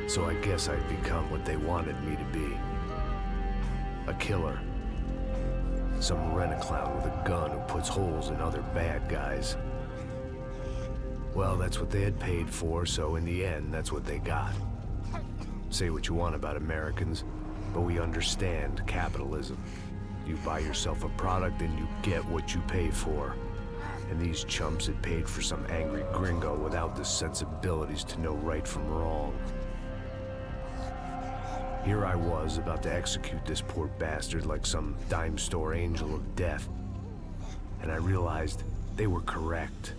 So I guess I'd become what they wanted me to be. A killer. Some rent-a-clown with a gun who puts holes in other bad guys. Well, that's what they had paid for, so in the end, that's what they got. Say what you want about Americans, but we understand capitalism. You buy yourself a product and you get what you pay for. And these chumps had paid for some angry gringo without the sensibilities to know right from wrong. Here I was, about to execute this poor bastard like some dime store angel of death. And I realized they were correct.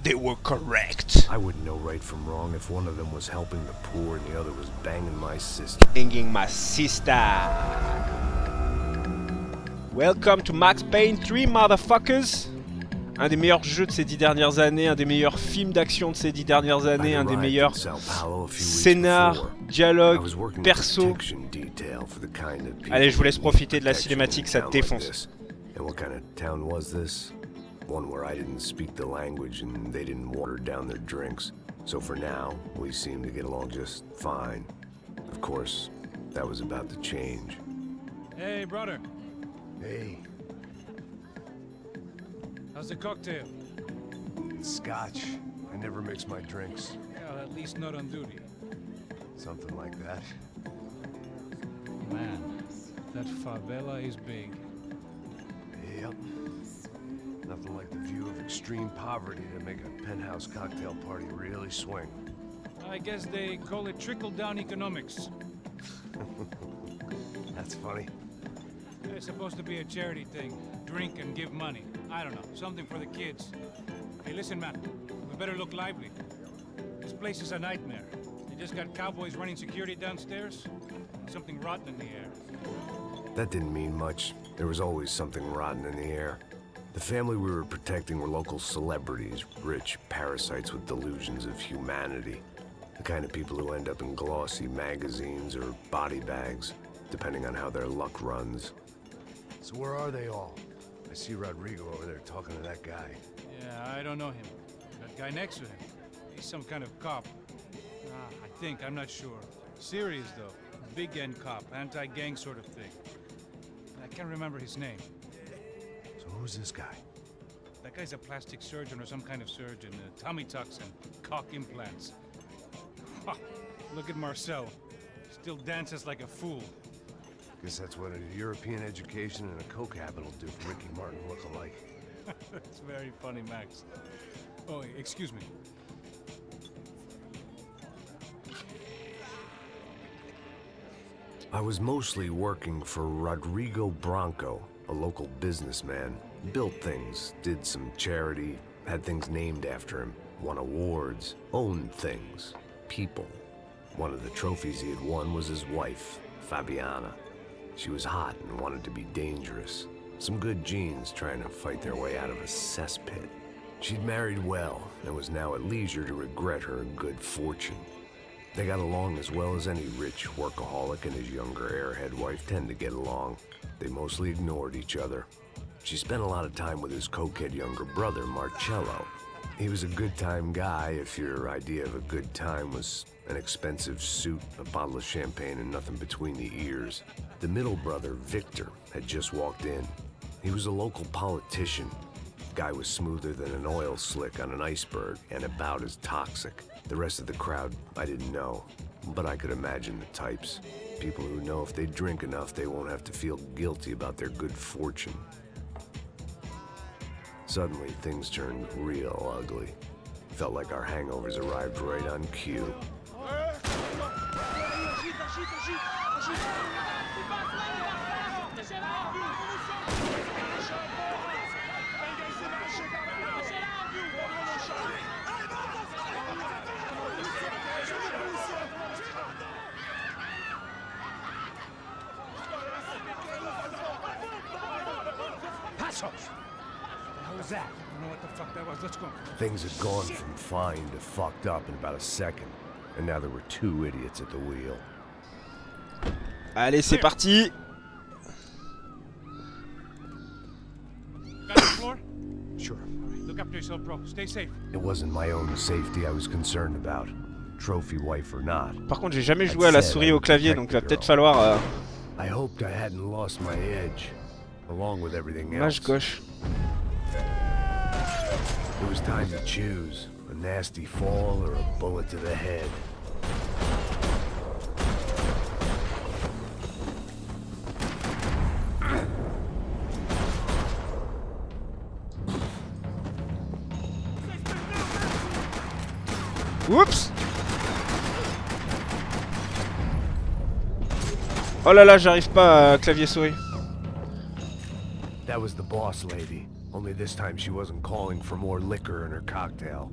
They were correct. I wouldn't know right from wrong if one of them was helping the poor and the other was banging my sister. Banging my sister. Welcome to Max Payne 3, motherfuckers. Un des meilleurs jeux de ces 10 dernières années, un des meilleurs films d'action de ces 10 dernières années, un des meilleurs scénars, dialogues, perso. Allez, je vous laisse profiter de la cinématique, ça défonce. One where I didn't speak the language and they didn't water down their drinks. So for now, we seem to get along just fine. Of course, that was about to change. Hey, brother. Hey. How's the cocktail? Scotch. I never mix my drinks. Well, at least not on duty. Something like that. Man, that favela is big. Yep. Nothing like the view of extreme poverty to make a penthouse cocktail party really swing. I guess they call it trickle-down economics. That's funny. It's supposed to be a charity thing. Drink and give money. I don't know, something for the kids. Hey, listen, man, we better look lively. This place is a nightmare. They just got cowboys running security downstairs, and something rotten in the air. That didn't mean much. There was always something rotten in the air. The family we were protecting were local celebrities, rich parasites with delusions of humanity. The kind of people who end up in glossy magazines or body bags, depending on how their luck runs. So where are they all? I see Rodrigo over there talking to that guy. Yeah, I don't know him. That guy next to him, he's some kind of cop. I think, I'm not sure. Serious, though. Big end cop, anti-gang sort of thing. I can't remember his name. Who's this guy? That guy's a plastic surgeon or some kind of surgeon. Tummy tucks and cock implants. Look at Marcel. Still dances like a fool. Guess that's what a European education and a coke habit will do for Ricky Martin look alike. That's very funny, Max. Oh, excuse me. I was mostly working for Rodrigo Branco, a local businessman. Built things, did some charity, had things named after him, won awards, owned things, people. One of the trophies he had won was his wife, Fabiana. She was hot and wanted to be dangerous. Some good genes trying to fight their way out of a cesspit. She'd married well and was now at leisure to regret her good fortune. They got along as well as any rich workaholic and his younger airhead wife tend to get along. They mostly ignored each other. She spent a lot of time with his cokehead younger brother, Marcello. He was a good-time guy if your idea of a good time was an expensive suit, a bottle of champagne, and nothing between the ears. The middle brother, Victor, had just walked in. He was a local politician. Guy was smoother than an oil slick on an iceberg and about as toxic. The rest of the crowd, I didn't know, but I could imagine the types. People who know if they drink enough, they won't have to feel guilty about their good fortune. Suddenly, things turned real ugly. Felt like our hangovers arrived right on cue. What was that? I don't know what the fuck that was. Let's go. Things had gone from fine to fucked up in about a second, and now there were two idiots at the wheel. Allez, c'est parti. Got the floor? Sure. All right, look after yourself, bro. Stay safe. It wasn't my own safety I was concerned about. trophy wife or not. Par contre, j'ai jamais joué à la souris au clavier, donc il va peut-être falloir... I hoped I hadn't lost my edge, along with everything else. Mage gauche. It was time to choose, a nasty fall or a bullet to the head. Oups! Oh là là, j'arrive pas à clavier souris. That was the boss lady. Only this time she wasn't calling for more liquor in her cocktail.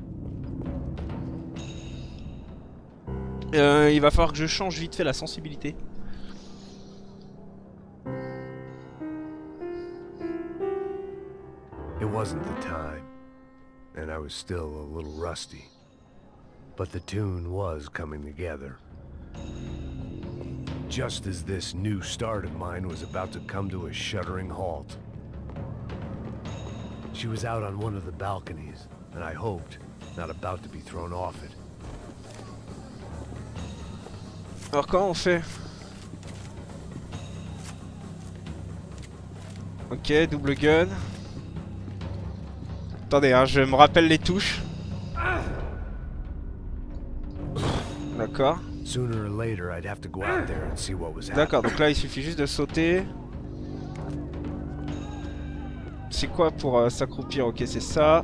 Il va falloir que je change vite fait la sensibilité. It wasn't the time, and I was still a little rusty. But the tune was coming together. Just as this new start of mine was about to come to a shuddering halt. She was out on one of the balconies, and I hoped, not about to be thrown off it. Alors comment on fait? Ok, double gun. Attendez, hein, je me rappelle les touches. D'accord. D'accord, donc là il suffit juste de sauter. C'est quoi pour s'accroupir? Ok, c'est ça.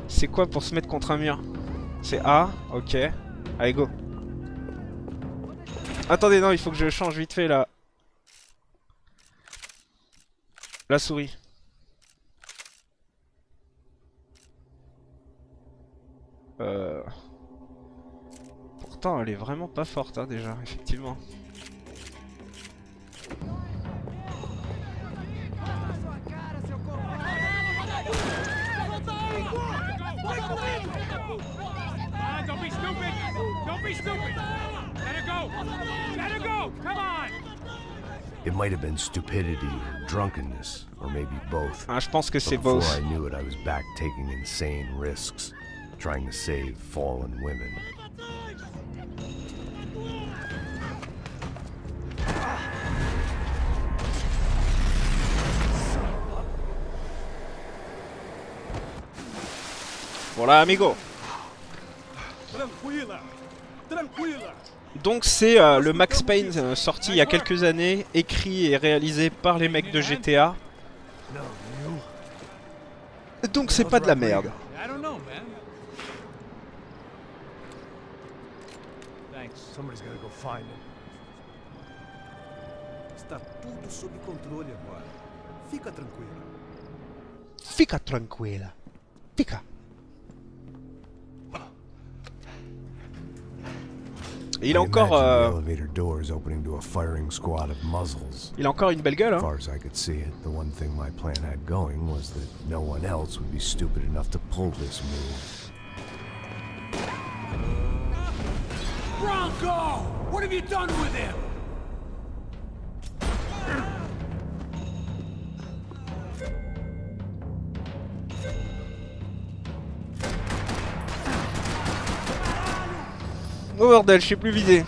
C'est quoi pour se mettre contre un mur? C'est A, ok. Allez, go. Attendez, non, il faut que je change vite fait là. La souris. Pourtant, elle est vraiment pas forte, hein, déjà, effectivement. Don't be stupid! Don't be stupid! Let her go! Let her go! Come on! It might have been stupidity or drunkenness, or maybe both. Ah, je pense que c'est Before both. I knew it, I was back taking insane risks, trying to save fallen women. Voilà, amigo. Donc c'est le Max Payne sorti il y a quelques années, écrit et réalisé par les mecs de GTA. Donc c'est pas de la merde. I don't know, man. Thanks. Somebody's gotta go find him. Está tudo sob controle agora. Fica tranquilo. Fica tranquilla. Fica. Et il a encore il a encore une belle gueule, hein. As far as I could see it, the one thing my plan had going was that no one else would be stupid enough to pull this move. Bronco! What have you done with him? Oh bordel, je sais plus viser.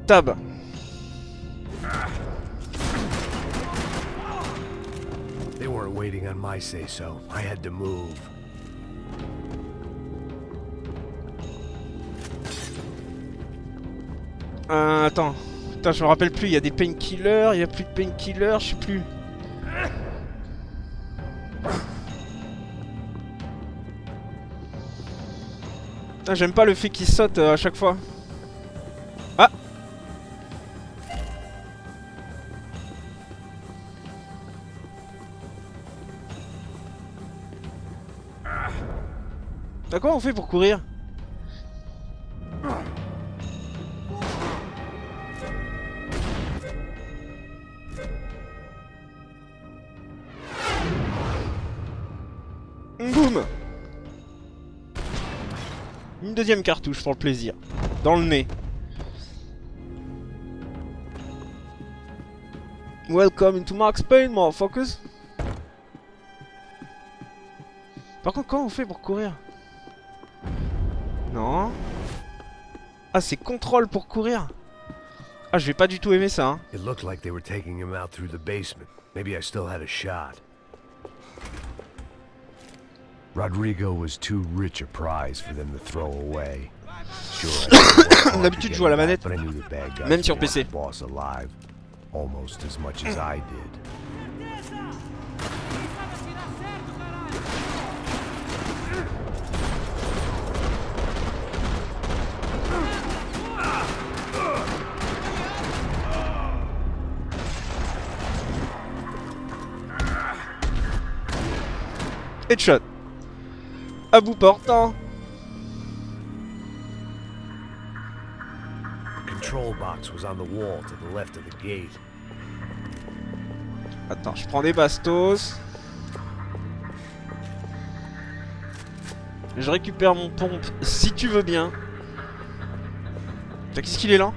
Tab. They weren't waiting on my say-so. I had to move. Attends. Putain, je me rappelle plus, il y a des painkillers, il y a plus de painkillers, je sais plus. Putain, j'aime pas le fait qu'il saute à chaque fois. Ah! Comment on fait pour courir? Boum! Une deuxième cartouche pour le plaisir. Dans le nez. Welcome into Max Payne, motherfuckers. Par contre, comment on fait pour courir? Non. Ah, c'est contrôle pour courir. Ah, je vais pas du tout aimer ça, hein. It looked like they were taking him out through the basement. Maybe I still had a shot. Rodrigo was too rich a prize for them to throw away. Sure, D'habitude, je joue à la manette, but I knew the bad guys même sur wanted PC. the boss alive, almost as much as I did. Headshot. À bout portant. The control box was on the wall to the left of the gate. Attends, je prends des bastos. Je récupère mon pompe, si tu veux bien. Qu'est-ce qu'il est lent?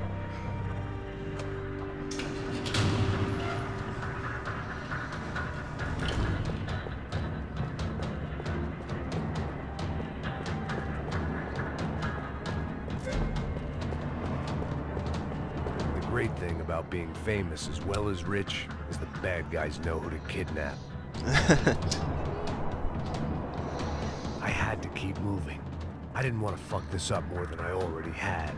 The great thing about being famous as well as rich is the bad guys know who to kidnap. I had to keep moving. I didn't want to fuck this up more than I already had.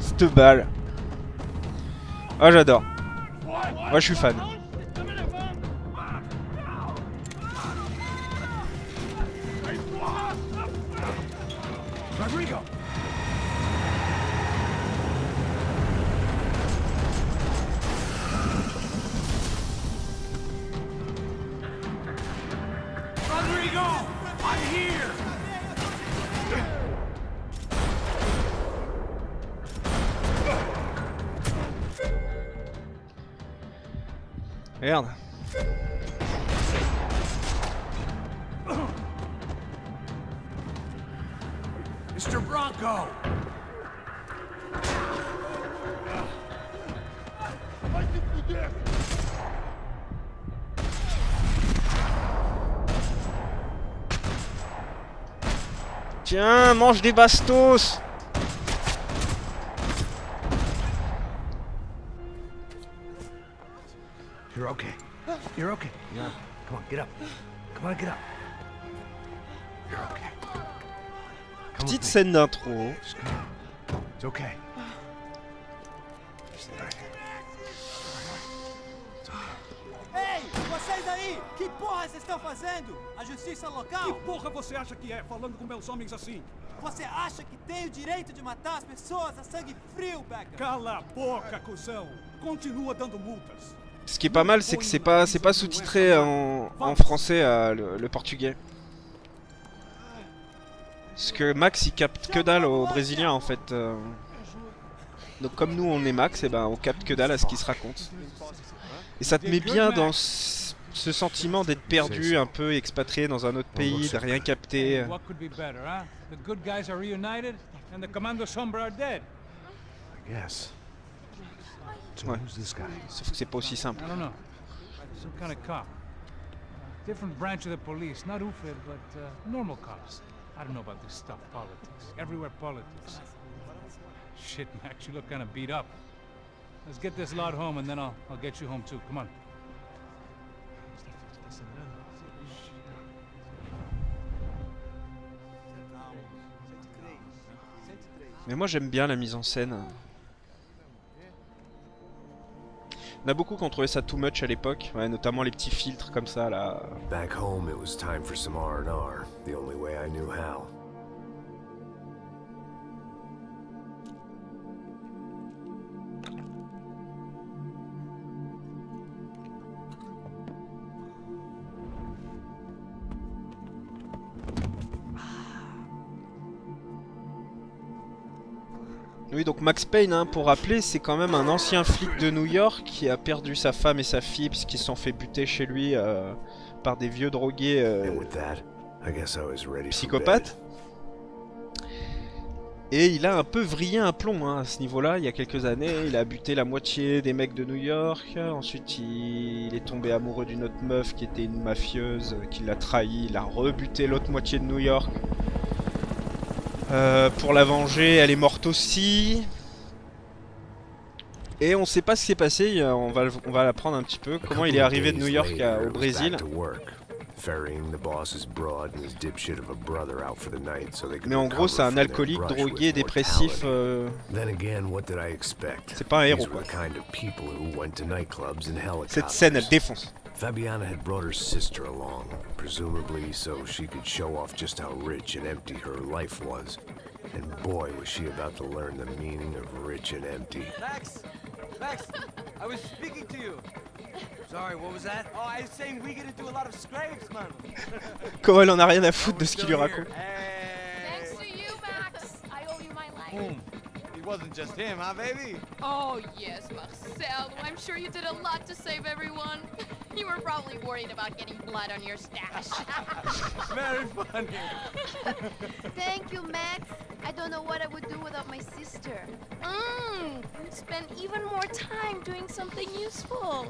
Cette balle. Ah, j'adore. Moi, je suis fan. Rodrigo! Rodrigo! I'm here! Merde. Mr. Bronco! Tiens, mange des bastos. You're okay. You're okay. Yeah. Come on, get up. Come on, get up. You're okay. Come Petite with me. scène d'intro. Just come on. It's okay. Just there. Ei, vocês aí! Que porra vocês estão fazendo? A justiça Que local? porra você acha que é, falando com meus homens assim? Você acha que tem o direito de matar as pessoas a sangue frio, Becker? Cala a boca, cuzão! Continua dando multas. Ce qui est pas mal, c'est que c'est pas sous-titré en français le portugais. Parce que Max il capte que dalle au brésilien en fait. Donc comme nous on est Max, et ben on capte que dalle à ce qui se raconte. Et ça te met bien dans ce sentiment d'être perdu, un peu expatrié dans un autre pays, de rien capter. What could be better, huh? The good guys are reunited and the Commando Sombra are dead. I guess. So Ouais. who's this guy? Sauf que c'est pas aussi simple. I don't know. Some kind of cop. Different branch of the police. Not UFED, but normal cops. I don't know about this stuff, politics. Everywhere politics. Shit, Max, you look kind of beat up. Let's get this lot home and then I'll get you home too. Come on. Mais moi j'aime bien la mise en scène. On a beaucoup qui ont trouvé ça too much à l'époque, ouais, notamment les petits filtres comme ça là. Back home, it was time for some R&R, the only way I knew how. Oui, donc Max Payne, hein, pour rappeler, c'est quand même un ancien flic de New York qui a perdu sa femme et sa fille puisqu'ils se sont fait buter chez lui par des vieux drogués psychopathes. Et il a un peu vrillé un plomb hein, à ce niveau-là, il y a quelques années. Il a buté la moitié des mecs de New York. Ensuite, il est tombé amoureux d'une autre meuf qui était une mafieuse, qui l'a trahi. Il a rebuté l'autre moitié de New York. Pour la venger, elle est morte aussi. Et on sait pas ce qui s'est passé, on va l'apprendre un petit peu. Comment il est arrivé de New York au Brésil. Mais en gros, c'est un alcoolique, drogué, dépressif. C'est pas un héros quoi. Cette scène, elle défonce. Fabiana had brought her sister along, presumably so she could show off just how rich and empty her life was. And boy, was she about to learn the meaning of rich and empty. Max! Max! I was speaking to you. Sorry, what was that? Oh, I was saying we get into a lot of scrapes, man. Comment elle en a rien à foutre de ce qu'il lui raconte. Thanks to you, Max. I owe you my life. It wasn't just him, huh, baby? Oh, yes, Marcel. I'm sure you did a lot to save everyone. You were probably worried about getting blood on your stash. Very funny. Thank you, Max. I don't know what I would do without my sister. Spend even more time doing something useful.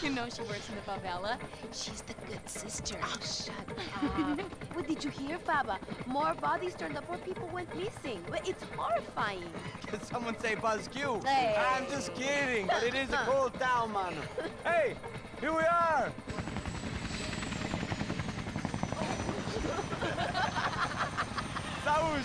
You know she works in the favela. She's the good sister. Oh, shut up. What did you hear, Baba? More bodies turned up where people went missing. It's horrifying. Did someone say Buzz Q? Hey. I'm just kidding, but it is a cool town, man. Hey, here we are. Saúde.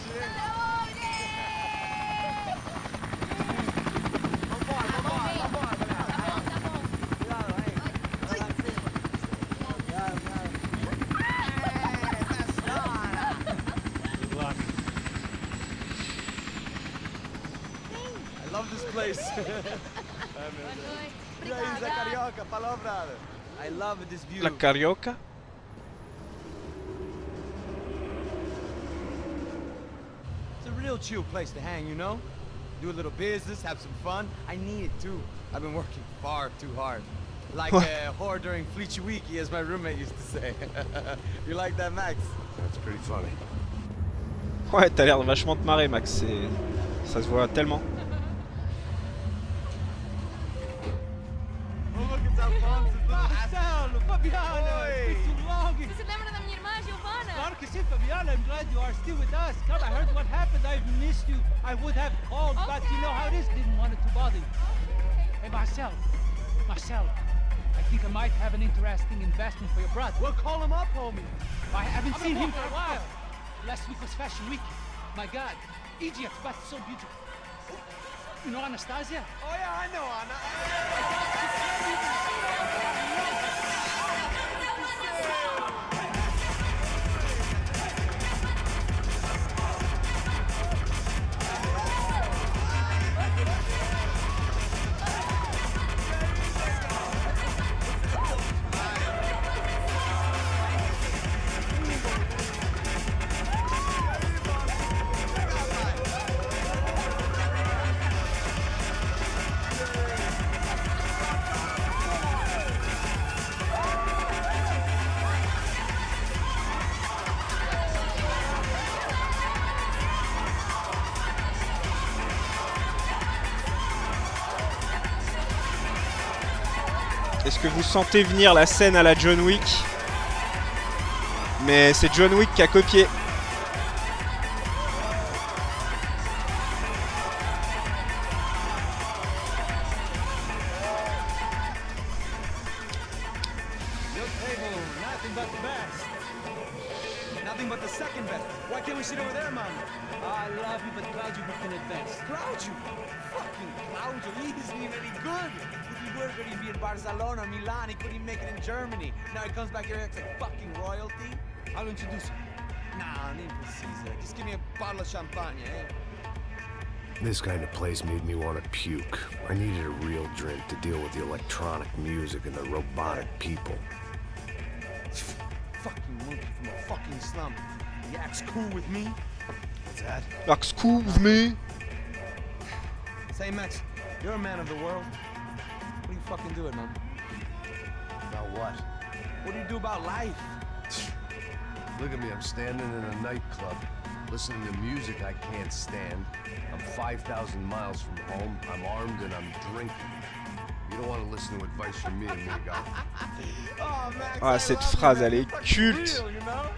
I love this place. Carioca, palavra. I love this view. La Carioca. It's a real chill place to hang, you know? Do a little business, have some fun. I need it too. I've been working far too hard. Like a whore during Fleechy Weeky, as my roommate used to say. You like that, Max? That's pretty funny. Ouais, t'as l'air vachement de marrer, Max. Ça se voit tellement. Marcelo, Fabiana, it's been too long. Você lembra da minha irmã, Giovanna? Claro que sim, Fabiana. I'm glad you are still with us. Come, I heard what happened. I've missed you. I would have called, but you know how it is. Didn't want it to bother you. Hey, Marcel, I think I might have an interesting investment for your brother. Well, call him up, homie. I haven't seen him for a while. Last week was Fashion Week. My God, Egypt, but so beautiful. You know Anastasia? Oh yeah, I know Anna. Est-ce que vous sentez venir la scène à la John Wick? Mais c'est John Wick qui a copié. Nothing but the best. Nothing but the second best. Why can't we sit over there, man? I love you, but Claudio booked in advance. Claudio? Fucking Claudio, he isn't even any good. If he were good, he'd be in Barcelona, Milan, he couldn't even make it in Germany. Now he comes back here and acts like fucking royalty. I'll introduce you. Nah, name precisa. Just give me a bottle of champagne, eh? This kind of place made me want to puke. I needed a real drink to deal with the electronic music and the robotic people. Fucking monkey from a fucking slum. He acts cool with me. What's that? Excuse me. Say, Max, you're a man of the world. What do you fucking do it, man? About what? What do you do about life? Look at me, I'm standing in a nightclub, listening to music I can't stand. I'm 5,000 miles from home, I'm armed and I'm drinking. You don't want to listen to advice from me, amigo. Oh, Max, Ah, I cette love you, phrase, man. elle est You're fucking culte. real, you know?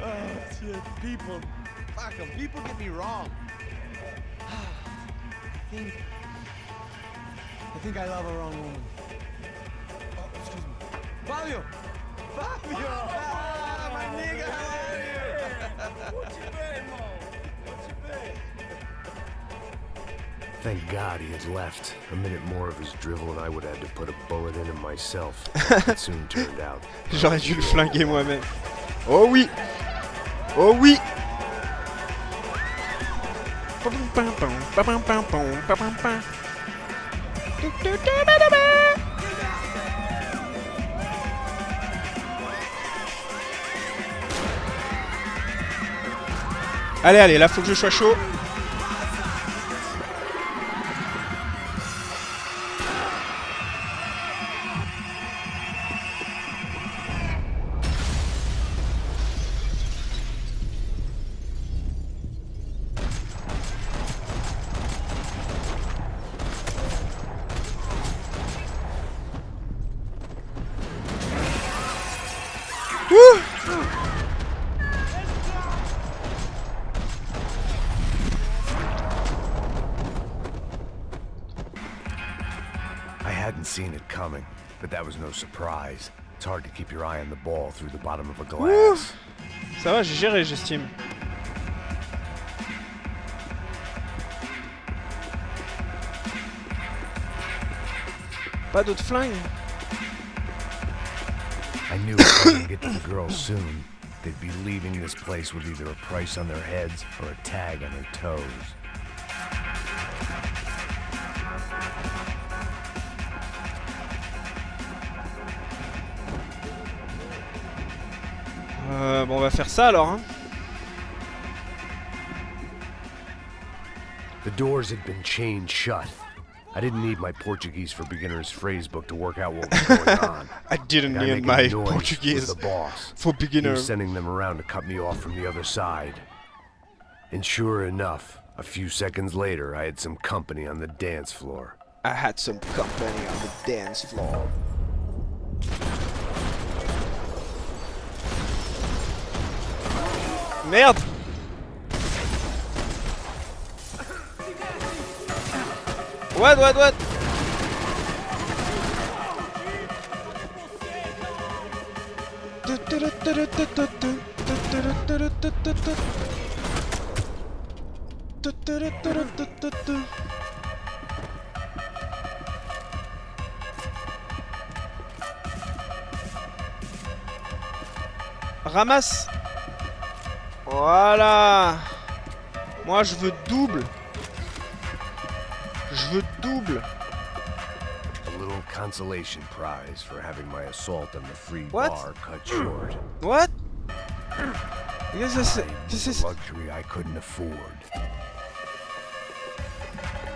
Oh, shit, people, fuck 'em. People get me wrong. I think I love a wrong woman. Oh, excuse me. Fabio! Fabio! Ah, my nigga, how are you? What you been, Mo? What you been? Thank God he had left. A minute more of his drivel and I would have had to put a bullet in him myself. It soon turned out. J'aurais dû le flinguer moi-même. Oh oui! Oh oui! Allez, allez, là faut que je sois chaud. I hadn't seen it coming, but that was no surprise. It's hard to keep your eye on the ball through the bottom of a glass. Ça va, j'ai géré, j'estime. Pas d'autres flingues? I knew if I didn't get to the girls soon, they'd be leaving this place with either a price on their heads or a tag on their toes. Bon, on va faire ça alors, hein. The doors had been chained shut. I didn't need my Portuguese for Beginners phrase book to work out what was going on. I didn't The guy need making my noise was Portuguese the boss. for He beginner. was sending them around to cut me off from the other side. And sure enough, a few seconds later, I had some company on the dance floor. I had some company on the dance floor. Merde! What? Ramasse! Voilà! Moi je veux double! Je veux double! A little consolation prize for having my assault on the free What? bar cut short. What? Qu'est-ce que c'est? Time Qu'est-ce que was c'est? a luxury I couldn't afford.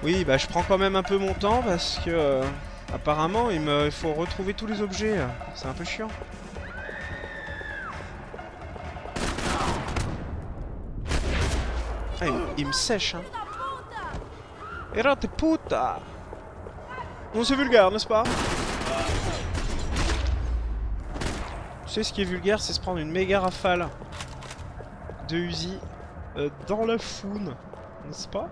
Oui, bah je prends quand même un peu mon temps parce que apparemment il faut retrouver tous les objets. C'est un peu chiant. Ah, il me sèche, hein. Erate puta! Non, c'est vulgaire, n'est-ce pas? Tu sais ce qui est vulgaire, c'est se prendre une méga rafale de Uzi dans la foune, n'est-ce pas?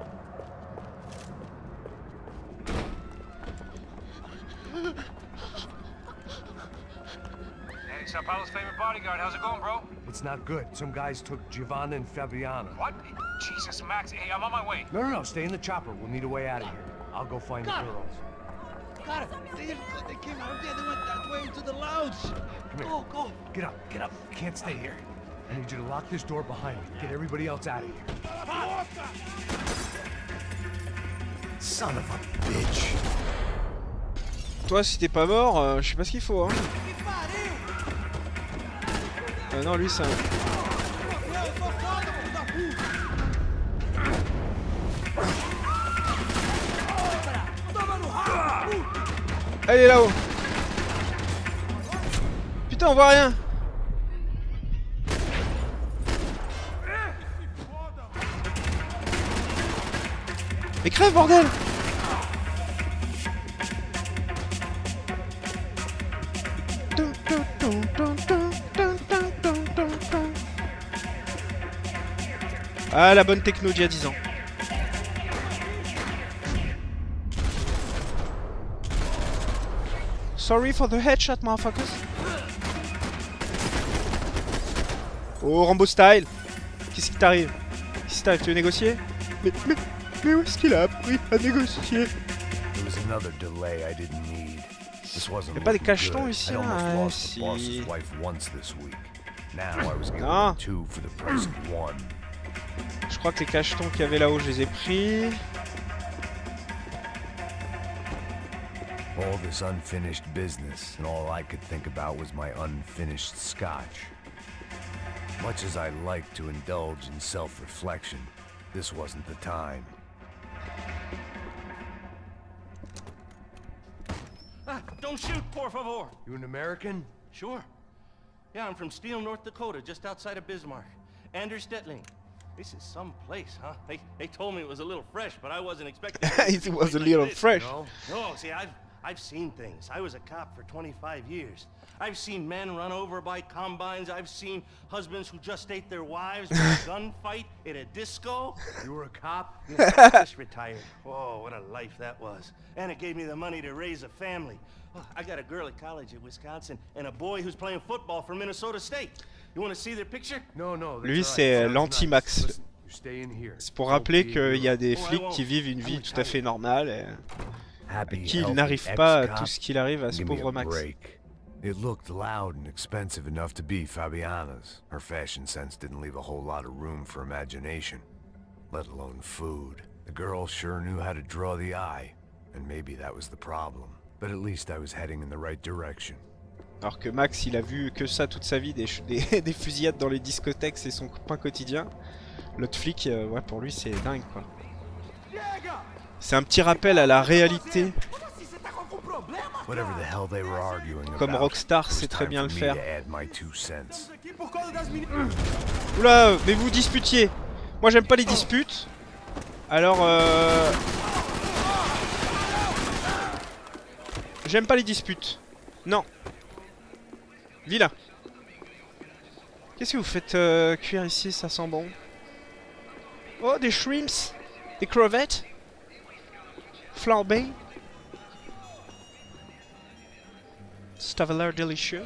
Hey, Sao Paulo's favorite bodyguard. How's it going, bro? It's not good. Some guys took Giovanna and Fabiana. What? Jesus, Max. Hey, I'm on my way. No, stay in the chopper. We'll need a way out of here. I'll go find the girls. Got it. They came out there. They went that way into the lounge. Come here. Go. Get up. You can't stay here. I need you to lock this door behind me. Get everybody else out of here. Son of a bitch. Toi, si t'es pas mort, je sais pas ce qu'il faut, hein. Non, lui, c'est un... Elle est là-haut. Putain, on voit rien. Mais crève, bordel! Ah, la bonne techno d'il y a 10 ans. Sorry for the headshot, motherfuckers. Oh, Rambo style. Qu'est-ce qui t'arrive? Qu'est-ce qui t'arrive? Tu veux négocier? Mais où est-ce qu'il a appris à négocier? There was another delay I didn't need. This wasn't Y'a pas des looking cachetons good. ici, I là? almost Ah, lost the boss's si. wife once this week. Now I was giving Ah. her 2 for the price of 1. Je crois que les cachetons qu'il y avait là-haut, je les ai pris. All this unfinished business, and all I could think about was my unfinished scotch. Much as I like to indulge in self-reflection, this wasn't the time. Don't shoot, por favor. You an American? Sure. Yeah, I'm from Steele, North Dakota, just outside of Bismarck. Anders Stetling. This is some place, huh? They told me it was a little fresh, but I wasn't expecting It was a little fresh. No, see, I've seen things. I was a cop for 25 years. I've seen men run over by combines. I've seen husbands who just ate their wives in a gunfight at a disco. You were a cop? Yeah, I just retired. Oh, what a life that was. And it gave me the money to raise a family. Oh, I got a girl at college at Wisconsin and a boy who's playing football for Minnesota State. You want to see their picture? No, no. Lui, c'est l'anti-Max. Listen, you're staying here. C'est pour rappeler qu'il y a des Oh, I flics won't. qui vivent une vie tout à fait normale et Happy, qui healthy n'arrivent pas à ex-cop? tout ce qu'il arrive à ce Give me pauvre a Max. break. It looked loud and expensive enough to be Fabiana's. Her fashion sense didn't leave a whole lot of room for imagination, let alone food. The girl sure knew how to draw the eye, and maybe that was the problem. But at least I was heading in the right direction. Alors que Max, il a vu que ça toute sa vie, des fusillades dans les discothèques, c'est son pain quotidien. L'autre flic, ouais, pour lui, c'est dingue, quoi. C'est un petit rappel à la réalité. Whatever the hell they were arguing Comme about, Rockstar it was sait très time bien for le me faire. to add my 2 cents. Oula, mais vous disputiez. Moi, j'aime pas les disputes. Alors, j'aime pas les disputes. Non. Vilain. Qu'est-ce que vous faites cuire ici? Ça sent bon. Oh, des shrimps. Des crevettes. Flambées. Ça a l'air délicieux.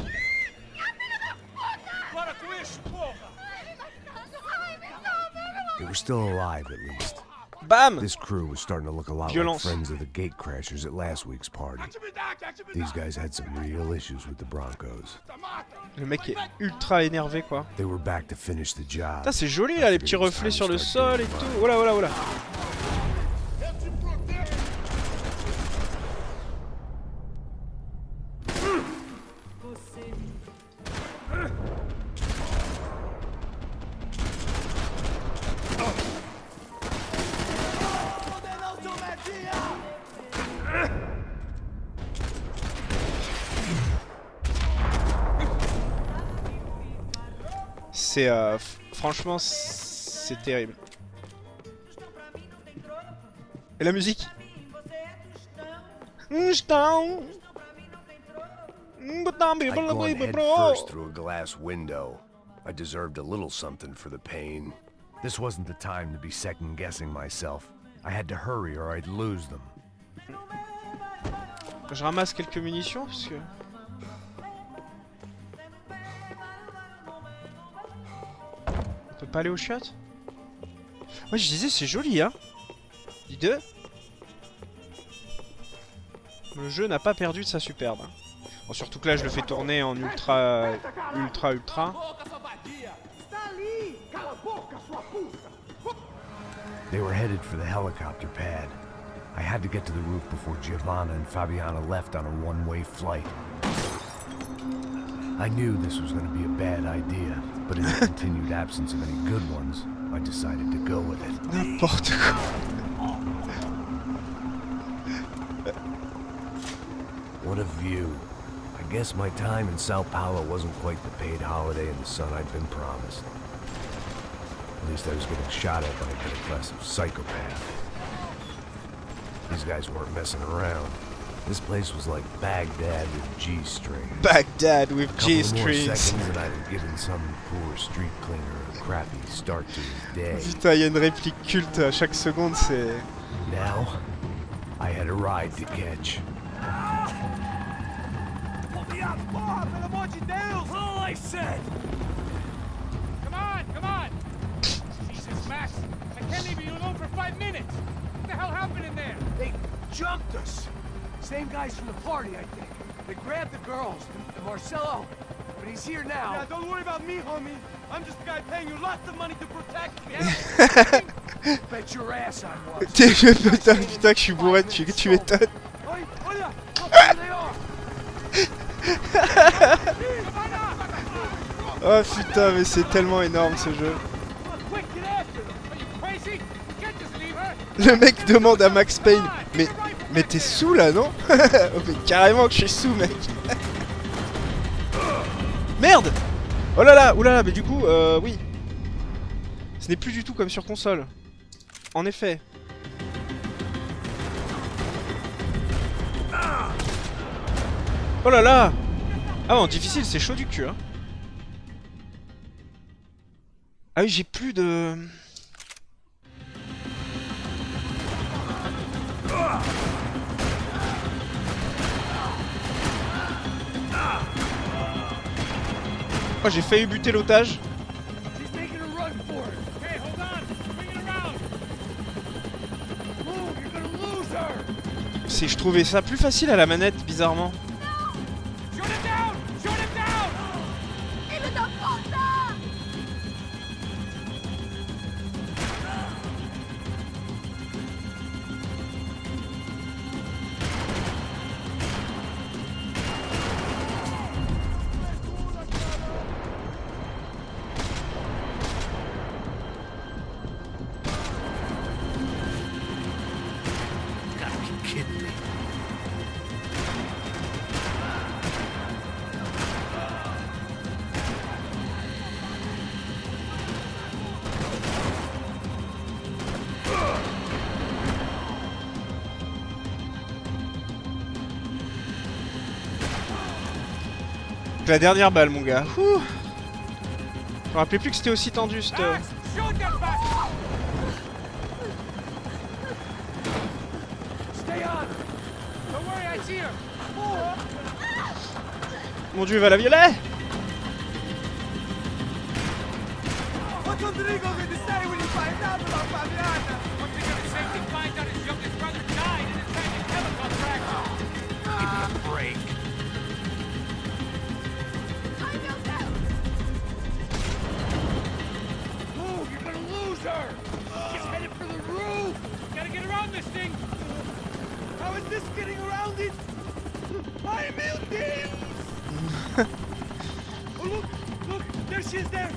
They were still alive, at least. Bam! This crew was starting to look a lot Violence. like friends of the gate crashers at last week's party. These guys had some real issues with the Broncos. Le mec est ultra énervé, quoi. They were back to finish the job. Putain, c'est joli là, les petits reflets sur le sol et tout. Voilà, voilà, voilà. C'est franchement, c'est terrible. Et la musique? I'd gone head first through a glass window. I deserved a little something for the pain. This wasn't the time to be second-guessing myself. I had to hurry or I'd lose them. Je ramasse quelques munitions parce que... On peut pas aller aux chiottes? Ouais, je disais, c'est joli, hein. Dis deux. Le jeu n'a pas perdu de sa superbe. Hein. Bon, surtout que là, je le fais tourner en ultra... ultra. They were headed for the helicopter pad. I had to get to the roof before Giovanna and Fabiana left on a one-way flight. I knew this was going to be a bad idea, but in the continued absence of any good ones, I decided to go with it. N'importe quoi. what a view. I guess my time in Sao Paulo wasn't quite the paid holiday in the sun I'd been promised. At least I was getting shot at by a middle-class psychopath. These guys weren't messing around. This place was like Baghdad with G-strings. Baghdad with Couple more G-strings. seconds and I'd have given some poor street cleaner a crappy start to his day. Putain, il y a une réplique culte à chaque seconde, c'est... Now, I had a ride to catch. All I said! Come on! Jesus, Max! I can't leave you alone for 5 minutes! What the hell happened in there? They jumped us. Same guys from the party, I think. They grabbed the girls, and Marcelo, but he's here now. Yeah, don't worry about me, homie. I'm just the guy paying you lots of money to protect me. Bet your ass I was. Putain que je suis bourré, tu m'étonnes. Oi, Olia, look where they are. Oh putain, mais c'est tellement énorme ce jeu. Quick, get after them! Are you crazy? You can't just leave her! Le mec demande à Max Payne, mais t'es sous là, non? Oh, mais carrément que je suis sous, mec. Merde! Oh là là, oulala, mais du coup, oui. Ce n'est plus du tout comme sur console. En effet. Oh là là! Ah non, difficile, c'est chaud du cul, hein. Ah oui, j'ai plus de... Oh, j'ai failli buter l'otage. She's making a run for it. Okay, hold on! Bring it around! Move, you're gonna lose her. Je trouvais ça plus facile à la manette, bizarrement. Shoot him down! Shoot him down! ¡Hijo de puta! You gotta be kidding me. La dernière balle, mon gars. Ouh. Je me rappelais plus que c'était aussi tendu, cette... Max, shoot them back! Stay on. Don't worry, I see her! Mon dieu, il va la violer! What's Rodrigo going to say when he finds out about Fabiana? What's he gonna say when he finds out his youngest brother died in a tragic chemical crash? Give me a break. Move, you're gonna lose her. She's headed for the roof. Gotta get around this thing! How is this getting around it? I'm building! Oh, look, there she is there.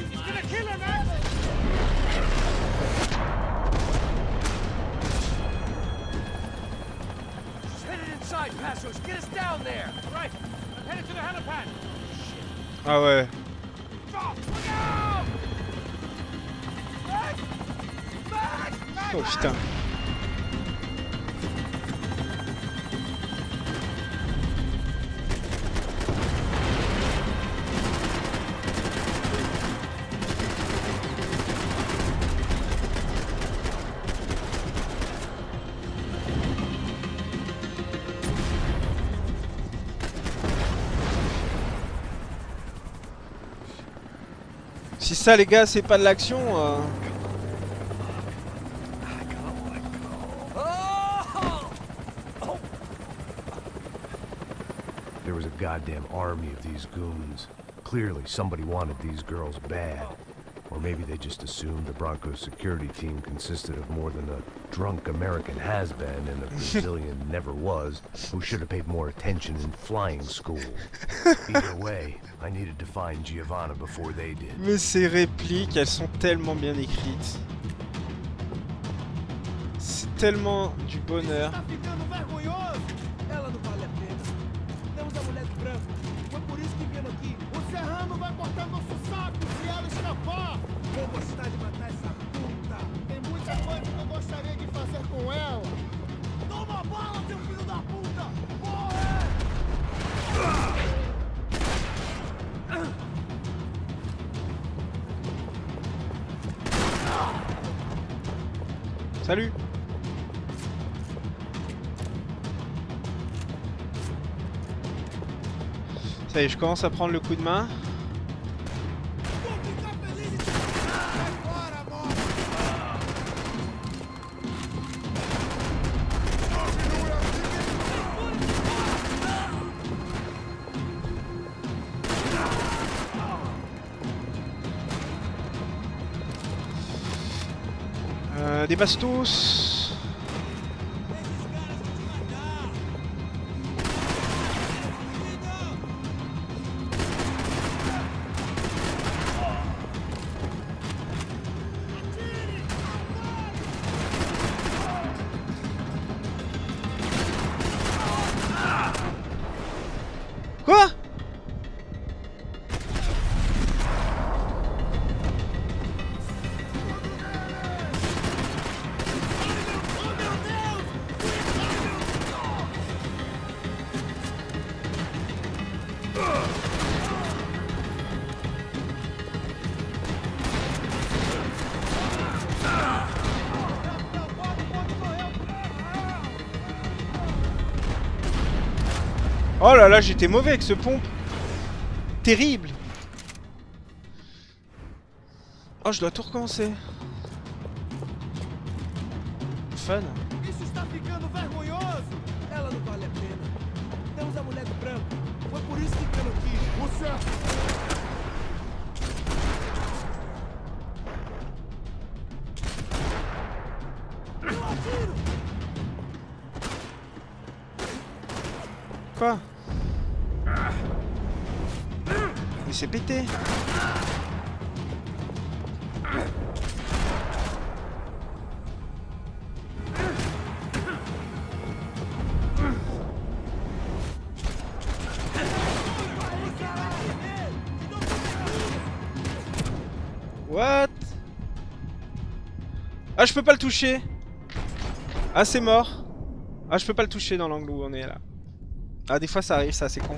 He's gonna kill her, Max! She's headed inside, Passos. Get us down there. All right, I'm headed to the helipad! Ah ouais. Drop! Look out! Oh putain. Si ça les gars c'est pas de l'action There was a goddamn army of these goons. Clearly, somebody wanted these girls bad. Or maybe they just assumed the Broncos security team consisted of more than a drunk American has-been and a Brazilian never was, who should have paid more attention in flying school. Either way, I needed to find Giovanna before they did. Mais ces répliques, elles sont tellement bien écrites. C'est tellement du bonheur. Tá ficando vergonhoso. Ela não vale a pena. Temos a mulher de branco. Foi por isso que viemos aqui. O Serrano vai cortar nosso saco se ela escapar. Vou gostar de matar essa puta. Tem muita coisa que eu gostaria de fazer com ela. Toma bala, seu filho da puta! Morre! Salut! Ça y est, je commence à prendre le coup de main. Vou ficar feliz em te Vai embora, morre! Des bastos. Quoi? Oh là là, j'étais mauvais avec ce pompe. Terrible. Oh, je dois tout recommencer. Fun. Isso está ficando vergonhoso. Ela não vale a pena. Temos a mulher de branco. Foi por isso que viemos aqui. O certo. Quoi? Mais c'est pété. What? Ah, je peux pas le toucher. Ah, c'est mort. Ah, je peux pas le toucher dans l'angle où on est là. Ah, des fois ça arrive, ça, c'est con.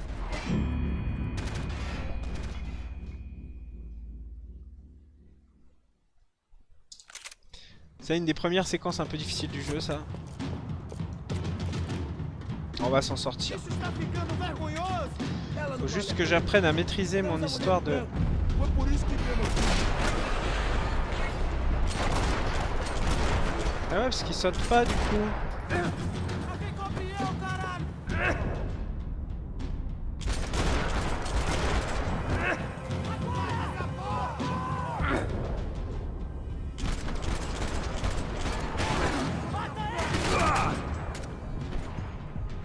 C'est une des premières séquences un peu difficiles du jeu, ça. On va s'en sortir. Faut juste que j'apprenne à maîtriser mon histoire de... Ah ouais, parce qu'il saute pas du coup.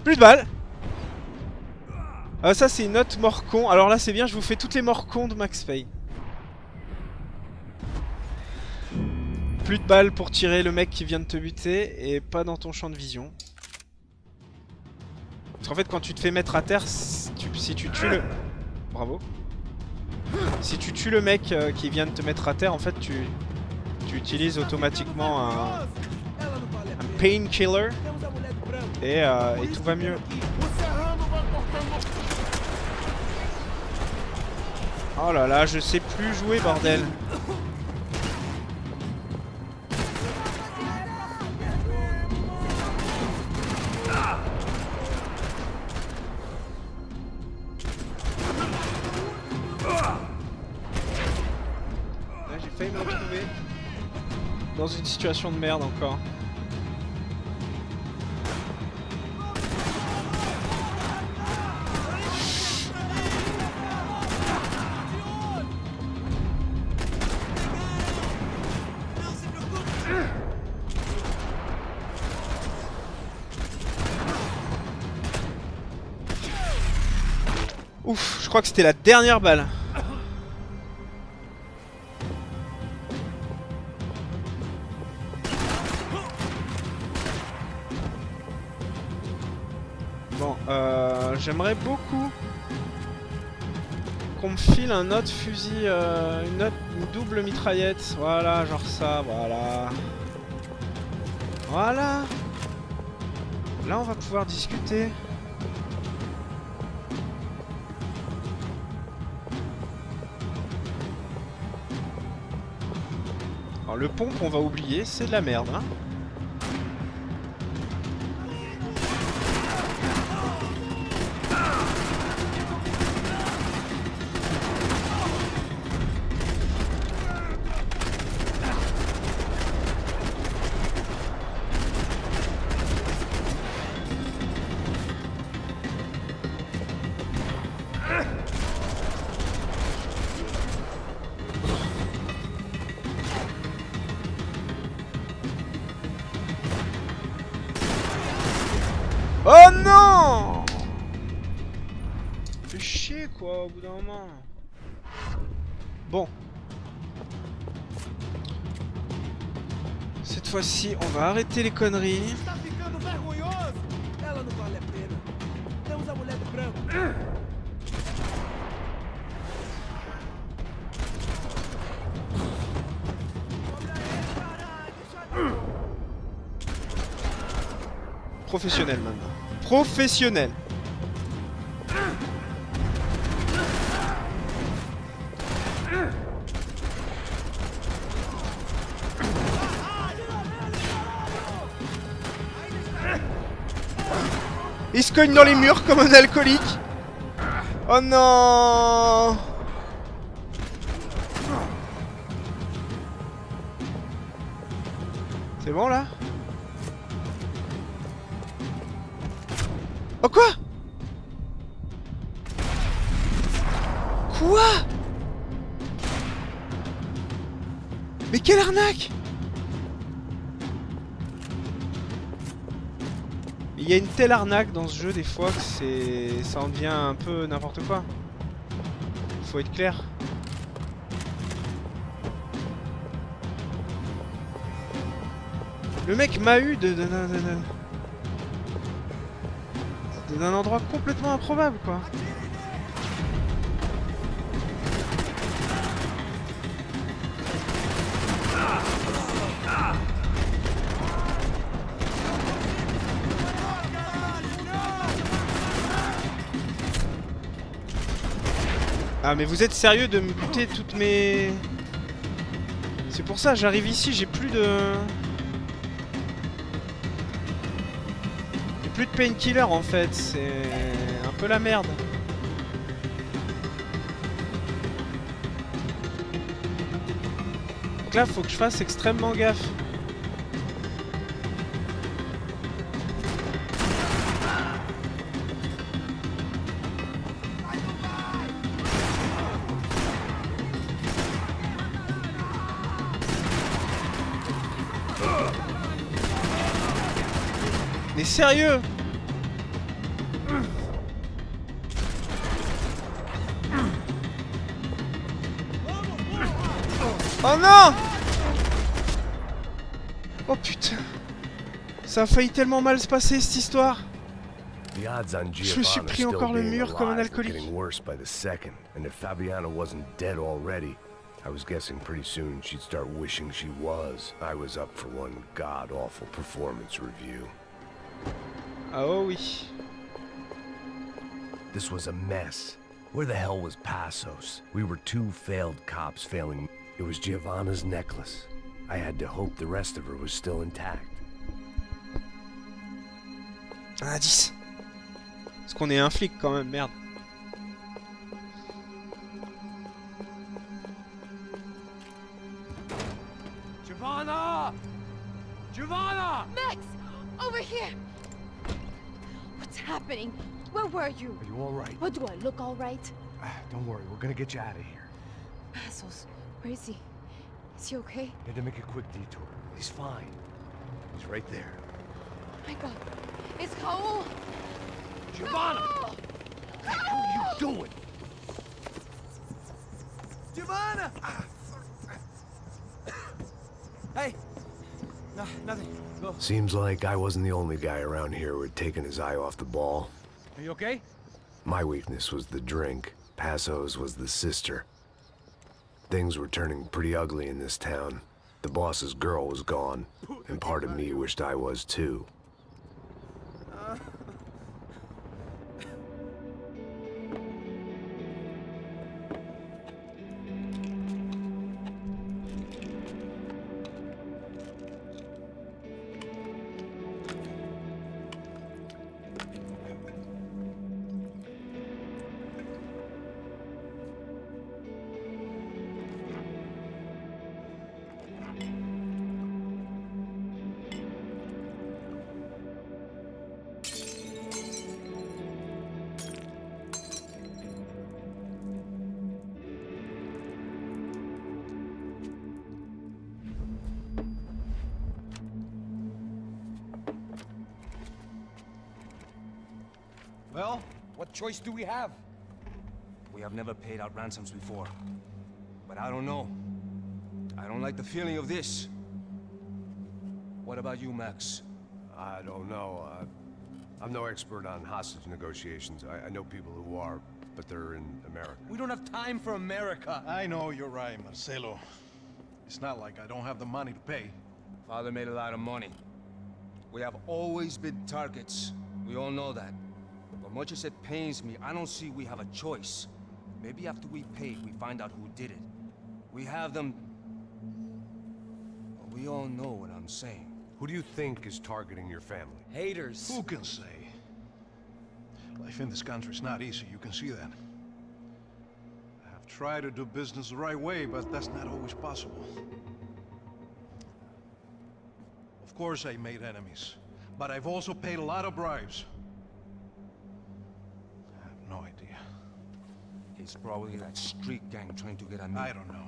Plus de balles. Ah, ça c'est une autre mort con. Alors là c'est bien, je vous fais toutes les morts cons de Max Payne. Plus de balles pour tirer le mec qui vient de te buter et pas dans ton champ de vision. Parce qu'en fait quand tu te fais mettre à terre, si tu tues le... Bravo. Si tu tues le mec qui vient de te mettre à terre, en fait tu utilises automatiquement un Payne killer et tout va mieux. Oh là là, je sais plus jouer, bordel. Là, j'ai failli me retrouver dans une situation de merde encore. Ouf, je crois que c'était la dernière balle. Bon, j'aimerais beaucoup qu'on me file un autre fusil, une double mitraillette. Voilà, genre ça, voilà. Voilà. Là, on va pouvoir discuter. Alors, le pompe, on va oublier, c'est de la merde, hein. Oh non! Fais chier quoi au bout d'un moment. Bon. Cette fois-ci, on va arrêter les conneries. Está ficando vergonhoso. Ela não vale a pena. Temos a mulher do branco. Professionnel maintenant. Professionnel. Il se cogne dans les murs comme un alcoolique. Oh non! C'est bon là? Oh quoi? Quoi? Mais quelle arnaque! Il y a une telle arnaque dans ce jeu des fois que ça en devient un peu n'importe quoi. Faut être clair. Le mec m'a eu d'un endroit complètement improbable quoi. Ah mais vous êtes sérieux de me buter toutes mes... C'est pour ça, j'arrive ici, j'ai plus de... J'ai plus de painkiller en fait, c'est un peu la merde. Donc là, faut que je fasse extrêmement gaffe. Mais sérieux? Oh non! Oh putain! Ça a failli tellement mal se passer cette histoire! Je me suis pris encore le mur comme un alcoolique. And if Fabiana wasn't dead already, I was guessing pretty soon she'd start wishing she was. I was up for one god-awful performance review. Ah oh oui. This was a mess. Where the hell was Passos? We were two failed cops failing. It was Giovanna's necklace. I had to hope the rest of her was still intact. Un indice. Parce qu'on est un flic quand même, merde. Giovanna! Giovanna! Max! Over here! What's happening? Where were you? Are you all right? What, do I look all right? Don't worry, we're gonna get you out of here. Passos, where is he? Is he okay? Had to make a quick detour. He's fine. He's right there. Oh my god. It's Raul! Giovanna! No! What are you doing? Giovanna! Hey! No, nothing. Go. Seems like I wasn't the only guy around here who had taken his eye off the ball. Are you okay? My weakness was the drink. Passo's was the sister. Things were turning pretty ugly in this town. The boss's girl was gone, and part of me wished I was too. Well, what choice do we have? We have never paid out ransoms before. But I don't know. I don't like the feeling of this. What about you, Max? I don't know. I'm no expert on hostage negotiations. I know people who are, but they're in America. We don't have time for America. I know you're right, Marcelo. It's not like I don't have the money to pay. Father made a lot of money. We have always been targets. We all know that. But much as it pains me, I don't see we have a choice. Maybe after we pay, we find out who did it. We have them... Well, we all know what I'm saying. Who do you think is targeting your family? Haters. Who can say? Life in this country is not easy, you can see that. I have tried to do business the right way, but that's not always possible. Of course I made enemies, but I've also paid a lot of bribes. I have no idea. It's probably that street gang trying to get at me. I don't know.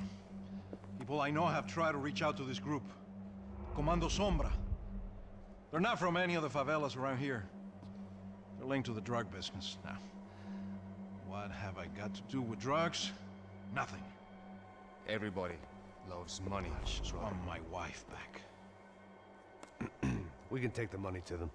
People I know have tried to reach out to this group. Comando Sombra. They're not from any of the favelas around here. They're linked to the drug business. Now, what have I got to do with drugs? Nothing. Everybody loves money. I just want my wife back. We can take the money to them.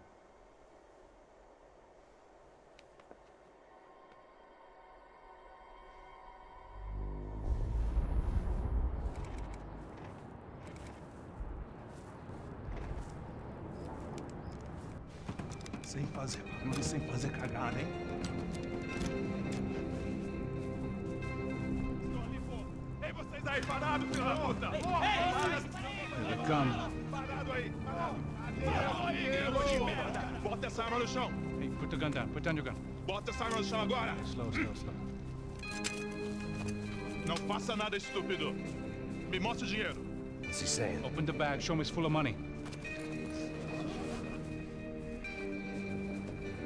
Sem fazer cagada, hein? Ei, vocês aí parados, filho da puta! Here they come. Parado aí! Bota essa arma no chão! Hey, put the gun down. Put down your gun. Bota essa arma no chão agora! Slow, slow, slow. Não faça nada estúpido! Me mostre o dinheiro! What's he saying? Open the bag. Show me it's full of money.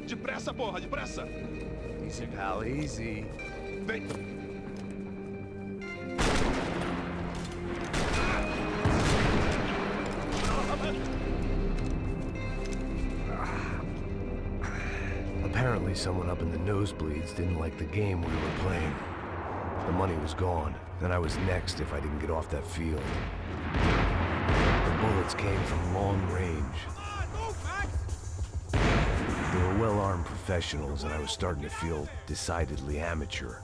Depressa, porra! Depressa! Easy, pal, easy. Vem! Apparently someone up in the nosebleeds didn't like the game we were playing. The money was gone, and I was next if I didn't get off that field. The bullets came from long range. They were well-armed professionals, and I was starting to feel decidedly amateur.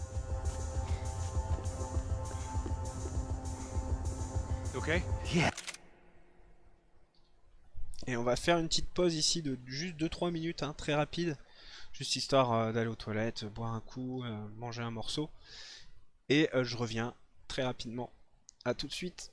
You okay? Yeah. Et on va faire une petite pause ici de juste 2-3 minutes, hein, très rapide. Juste histoire d'aller aux toilettes, boire un coup, manger un morceau. Et je reviens très rapidement. À tout de suite.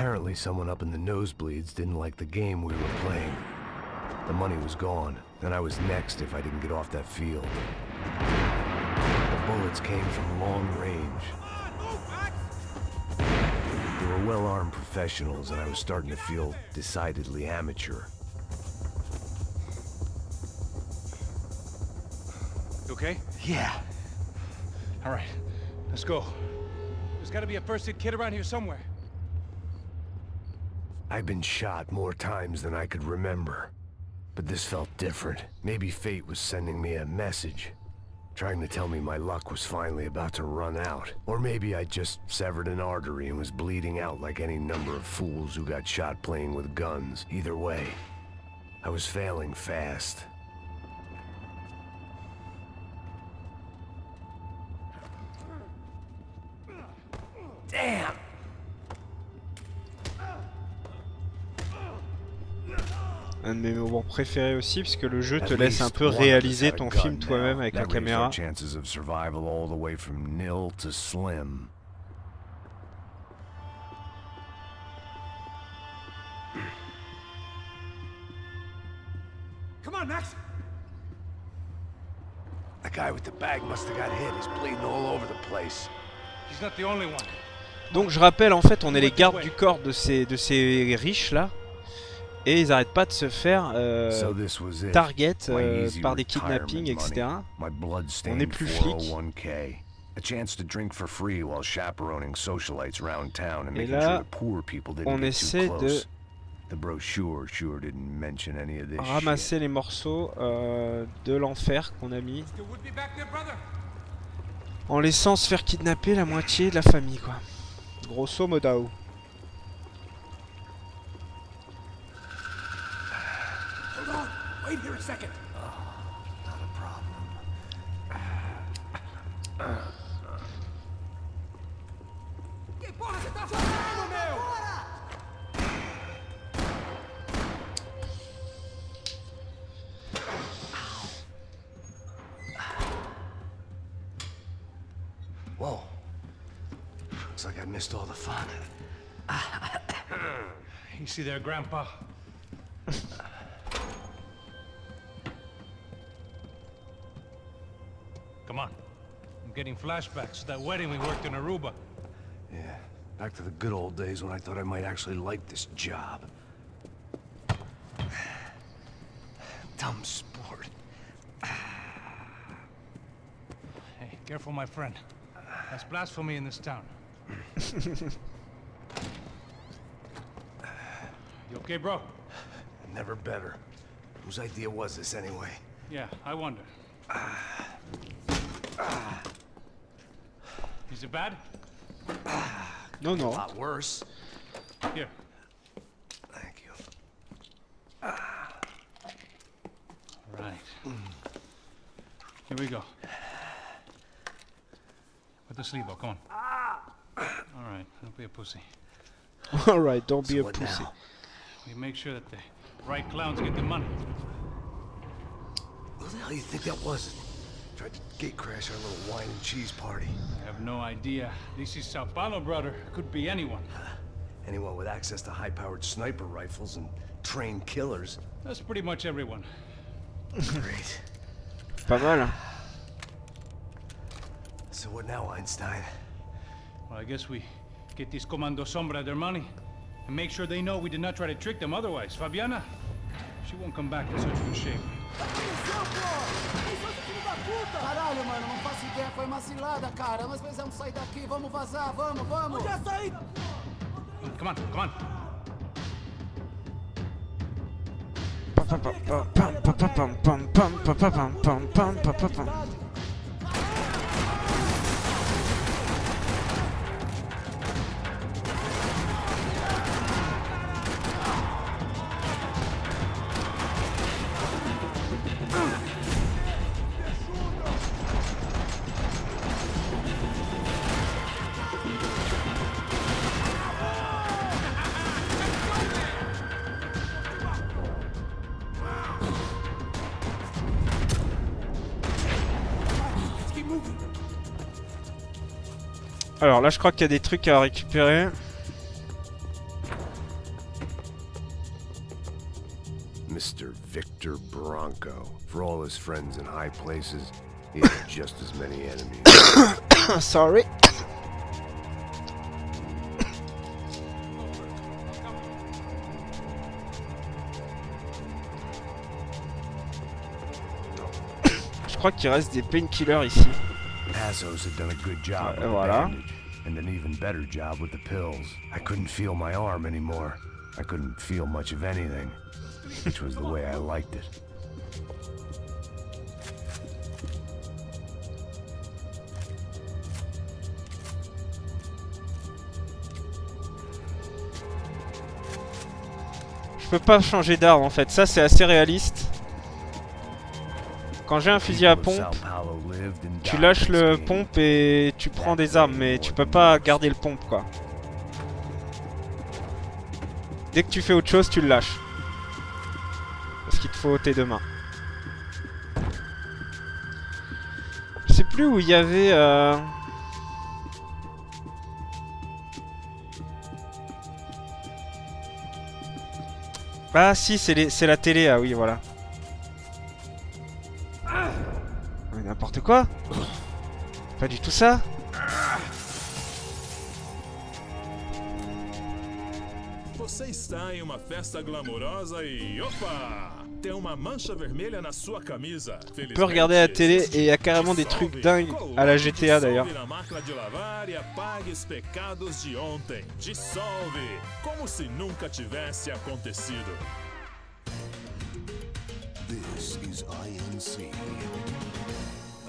Apparently someone up in the nosebleeds didn't like the game we were playing. The money was gone, and I was next if I didn't get off that field. The bullets came from long range. They were well-armed professionals, and I was starting to feel decidedly amateur. You okay? Yeah. All right, let's go. There's got to be a first-aid kit around here somewhere. I've been shot more times than I could remember. But this felt different. Maybe fate was sending me a message. Trying to tell me my luck was finally about to run out. Or maybe I just severed an artery and was bleeding out like any number of fools who got shot playing with guns. Either way, I was failing fast. Damn! Un de mes moments préférés aussi, puisque le jeu te laisse un peu réaliser ton film toi-même avec la caméra. Chances of survival all the way from nil to slim. Come on, Max. The guy with the bag must have got hit. He's bleeding all over the place. He's not the only one. Donc je rappelle, en fait, on est les gardes du corps de ces riches là. Et ils arrêtent pas de se faire target par des kidnappings, etc. On n'est plus flics. Et là, on essaie de ramasser les morceaux de l'enfer qu'on a mis. En laissant se faire kidnapper la moitié de la famille, quoi. Grosso modo. Wait here a second. Not a problem. Que porra você tá fazendo, meu? Whoa. Looks like I missed all the fun. You see there, Grandpa? Come on. I'm getting flashbacks to that wedding we worked in Aruba. Yeah, back to the good old days when I thought I might actually like this job. Dumb sport. Hey, careful, my friend. That's blasphemy in this town. You okay, bro? Never better. Whose idea was this anyway? Yeah, I wonder. Is it bad? No, no. A lot worse. Here. Thank you. Right. Here we go. Put the sleeve on, come on. All right, don't be a pussy. Alright, don't be a what pussy. now? We make sure that the right clowns get the money. Who the hell do you think that was? Tried to gate crash our little wine and cheese party. I have no idea. This is Sao Paulo, brother. Could be anyone. Anyone with access to high-powered sniper rifles and trained killers. That's pretty much everyone. Great. Pas mal, hein? So what now, Einstein? Well, I guess we get these Comando Sombra their money and make sure they know we did not try to trick them otherwise. Fabiana, she won't come back in such good shape. Caralho, mano, não faço ideia. Foi uma cilada, cara. Nós precisamos sair daqui. Vamos vazar, vamos, vamos. Onde é a saída? Come on, come on. Alors là je crois qu'il y a des trucs à récupérer. Mr. Victor Bronco. For all his friends in high places, he had just as many enemies. Sorry. Je crois qu'il reste des painkillers ici. Passos had done a good job with the Voilà. bandage, and an even better job with the pills. I couldn't feel my arm anymore. I couldn't feel much of anything, which was the way I liked it. Je peux pas changer d'arme en fait, ça c'est assez réaliste. Quand j'ai un fusil à pompe, tu lâches le pompe et tu prends des armes, mais tu peux pas garder le pompe quoi. Dès que tu fais autre chose, tu le lâches. Parce qu'il te faut tes deux mains. Je sais plus où il y avait... Ah si, c'est la télé, ah oui, voilà. Mais n'importe quoi. Pas du tout ça. Você está em uma festa glamourosa e opa! Tem uma mancha vermelha na sua camisa. On peut regarder la télé et il y a carrément des trucs dingues à la GTA d'ailleurs. Dissolve na máquina de lavar e apague os pecados de ontem. Dissolve, como se nunca tivesse acontecido. This is INC.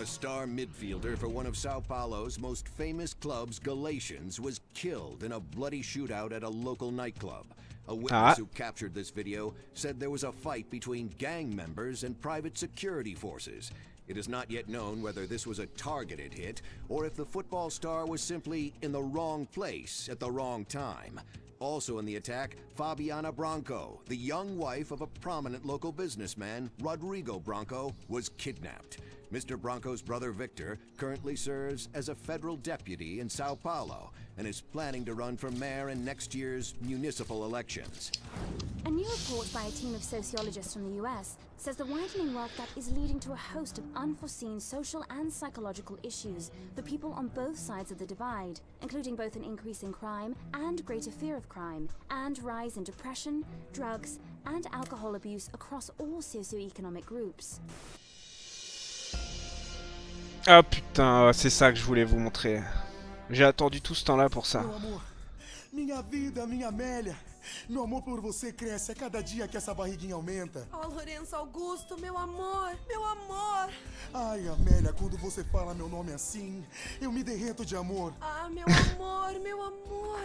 A star midfielder for one of Sao Paulo's most famous clubs, Galatians, was killed in a bloody shootout at a local nightclub. A witness who captured this video said there was a fight between gang members and private security forces. It is not yet known whether this was a targeted hit or if the football star was simply in the wrong place at the wrong time. Also in the attack, Fabiana Branco, the young wife of a prominent local businessman, Rodrigo Branco, was kidnapped. Mr. Branco's brother Victor currently serves as a federal deputy in Sao Paulo and is planning to run for mayor in next year's municipal elections. A new report by a team of sociologists from the US says the widening wealth gap is leading to a host of unforeseen social and psychological issues for people on both sides of the divide, including both an increase in crime and greater fear of crime, and rise in depression, drugs, and alcohol abuse across all socioeconomic groups. Ah putain, c'est ça que je voulais vous montrer. J'ai attendu tout ce temps-là pour ça. Meu amor, minha vida, minha Amélia. Meu amor por você cresce a cada dia que essa barriguinha aumenta. Oh, Lourenço Augusto, meu amor, meu amor. Ai, Amélia, quando você fala meu nome assim, eu me derreto de amor. Ah, meu amor, meu amor.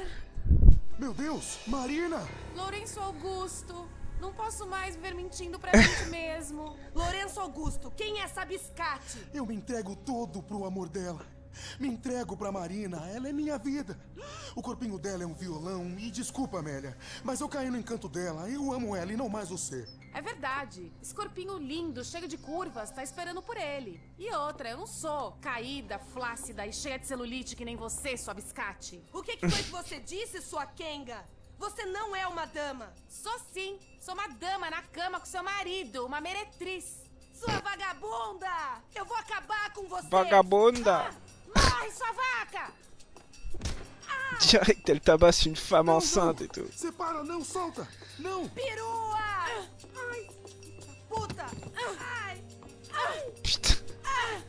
Meu Deus, Marina! Lourenço Augusto, não posso mais viver mentindo pra gente mesmo. Lourenço Augusto, quem é essa biscate? Eu me entrego todo pro amor dela. Me entrego pra Marina, ela é minha vida. O corpinho dela é um violão e desculpa, Amélia, mas eu caí no encanto dela. Eu amo ela e não mais você. É verdade. Esse corpinho lindo, cheio de curvas, tá esperando por ele. E outra, eu não sou caída, flácida e cheia de celulite que nem você, sua biscate. O que foi que você disse, sua Kenga? Você não é uma dama. Sou sim. Sou uma dama na cama com seu marido, uma meretriz. Sua vagabunda! Eu vou acabar com você! Vagabunda! Morre, sua vaca! Direct, elle tabasse une femme enceinte et tout. Separa, não, solta! Não! Perua! Ai! Puta! Ai! Ai! Putain! Ai!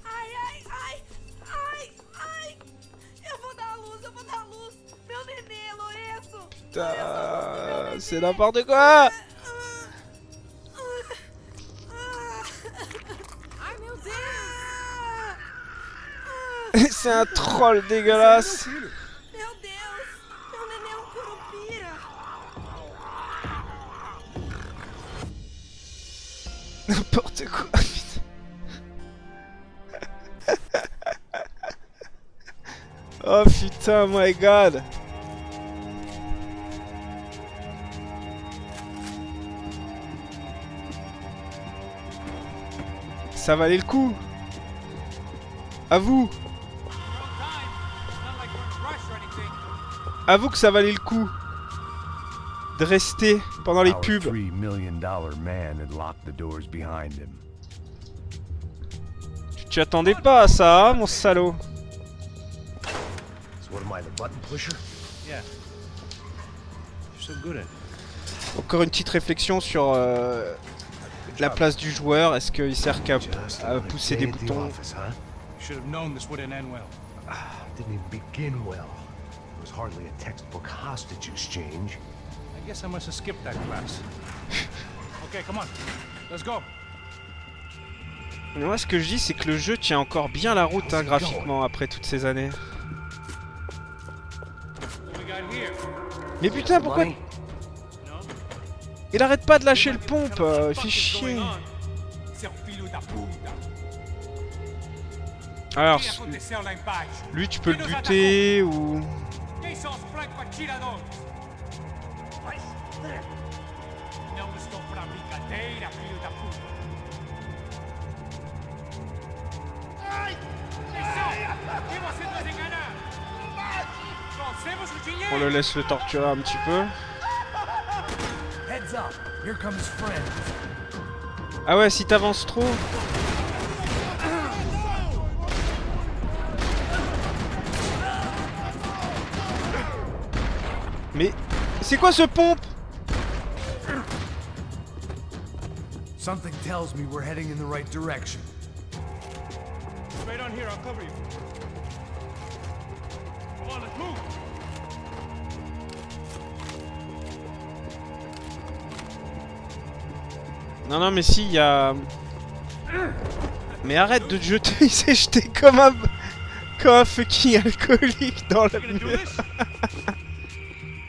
Ai, ai, ai! Ai! Ai! Eu vou dar a luz, eu vou dar a luz! Meu nenê, Lourenço! Putain! C'est n'importe quoi! Ai, meu Deus! C'est un troll dégueulasse! Meu Deus! Meu nenê é um curupira! N'importe quoi, putain! Oh putain, my god! Ça valait le coup! À vous! Avoue que ça valait le coup de rester pendant les Our pubs. $3 million man had locked the doors behind him. Tu attendais pas à ça, hein, mon salaud. So what am I, the button pusher? Yeah. You're so good at it. Encore une petite réflexion sur la place du joueur. Est-ce qu'il sert qu'à pousser des boutons? You should have known this wouldn't end well. Didn't even begin well. It was hardly a textbook hostage exchange. I guess I must have skipped that class. Okay, come on. Let's go. Moi, ce que je dis, c'est que le jeu tient encore bien la route hein, graphiquement après toutes ces années. Mais putain, pourquoi... Il arrête pas de lâcher le pompe, il fait chier. Alors, lui tu peux le buter ou... On le laisse le torturer un petit peu. Ah ouais, si t'avances trop... Mais c'est quoi ce pompe? Something tells me we're heading in the right direction. Right on here, I'll cover you. Come on, let's move. Non, non, mais si, il y a... Mais arrête de te jeter, il s'est jeté comme un fucking alcoolique dans le mur.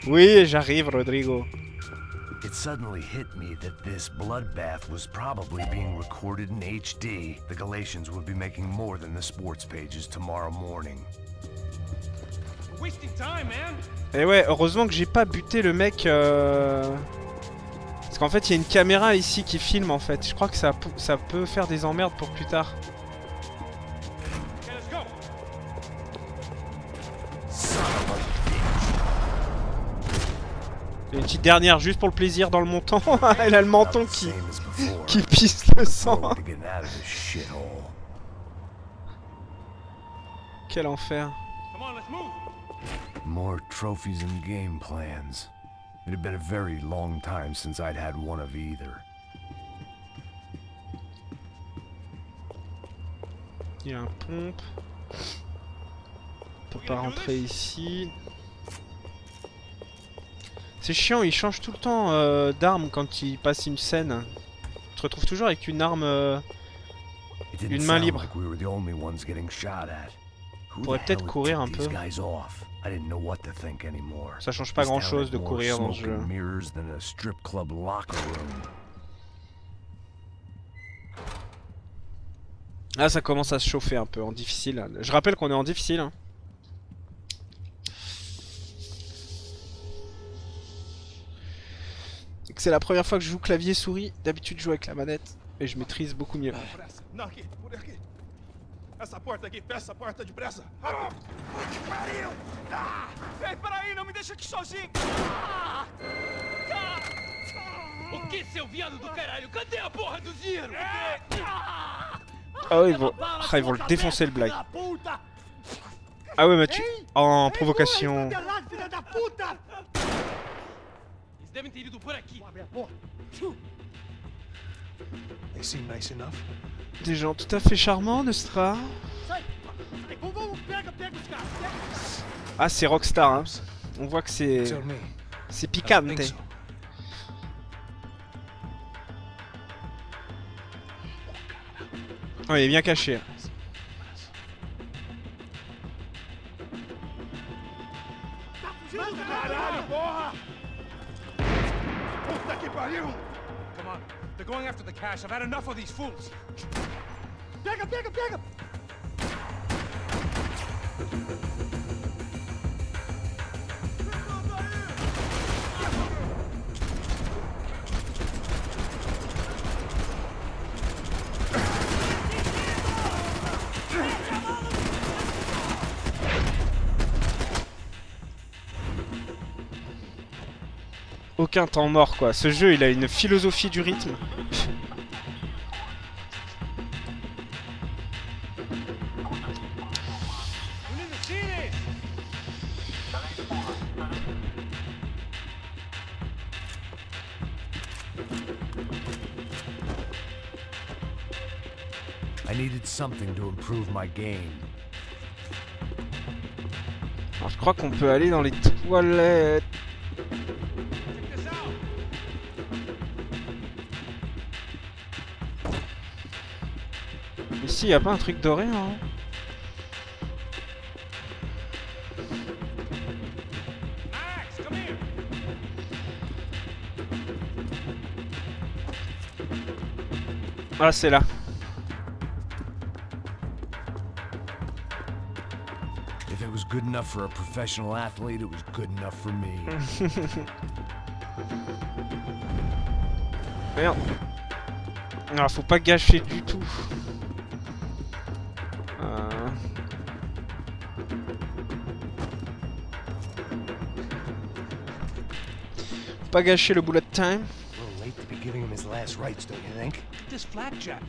Oui, j'arrive, Rodrigo. It suddenly hit me that this bloodbath was probably being recorded in HD. The Galatians will be making more than the sports pages tomorrow morning. Wasting time, man. Et ouais, heureusement que j'ai pas buté le mec. Parce qu'en fait, il y a une caméra ici qui filme en fait. Je crois que ça peut faire des emmerdes pour plus tard. Okay, let's go. Et une petite dernière juste pour le plaisir dans le menton. Elle a le menton qui pisse le sang. Quel enfer. Come on, let's move. More trophies and game plans. It had been a very long time since I'd had one of either. Il y a un pompe. On peut pas rentrer ici. C'est chiant, il change tout le temps d'arme quand il passe une scène. Tu te retrouves toujours avec une arme... une main libre. On pourrait peut-être courir un peu. Ça change pas grand chose de courir dans ce jeu. Là ça commence à se chauffer un peu en difficile. Je rappelle qu'on est en difficile. Hein. C'est la première fois que je joue clavier souris. D'habitude je joue avec la manette et je maîtrise beaucoup mieux. Essa porta aqui, fecha essa porta depressa. Rápido! Pariu! Ei, peraí, não me deixa aqui sozinho! O que, seu viado do caralho? Cadê a porra do Ziro? Ah, ils vont le défoncer le blague. Ah ouais, Mathieu, en provocation. Eles devem ter ido por aqui. They seem nice enough. Des gens tout à fait charmants, n'est-ce pas? Ah, c'est Rockstar, hein. On voit que c'est picante. Oh, il est bien caché. Come on. They're going after the cash. I've had enough of these fools. Pega, pega, pega! aucun temps mort quoi. Ce jeu il a une philosophie du rythme. I needed something to improve my game. Alors je crois qu'on peut aller dans les toilettes. Ici y a pas un truc doré hein? Ah c'est là. If it was good enough for a professional athlete, it was good enough for me. Merde. Non, faut pas gâcher du tout. Faut pas gâcher le bullet time. Late to be giving him his last rites, don't you think? This blackjack.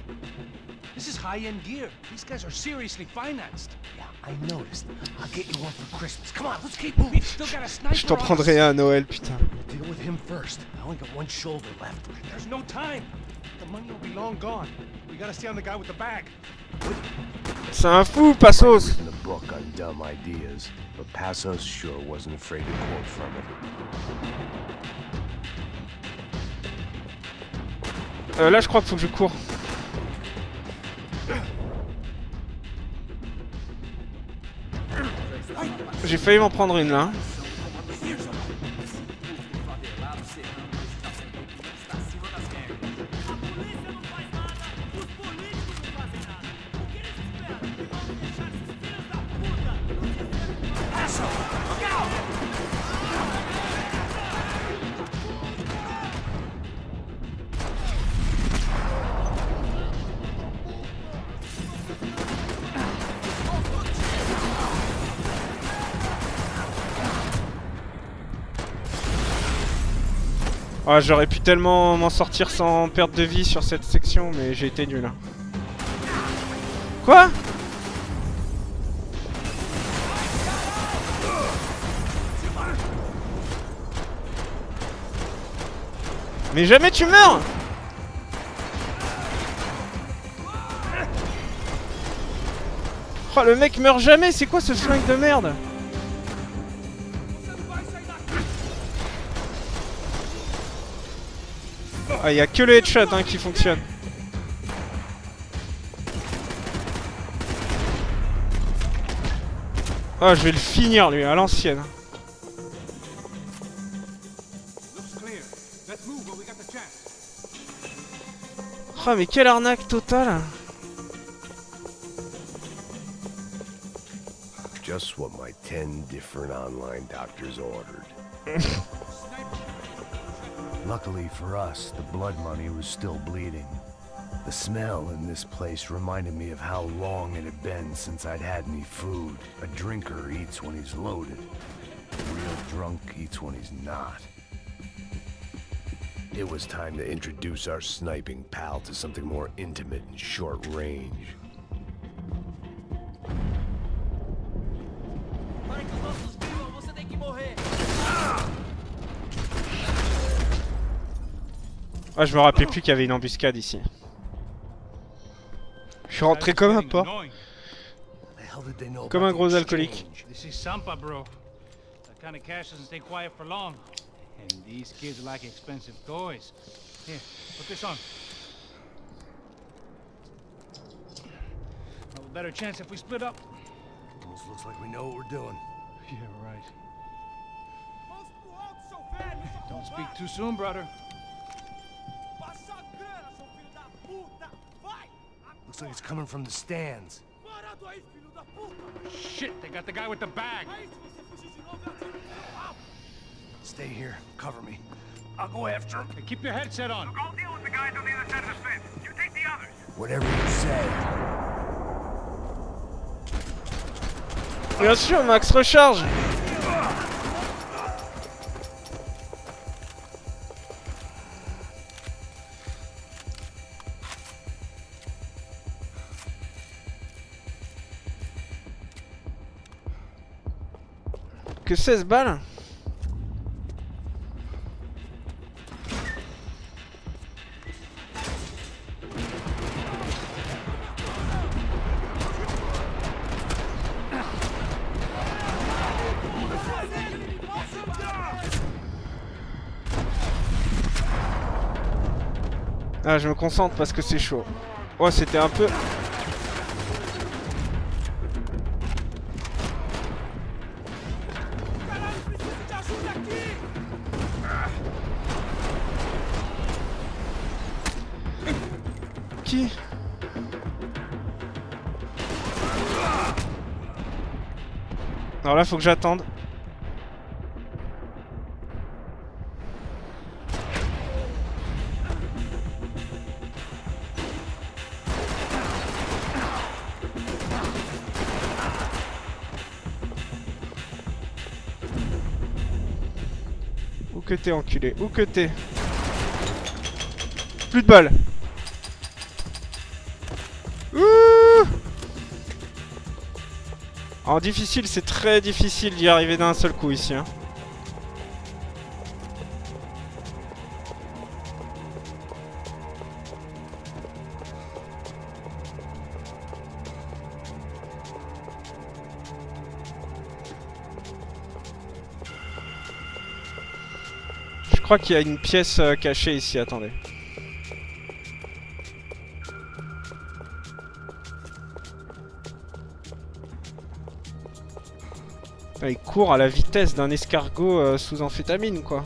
This is high-end gear. These guys are seriously financed. Yeah, I noticed. I'll get you one for Christmas. Come on, let's keep moving. We've still got a sniper. Je t'en prendrai un à Noël, putain. We'll deal with him first. I only got one shoulder left. There's no time. The money will be long gone. We gotta stay on the guy with the bag. C'est un fou, Passos. In the book on dumb ideas, but Passos sure wasn't afraid to quote from it. Là, je crois qu'il faut que je cours. J'ai failli m'en prendre une là. Ah, j'aurais pu tellement m'en sortir sans perte de vie sur cette section, mais j'ai été nul. Quoi? Mais jamais tu meurs! Oh, le mec meurt jamais, c'est quoi ce flingue de merde? Ah, y a que le headshot hein, qui fonctionne. Ah, je vais le finir lui, à l'ancienne. Ah, mais quelle arnaque totale. Just what my 10 different online doctors ordered. Luckily for us, the blood money was still bleeding. The smell in this place reminded me of how long it had been since I'd had any food. A drinker eats when he's loaded. A real drunk eats when he's not. It was time to introduce our sniping pal to something more intimate and short range. Ah, je me rappelais plus qu'il y avait une embuscade ici. Je suis rentré comme un porc. Comme un gros alcoolique. This is Sampa, bro. That kind of cash doesn't stay quiet for long. And these kids like expensive toys. Here, put this on. Have a better chance if we split up. Almost looks like we know what we're doing. Yeah, right. Don't speak too soon, brother. Looks like it's coming from the stands. Shit, they got the guy with the bag. Stay here, cover me. I'll go after him. Hey, keep your headset on. Look, I'll deal with the guys on the other side of the fence. You take the others. Whatever you say. Bien sûr, Max, recharge. Que 16 balles? Ah, je me concentre parce que c'est chaud. Oh, c'était un peu... Qui? Alors là, faut que j'attende. Où que t'es, enculé? Où que t'es? Plus de balles. Ouh! En difficile, c'est très difficile d'y arriver d'un seul coup ici. Hein. Je crois qu'il y a une pièce cachée ici, attendez. Il court à la vitesse d'un escargot sous amphétamine, quoi.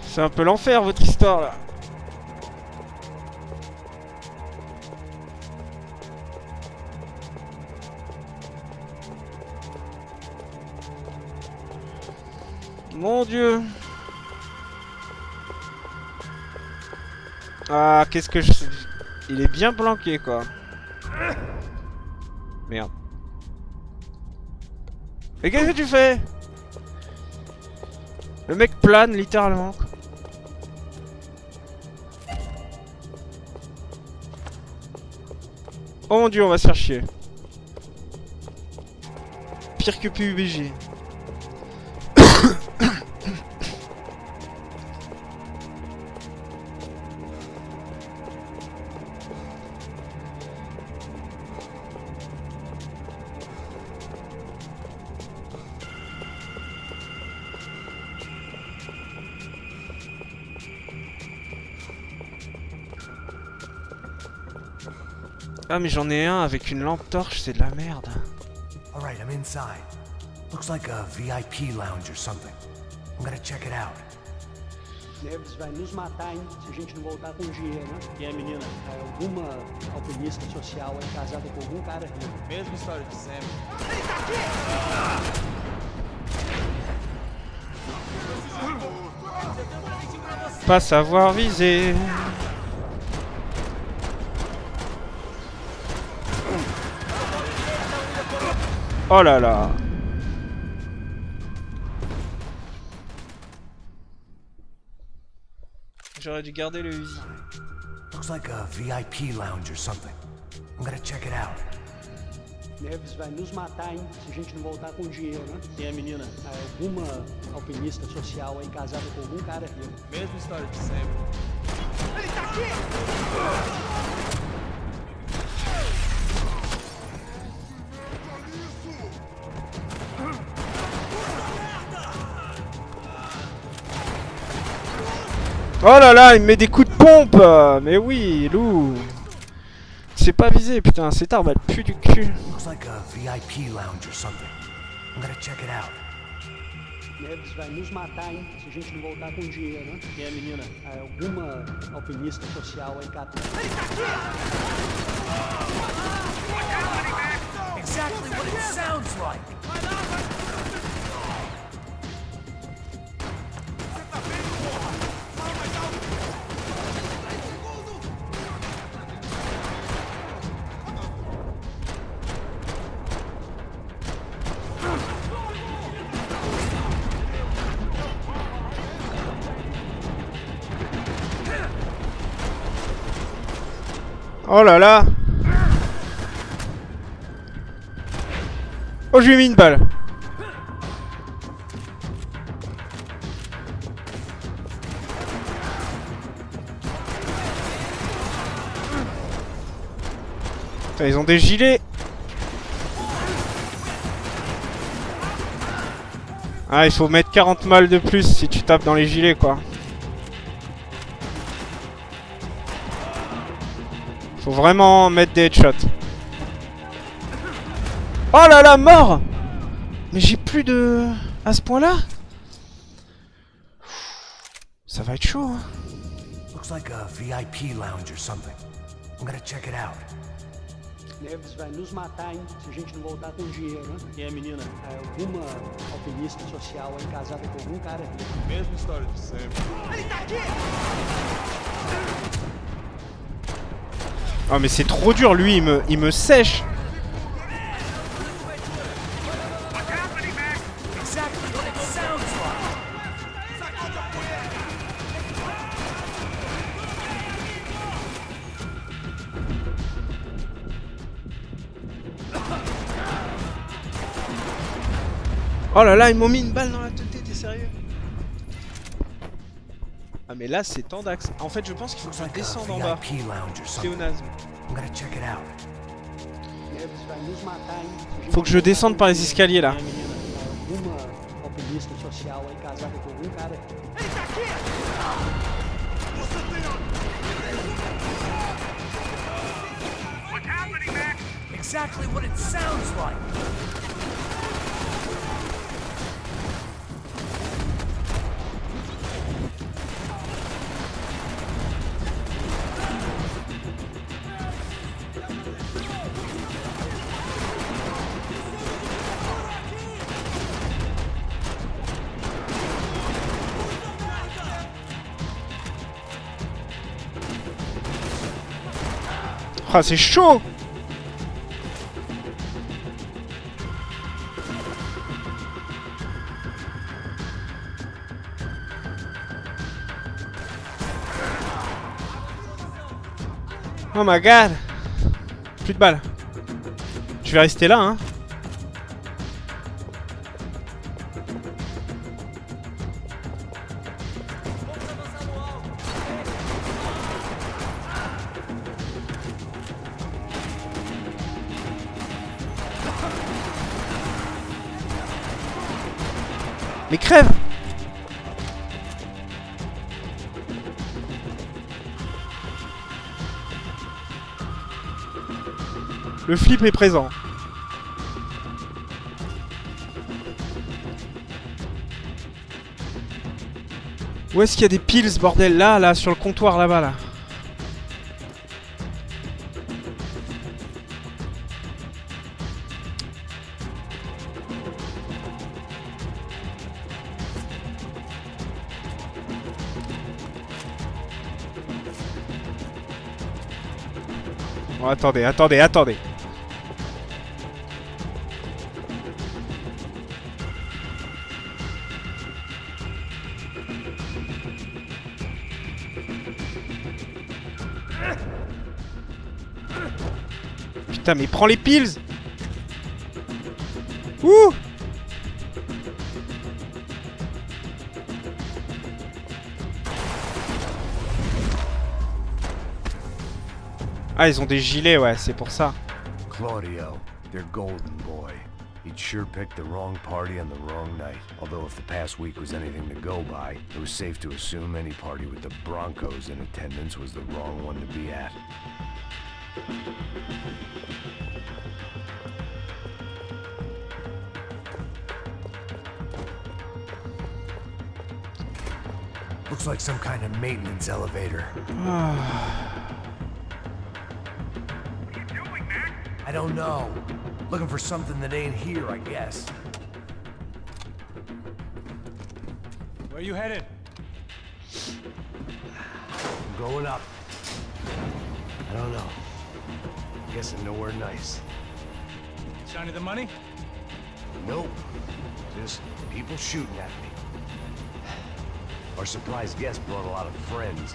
C'est un peu l'enfer, votre histoire, là. Mon Dieu. Ah, qu'est-ce que je... Il est bien planqué, quoi. Merde. Et qu'est-ce que tu fais? Le mec plane, littéralement. Oh mon Dieu, on va se faire chier. Pire que PUBG. Ah mais j'en ai un avec une lampe torche, c'est de la merde. Alright, I'm inside. Looks like a VIP lounge or something. I'm gonna check it out. Neves vai nos matar, hein, se a gente não voltar com dinheiro, né? E a menina? É alguma alpinista social aí casada com algum cara rico. Mesma história de sempre. Ele tá aqui! Pas savoir viser. Oh là là. J'aurais dû garder le Uzi. Looks like a VIP lounge or something. I'm gonna check it out. Neves vai nos matar, hein, se a gente não voltar com dinheiro, né? E a menina? É alguma alpinista social aí casada com algum cara rico. Mesma história de sempre. Ele tá aqui! Oh là là, il me met des coups de pompe. Mais oui, loup. C'est pas visé, putain, cette arme elle pue du cul. Looks like a VIP lounge or something. I'm gonna check it out. Neves vai nos matar, hein, se a gente não voltar com dinheiro, né? E a menina? É alguma alpinista social aí casada. Ele tá aqui! Exactly what it sounds like. Oh là là. Oh, je lui ai mis une balle. Putain, ils ont des gilets. Ah, il faut mettre 40 balles de plus si tu tapes dans les gilets, quoi. Faut vraiment mettre des headshots. Oh là là, mort! Mais j'ai plus de... à ce point-là? Ça va être chaud, hein. Looks like a VIP lounge or something. I'm gonna check it out. Neves vai nos matar, hein, se a gente não voltar com dinheiro, né? E a menina, alguma alpinista social aí casada com algum cara rico. Mesma história de sempre. Ele tá aqui! Oh mais c'est trop dur, lui il me sèche. Oh là là, ils m'ont mis une balle dans la tête, t'es sérieux? Ah mais là c'est tendax. En fait je pense qu'il faut que je descende en bas. Pléonasme. Faut que je descende par les escaliers là. Exactly what it sounds like. Ah c'est chaud. Oh my god. Plus de balles. Je vais rester là hein. Mais crève! Le flip est présent. Où est-ce qu'il y a des piles, bordel? Là, sur le comptoir, là-bas, là. Oh, attendez. Putain, mais prends les piles! Ouh! Ah, ils ont des gilets, ouais, c'est pour ça. Claudio, their golden boy. He'd sure picked the wrong party on the wrong night. Although if the past week was anything to go by, it was safe to assume any party with the Broncos in attendance was the wrong one to be at. Looks like some kind of maintenance elevator. I don't know. Looking for something that ain't here, I guess. Where are you headed? I'm going up. I don't know. Guessing nowhere nice. Sign of the money? Nope. Just people shooting at me. Our surprise guest brought a lot of friends.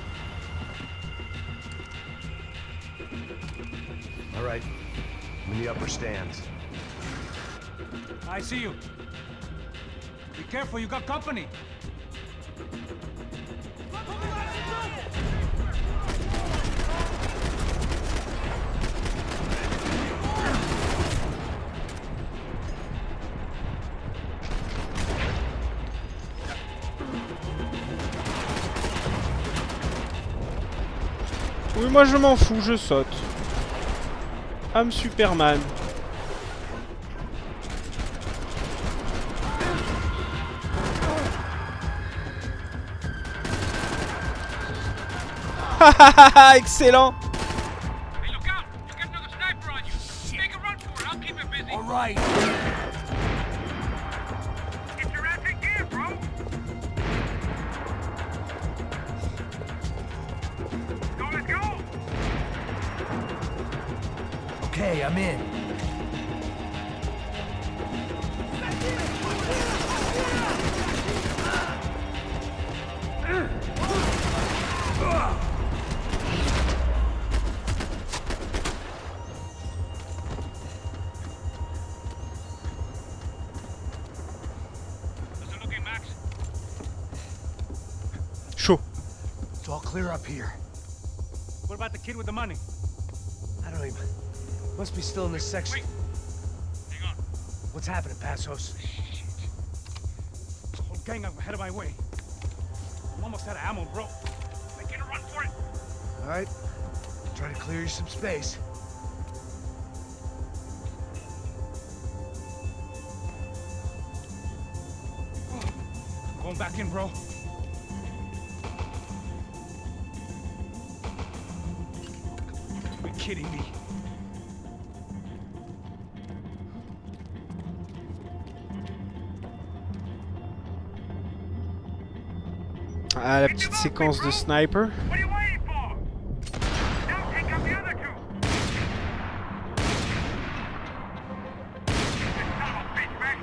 All right. I'm in the upper stands. I see you. Be careful, you got company. Oui, moi je m'en fous, je saute. I'm Superman. Excellent. Hey, look out! You got another sniper on you. Take a run for it. I'll keep it busy. All right. Get your ass in gear, bro. So let's go. Okay, I'm in. How's it looking, Max? Chaud. It's all clear up here. What about the kid with the money? I don't even... Must be still in this section. Wait. Hang on. What's happening, Passos? Whole gang up ahead of my way. I'm almost out of ammo, bro. Making a run for it. All right. Try to clear you some space. I'm going back in, bro. You're kidding me. Ah, la petite séquence de sniper. What are you waiting for? Now take out the other two. This son of a bitch, Max.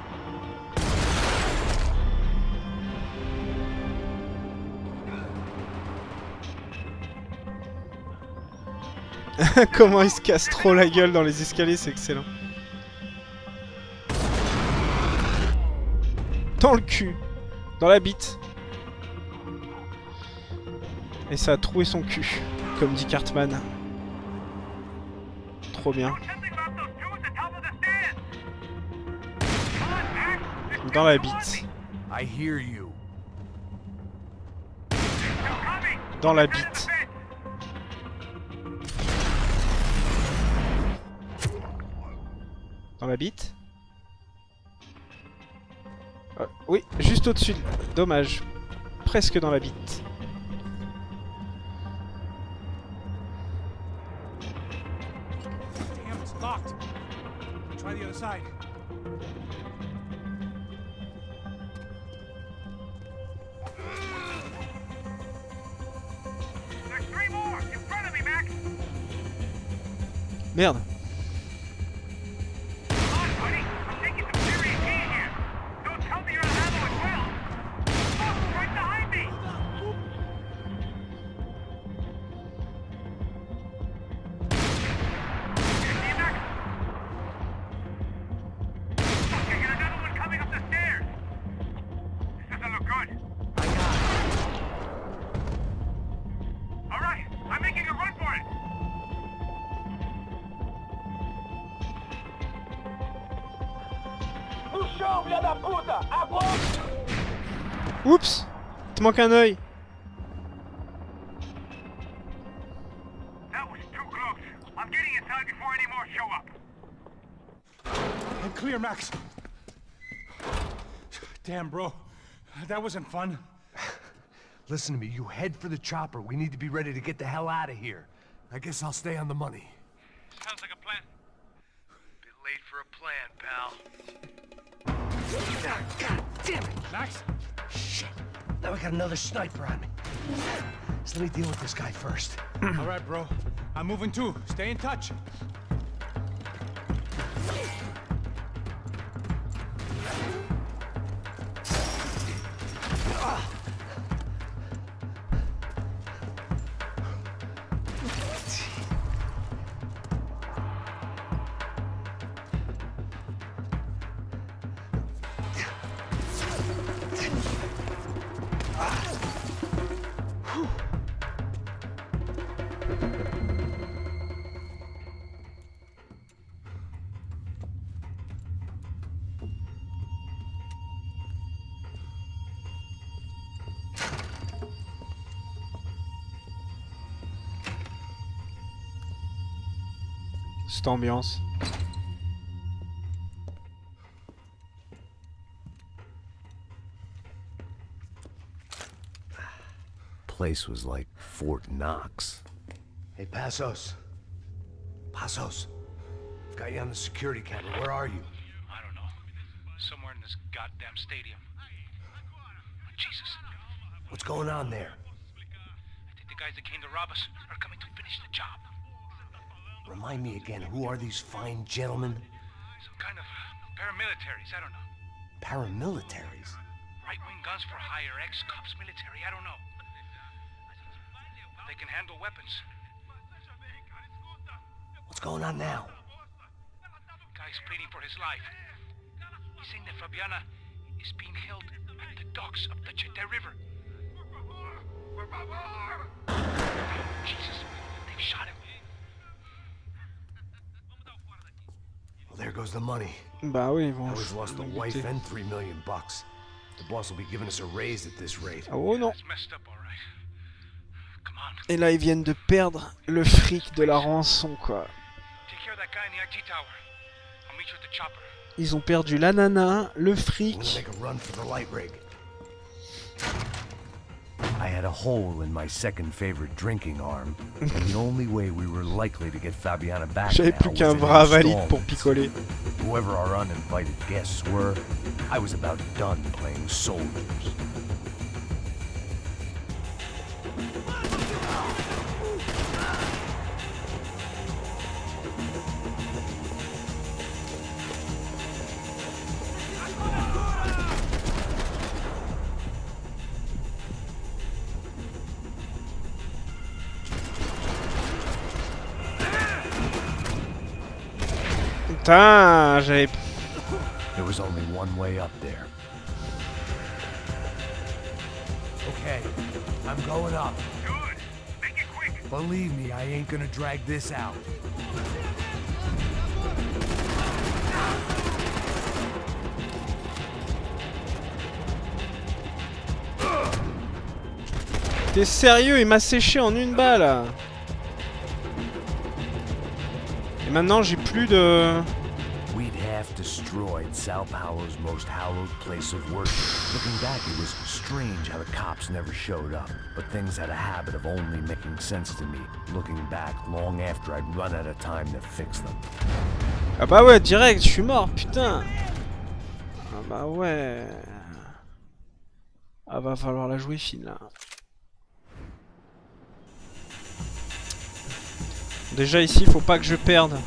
Comment il se casse trop la gueule dans les escaliers, c'est excellent. Dans le cul. Dans la bite. Et ça a troué son cul, comme dit Cartman. Trop bien. Dans la bite. I hear you. Dans la bite. Dans la bite. Oui, juste au-dessus. Dommage. Presque dans la bite. Damn, it's locked. Try the other side. There's three more in front of me, Max. Merde. Come on, buddy. I'm taking some serious heat here. Don't tell me you're on ammo as well. Oh, right behind me. I got another one coming up the stairs. This doesn't look good. All right, I'm making a run for it. Oups. Il te manque un œil. That was too close. I'm getting inside before any more show up. I'm clear, Max. Damn, bro. That wasn't fun. Listen to me. You head for the chopper. We need to be ready to get the hell out of here. I guess I'll stay on the money. Sounds like a plan. Bit late for a plan, pal. God damn it, Max. Shit. Now I got another sniper on me. So let me deal with this guy first. All right, bro. I'm moving too. Stay in touch. Cette ambiance. Place was like Fort Knox. Hey, Passos. Passos. Got you on the security camera. Where are you? I don't know. Somewhere in this goddamn stadium. Jesus. What's going on there? I think the guys that came to rob us are coming to finish the job. Remind me again, who are these fine gentlemen? Some kind of paramilitaries, I don't know. Paramilitaries? Right-wing guns for hire, ex-cops military, I don't know. They can handle weapons. What's going on now? Guy's pleading for his life. He's saying that Fabiana is being held at the docks of the Chete River. Jesus, they've shot him. Well, there goes the money. Bah oui, ils vont. I was lost a wife and $3 million. The boss will be giving us a raise at this rate. Oh non. It's messed up, all right. Come on. Et là, ils viennent de perdre le fric de la rançon, quoi. Take care of that guy in the IT tower. I'll meet you at the chopper. Ils ont perdu la nana, le fric. Make a run for the light rig. I had a hole in my second favorite drinking arm, and the only way we were likely to get Fabiana back J'avais now plus was qu'un in bras valide pour installments. picoler. Whoever our uninvited guests were, I was about done playing soldiers. Putain, j'avais... There was only one way up there. Okay, I'm going up. Good. Make it quick. Believe me, I ain't gonna drag this out. T'es sérieux, il m'a séché en une balle. Et maintenant, j'ai plus de... We'd half destroyed Sao Paulo's most hallowed place of worship. Looking back, it was strange how the cops never showed up, but things had a habit of only making sense to me, looking back long after I'd run out of time to fix them. Ah bah ouais, direct, je suis mort, putain. Ah bah ouais. Ah va falloir la jouer fine là. Déjà ici, faut pas que je perde.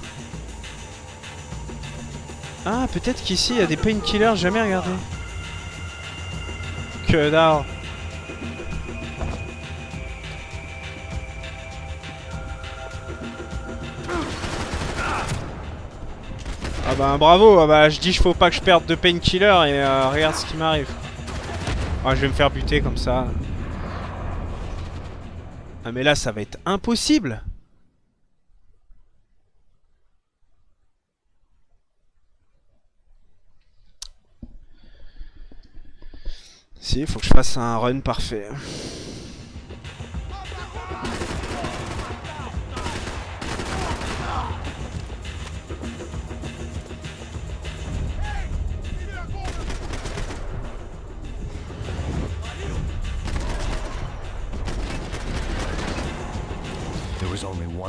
Ah, peut-être qu'ici, il y a des painkillers, j'ai jamais regardé. Que dalle. Ah bah bravo, ah bah je dis faut pas que je perde de painkiller et regarde ce qui m'arrive. Ah, je vais me faire buter comme ça. Ah mais là, ça va être impossible. Si, il faut que je fasse un run parfait.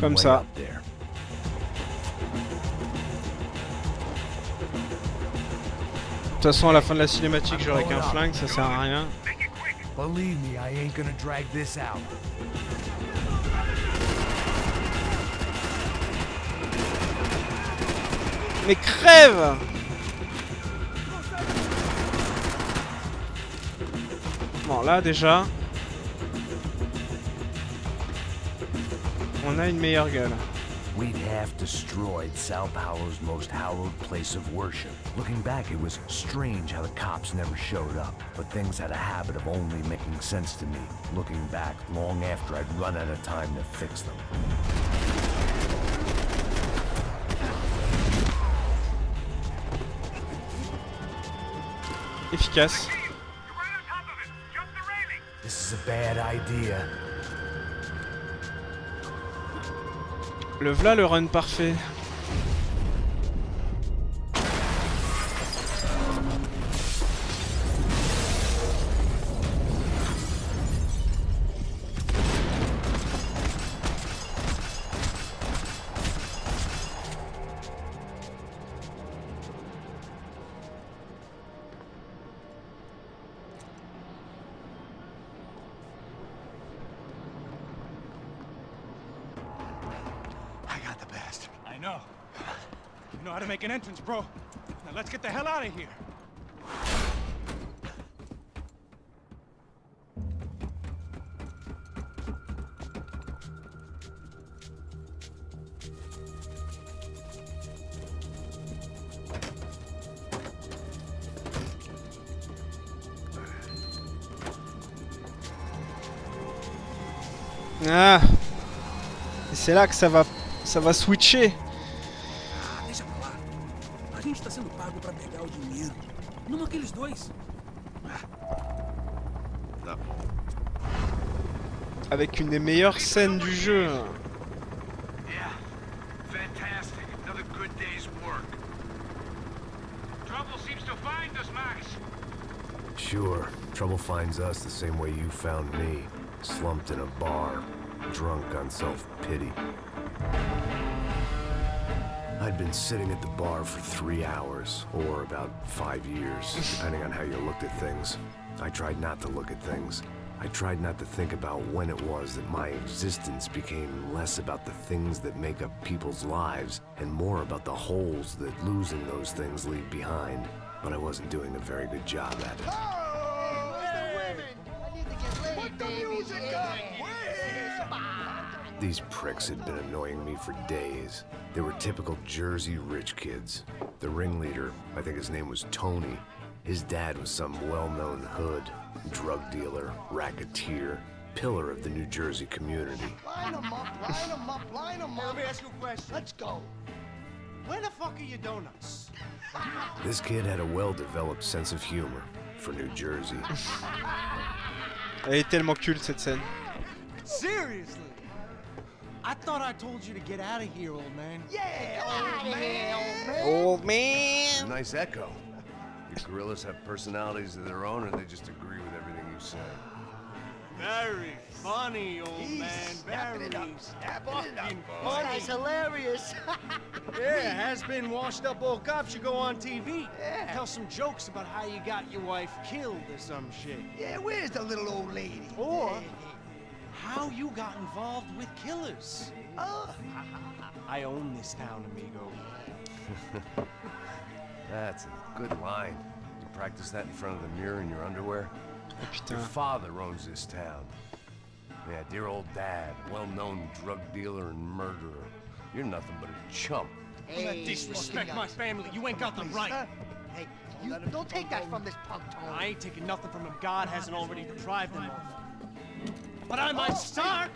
Comme ça. De toute façon, à la fin de la cinématique, j'aurai qu'un flingue, ça sert à rien. Believe me, I ain't gonna drag this out. Mais crève! Bon, là déjà, on a une meilleure gueule. We'd half destroyed Sao Paulo's most hallowed place of worship. Looking back, it was strange how the cops never showed up, but things had a habit of only making sense to me, looking back long after I'd run out of time to fix them. Efficace. This is a bad idea. Le v'là le run parfait. I know. You know how to make an entrance, bro. Now let's get the hell out of here. Ah, et c'est là que ça va switcher. Deixa pra lá. A gente tá sendo pago pra pegar o dinheiro. Não aqueles dois. Avec une des meilleures scènes du jeu. Yeah, fantastic. Another good day's work. Trouble seems to find us, Max. Sure, trouble finds us the same way you found me. Slumped in a bar, drunk on self-pity. I'd been sitting at the bar for 3 hours, or about 5 years, depending on how you looked at things. I tried not to look at things. I tried not to think about when it was that my existence became less about the things that make up people's lives, and more about the holes that losing those things leave behind. But I wasn't doing a very good job at it. These pricks had been annoying me for days. They were typical Jersey rich kids. The ringleader, I think his name was Tony. His dad was some well-known hood, drug dealer, racketeer, pillar of the New Jersey community. Line them up, line them up, line them up. Let me ask you a question. Let's go. Where the fuck are your donuts? This kid had a well-developed sense of humor for New Jersey. Elle est tellement culte cette scène. Seriously? I thought I told you to get out of here, old man. Yeah, Old man. Nice echo. You gorillas have personalities of their own, or they just agree with everything you say? Very funny, old man. Very fucking funny. That's hilarious. Yeah, has-been washed-up old cop should go on TV. Yeah. Tell some jokes about how you got your wife killed or some shit. Yeah, where's the little old lady? Or how you got involved with killers. I own this town, amigo. That's a good line. You practice that in front of the mirror in your underwear? Oh, putain. Your father owns this town. Yeah, dear old dad, well-known drug dealer and murderer. You're nothing but a chump. Hey, disrespect my family. You ain't got the right. Hey, you don't take that from this punk, Tony. I ain't taking nothing from him. God hasn't already deprived him of. But I might start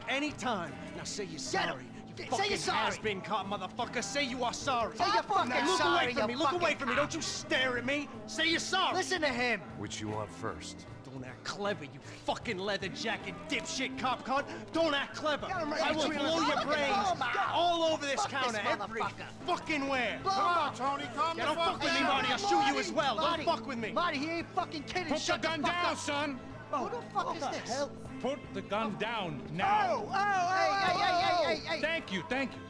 anytime. Now say you're sorry. You Say you're sorry. has-been caught, motherfucker. Say you are sorry. Say you're fucking Look sorry, away from me. you Look away fucking from me. Don't you stare at me. Say you're sorry. Listen to him. Which you want first? Don't act clever, you fucking leather jacket dipshit cop cunt. Don't act clever. I will blow your brains all over this counter, every fucking where. Come on, Tony, calm down. Don't fuck with me, Marty. I'll shoot you as well. Don't fuck with me. Marty, he ain't fucking kidding. Put the gun down, son. Who the fuck is this? Put the gun down now. Hey. Thank you, thank you.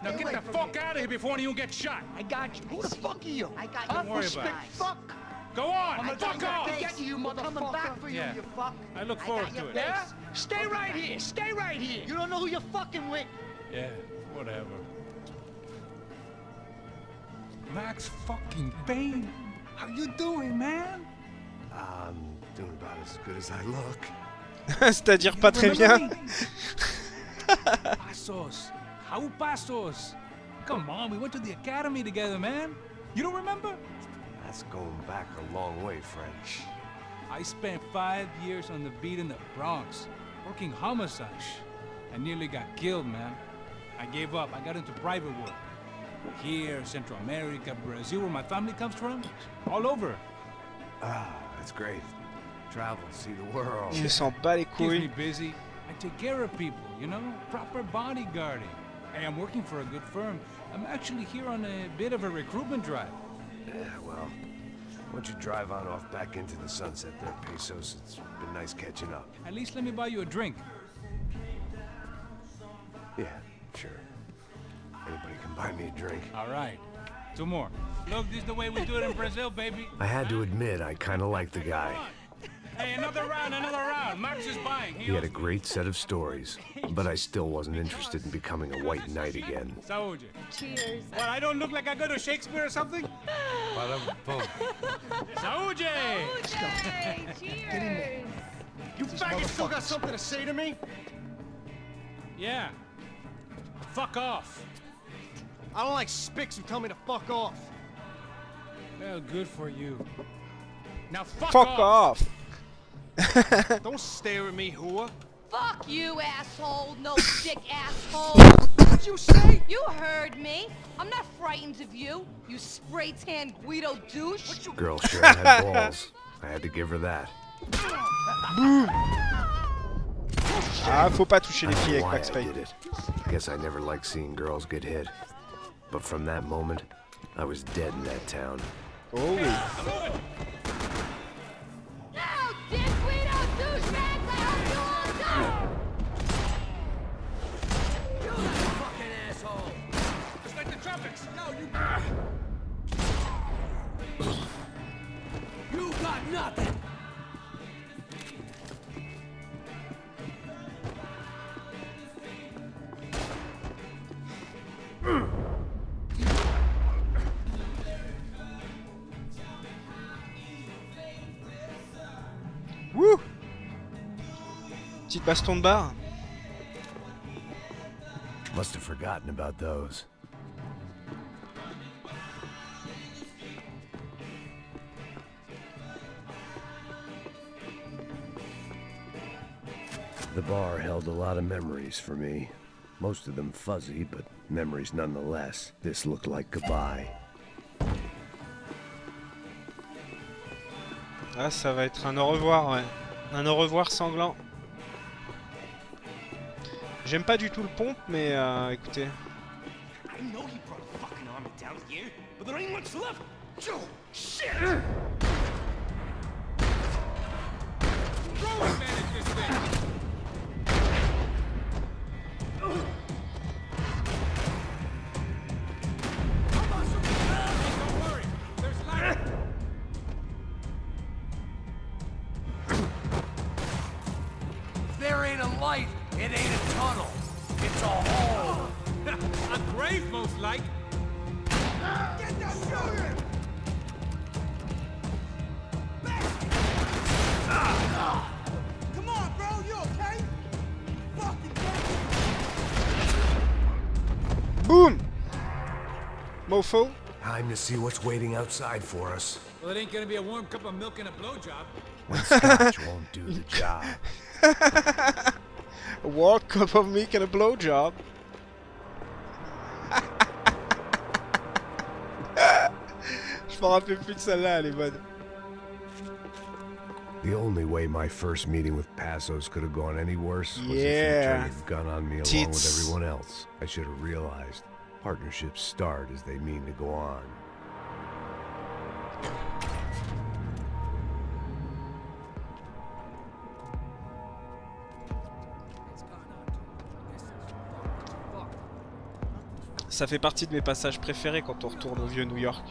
Now get the fuck out of here before you get shot. I got you. Who the fuck are you? I got you. Don't worry about it. Fuck. Go on, I'm fuck off. get you, motherfucker. Coming back for you, Yeah. you fuck. I look forward to it. Yeah? Stay right here. Stay right here. You don't know who you're fucking with. Yeah, whatever. Max fucking Payne. How you doing, man? I'm doing about as good as I look. C'est-à-dire pas très bien. I saw us How Pastos? Come on, we went to the academy together, man. You don't remember? That's going back a long way, friend. I spent 5 years on the beat in the Bronx, working homicide. I nearly got killed, man. I gave up. I got into private work. Here, Central America, Brazil, where my family comes from. All over. Ah, that's great. Travel, see the world. Il s'en bat les Keeps couilles. me busy. I take care of people, you know? Proper bodyguarding. Hey, I'm working for a good firm. I'm actually here on a bit of a recruitment drive. Yeah, well, why don't you drive on off back into the sunset there, Pesos? It's been nice catching up. At least let me buy you a drink. Yeah, sure. Anybody can buy me a drink. All right. 2 more. Look, this is the way we do it in Brazil, baby. I had to admit, I kind of liked the guy. Hey, another round, another round. Max is buying. He had a great set of stories, but I still wasn't interested in becoming a white knight again. Saúde. Cheers. What, I don't look like I go to Shakespeare or something? Saúde! Cheers. You faggots still got something to say to me? Yeah. Fuck off. I don't like spics who tell me to fuck off. Well, good for you. Now Fuck off. Don't stare at me, whore. Fuck you, asshole. No dick, asshole. What'd you say? You heard me. I'm not frightened of you, you spray-tan Guido douche. Girl sure had balls. I had to give her that. Ah, faut pas toucher les filles avec Why Max I Payne. did it. I guess I never liked seeing girls get hit. But from that moment, I was dead in that town. Oh oui. No, dick Guido douchebags, I hope you all die. You fucking asshole. It's like the tropics. No, you got nothing. Wouh. Petite baston de bar. Must have forgotten about those. The bar held a lot of memories for me. Most of them fuzzy, but memories nonetheless. This looked like goodbye. Ah, ça va être un au revoir, ouais. Un au revoir sanglant. J'aime pas du tout le pompe, mais écoutez. I know he brought a fucking army down here, but there ain't much left. Joe, shit! Rowan managed this thing. Don't worry, there's light. There ain't a light. It ain't a tunnel. It's a hole. A grave, most like. Get that sugar! Come on, bro. You okay? Fucking Boom! Mofo. Time to see what's waiting outside for us. Well, it ain't gonna be a warm cup of milk and a blowjob. When scotch won't do the job. A warm cup of milk and a blowjob. Je m'en rappelle plus de celle-là, elle est bonne. The only way my first meeting with Passos could have gone any worse was if Yeah. he turned his gun on me along Tits. with everyone else. I should have realized. Partnerships start as they mean to go on. Ça fait partie de mes passages préférés quand on retourne au vieux New York.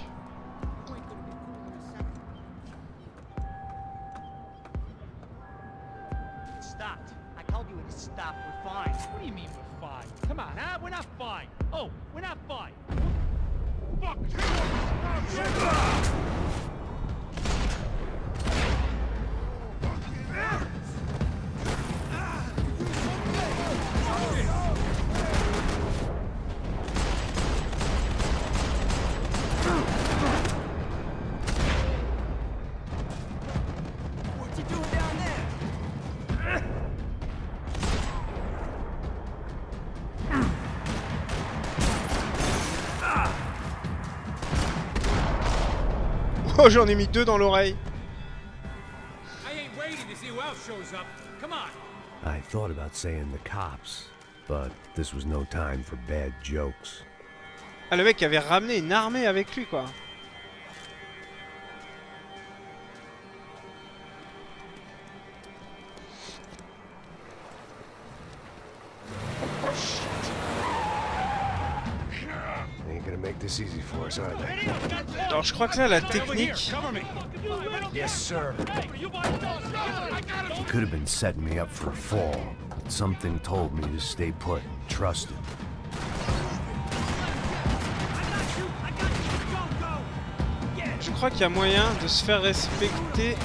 It stopped. I told you it stopped. We're fine. What do you mean we're fine? Come on, huh? We're not fine. Oh, we're not fine. Fuck! Oh, j'en ai mis 2 dans l'oreille. I ain't waiting to see who else shows up. Come on. I thought about saying the cops, but this was no time for bad jokes. Ah, le mec avait ramené une armée avec lui, quoi. Alors je crois que là la technique. Yes, sir. He could have been setting me up for a fall, but something told me to stay put and trust it. Je crois qu'il y a moyen de se faire respecter.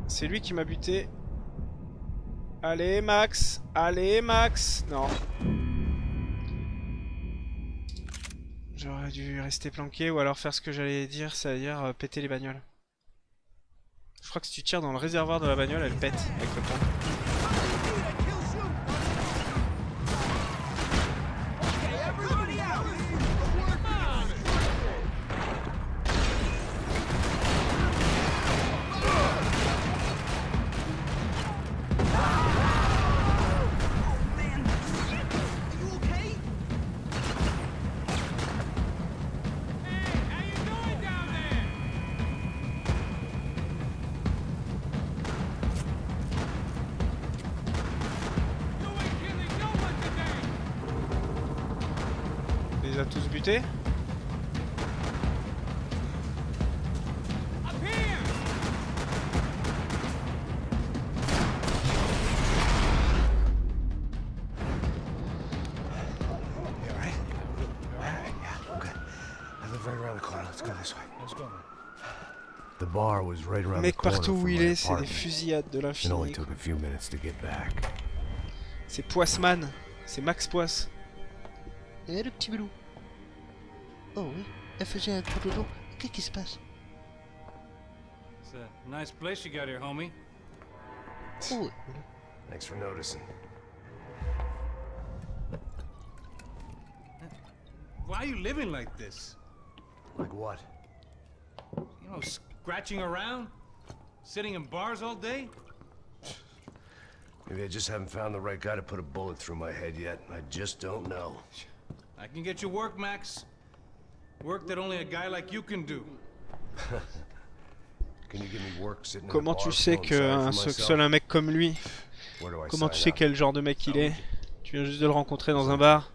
C'est lui qui m'a buté. Allez Max, allez Max. Non. J'aurais dû rester planqué ou alors faire ce que j'allais dire, c'est-à-dire péter les bagnoles. Je crois que si tu tires dans le réservoir de la bagnole, elle pète avec le pompe. A tous butés. Le mec partout où il est, c'est des fusillades de l'infini. C'est Poisman, c'est Max Poisse. Eh le petit belou. Oh oui, elle faisait un gros dodo. Qu'est-ce qui se passe? It's a nice place you got here, homie. Oh. Thanks for noticing. Why are you living like this? Like what? You know, scratching around? Sitting in bars all day? Maybe I just haven't found the right guy to put a bullet through my head yet. I just don't know. I can get you work, Max. Work that only a guy like you can do. Comment tu sais que seul un mec comme lui? Comment tu sais quel genre de mec il est? Tu viens juste de le rencontrer dans un bar?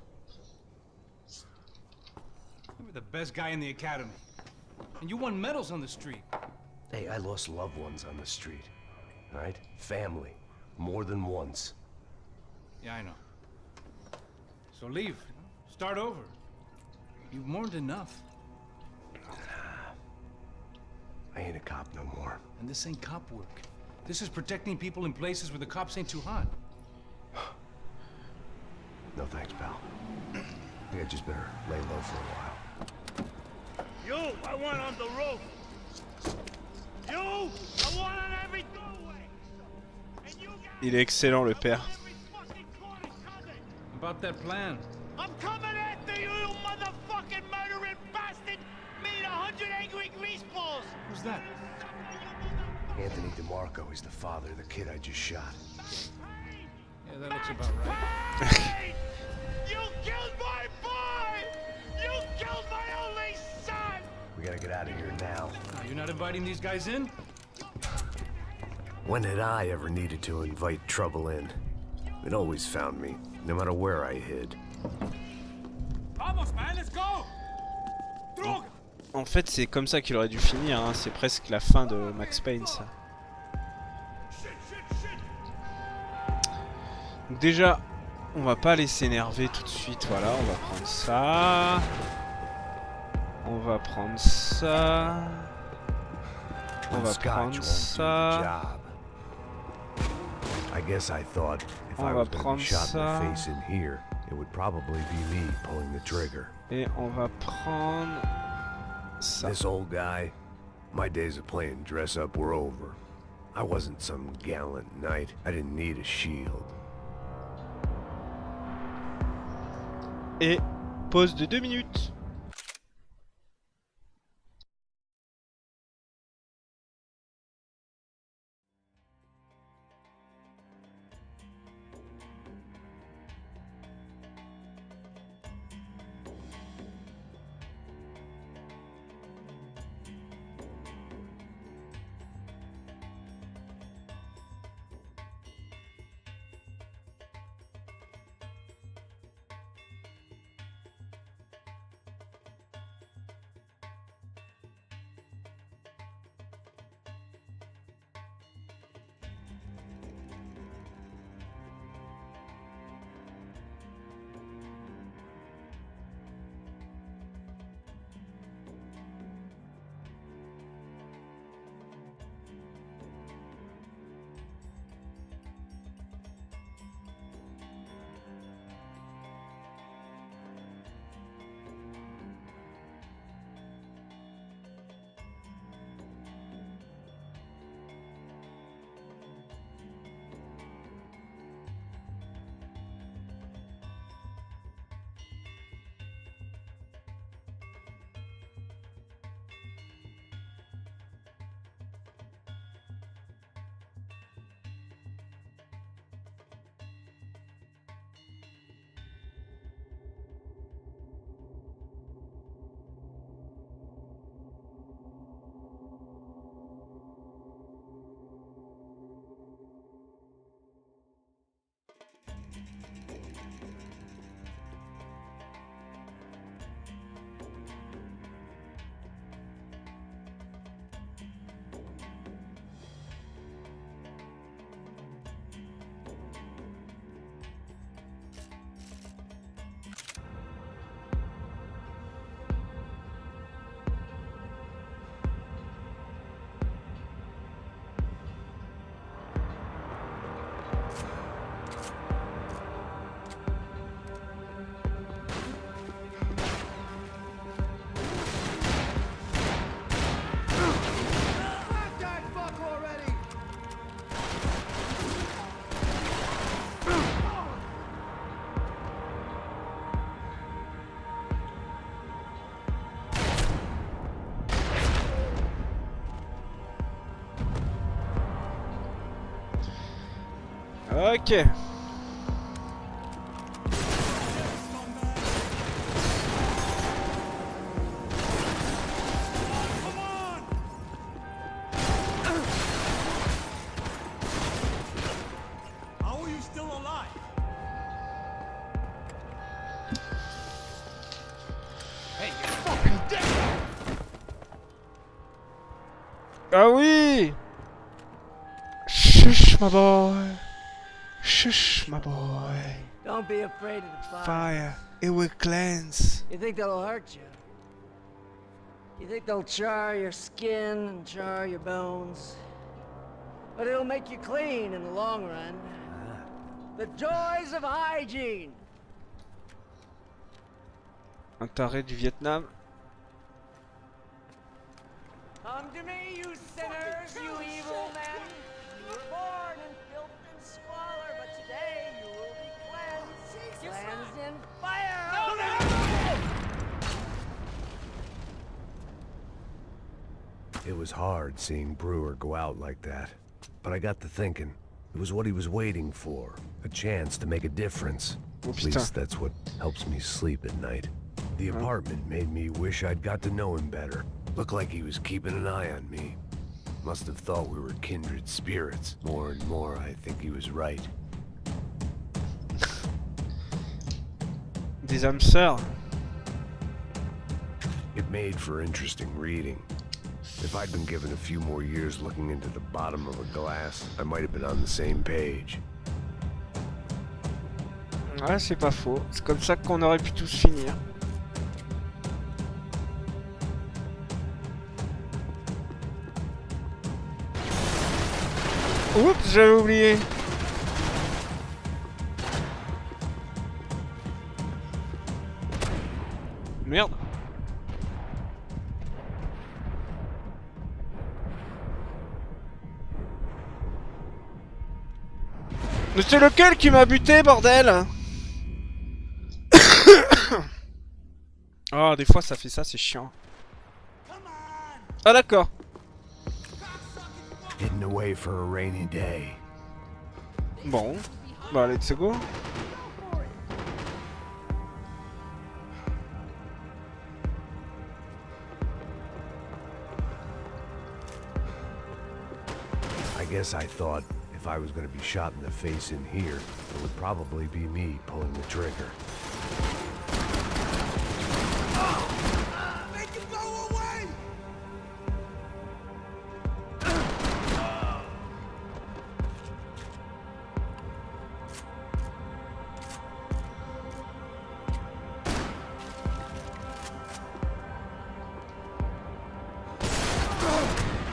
You were the best guy in the academy. And you won medals on the street. Hey, I lost loved ones on the street. All right? Family. More than once. Yeah, I know. So leave. Start over. You've mourned enough. I ain't a cop no more. And this ain't cop work. This is protecting people in places where the cops ain't too hot. No thanks, pal. I think I just better lay low for a while. You, I want on the roof. You, I want on every doorway. And you guys... Il est excellent le père. About that plan. I'm coming after you, you motherfucking murdering bastard! Meet 100 angry greaseballs! Who's that? Anthony DeMarco. He's the father of the kid I just shot. Yeah, that looks about right. You killed my boy! You killed my only son! We gotta get out of here now. You're not inviting these guys in? When had I ever needed to invite trouble in? It always found me, no matter where I hid. Vamos, man, let's go! Droga! En fait, c'est comme ça qu'il aurait dû finir, hein. C'est presque la fin de Max Payne, ça. Donc déjà, on va pas aller s'énerver tout de suite, voilà, on va prendre ça. On va prendre ça. On va prendre ça. I guess I thought if I was gonna be shot in the face in here, it would probably be me pulling the trigger. Et on va prendre ça. This old guy, My days of playing dress-up were over. I wasn't some gallant knight. I didn't need a shield. Et pause de 2 minutes. Ok. How are you still alive? Hey, you fucking dick! Ah oui! Shush, my boy. Shush, my boy. Don't be afraid of the fire. Fire. It will cleanse. You think that'll hurt you? You think they'll char your skin and char your bones? But it'll make you clean in the long run. The joys of hygiene. Un taré du Vietnam. Come to me, you sinners, you evil men. You were born in filth and squalor, but today you will be cleansed. Cleansed in fire. It was hard seeing Brewer go out like that. But I got to thinking, it was what he was waiting for. A chance to make a difference. At least that's what helps me sleep at night. The apartment made me wish I'd got to know him better. Looked like he was keeping an eye on me. Must have thought we were kindred spirits. More and more, I think he was right. Des âmes sœurs. It made for interesting reading. If I'd been given a few more years looking into the bottom of a glass, I might have been on the same page. Ouais, c'est pas faux. C'est comme ça qu'on aurait pu tous finir. Oups, j'avais oublié. Merde. Mais c'est lequel qui m'a buté, bordel? Oh, des fois ça fait ça, c'est chiant. Ah d'accord. Hidden away for a rainy day. Bon, bah let's go. I guess I thought if I was going to be shot in the face in here, it would probably be me pulling the trigger. Make him go away!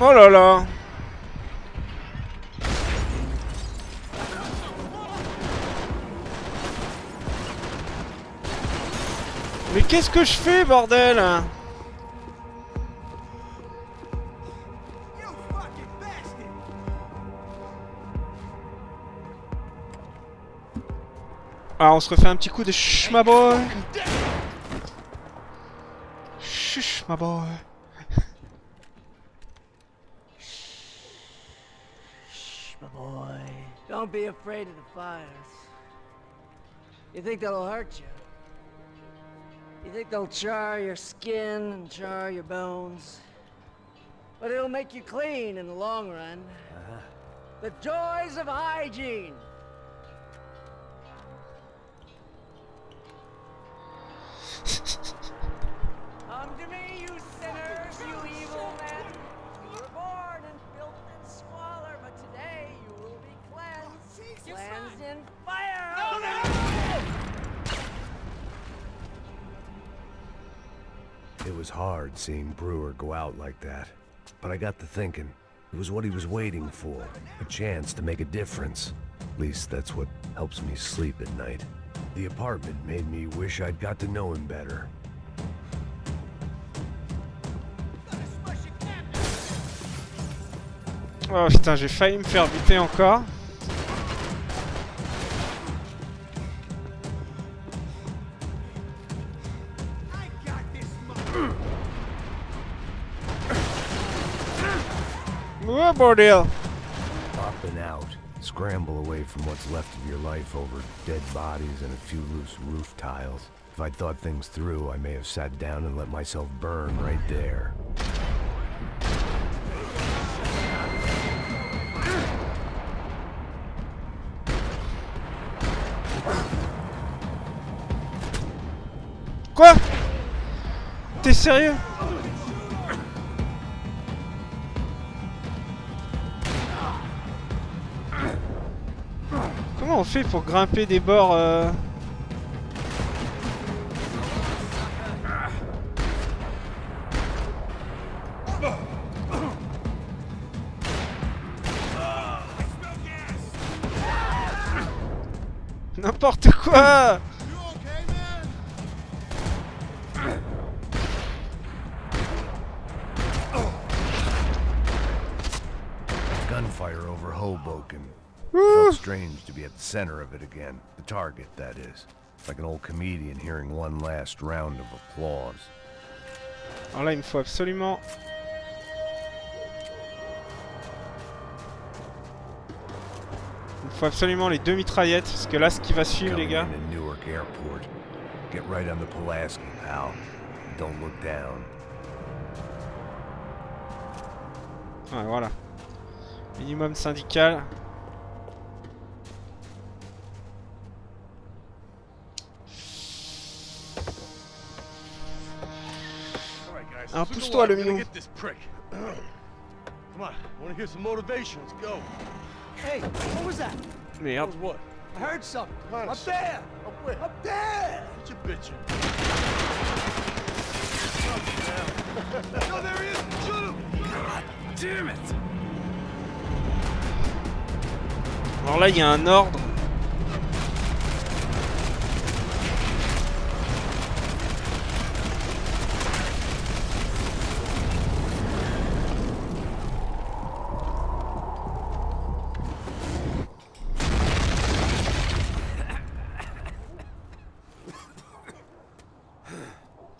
Oh là là. Mais qu'est-ce que je fais, bordel? Ah, on se refait un petit coup de chut, ma boy. Chut, ma boy. Shh, my boy. Don't be afraid of the fires. You think that'll hurt you? You think they'll char your skin and char your bones? But it'll make you clean in the long run. The joys of hygiene! Come to me, you sinners, you evil men! You were born in filth and squalor, but today you will be cleansed. Cleansed in fire! It was hard seeing Brewer go out like that, but I got to thinking, it was what he was waiting for, a chance to make a difference. At least that's what helps me sleep at night. The apartment made me wish I'd got to know him better. Oh putain, j'ai failli me faire buter encore. Oh, bordel! Up and out. Scramble away from what's left of your life over dead bodies and a few loose roof tiles. If I'd thought things through, I may have sat down and let myself burn right there. Quoi? T'es sérieux? Comment on fait pour grimper des bords N'importe quoi! Gunfire over Hoboken. Felt strange to be at the center of it again. The target, that is. Like an old comedian hearing one last round of applause. Alors là, il me faut absolument... Il me faut absolument les deux mitraillettes, parce que là, ce qui va suivre, les gars... Newark Airport. Get right on the Pulaski, pal. Don't look down. Ouais, voilà. Minimum syndical. Alors pousse-toi le minou. Come on, I want to hear some motivation. Let's go. Hey, what was that? Merde. What? I heard something. Honest. Up there! Up where? Up there! What you bitching? No, there he is! Shoot him! God damn it! Alors là, il y a un ordre.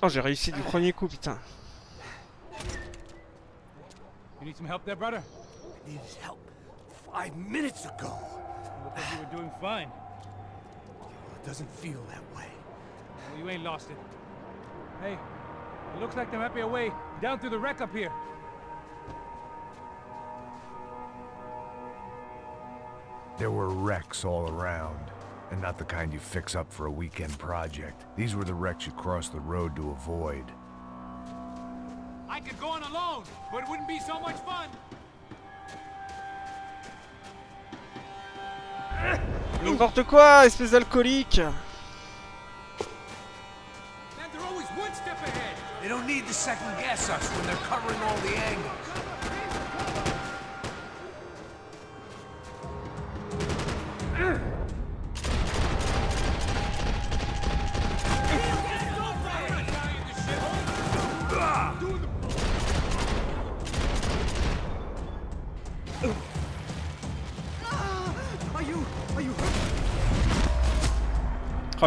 Oh, j'ai réussi du premier coup, putain. You need some help there, brother? I needed help 5 minutes ago. You look like you were doing fine. It doesn't feel that way. Well, you ain't lost it. Hey, it looks like there might be a way down through the wreck up here. There were wrecks all around, and not the kind you fix up for a weekend project. These were the wrecks you cross the road to avoid. I could go on alone, but it wouldn't be so much fun. N'importe quoi, espèce d'alcoolique. And they're always one step ahead. They don't need to second guess us when they're covering all the angles.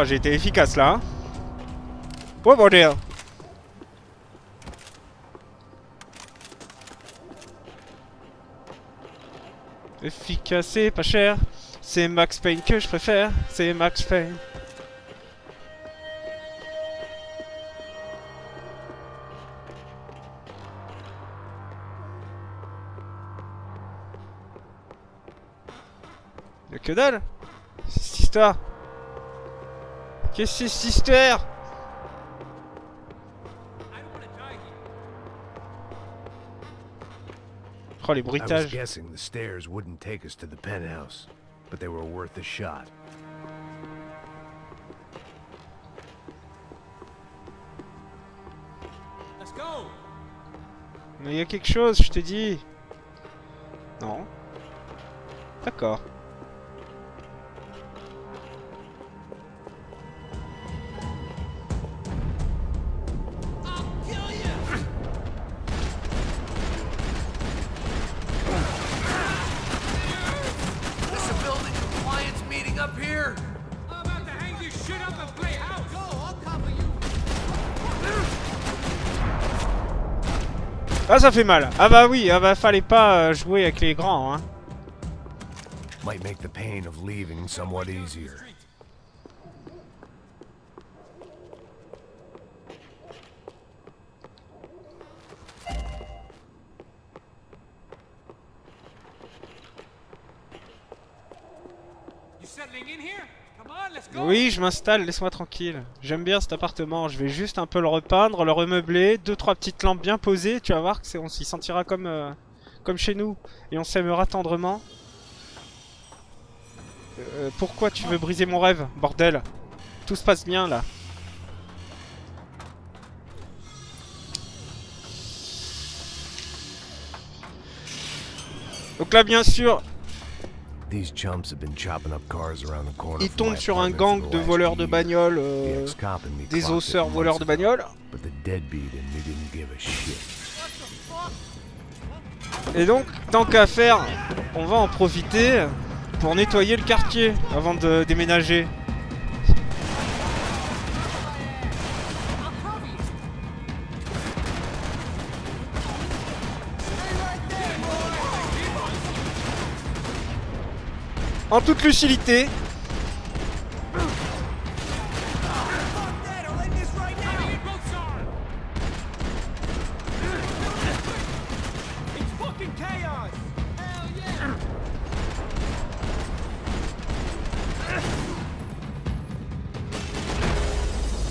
Oh, j'ai été efficace là. Hein. Oh bordel. Efficace et pas cher. C'est Max Payne que je préfère. C'est Max Payne. Y'a que dalle. C'est cette histoire. Qu'est-ce que c'est cette histoire? Oh, les I was bruitages. guessing the stairs wouldn't take us to the penthouse, but they were worth a shot. Let's go. Mais il y a quelque chose, je te dis. Non. D'accord. This a building compliance meeting up here? I'm about to hang this shit up and play house. Go, I'll cover you. Ah, ça fait mal. Ah bah oui, ah bah fallait pas jouer avec les grands, hein. Might make the pain of leaving somewhat easier. You settling in here? Come on, let's go. Oui, je m'installe, laisse-moi tranquille. J'aime bien cet appartement, je vais juste un peu le repeindre, le remeubler, 2-3 petites lampes bien posées, tu vas voir que on s'y sentira comme, comme chez nous. Et on s'aimera tendrement. Pourquoi tu veux briser mon rêve, bordel? Tout se passe bien là. Donc là bien sûr, These chumps have been chopping up cars around the corner il from tombe my sur un apartment gang for the de last voleurs de year. bagnoles, The ex-cop and me des clocked it osseurs months voleurs de ago, bagnoles. but the deadbeat in me didn't give a shit. Et donc, tant qu'à faire, on va en profiter pour nettoyer le quartier avant de déménager. En toute lucidité.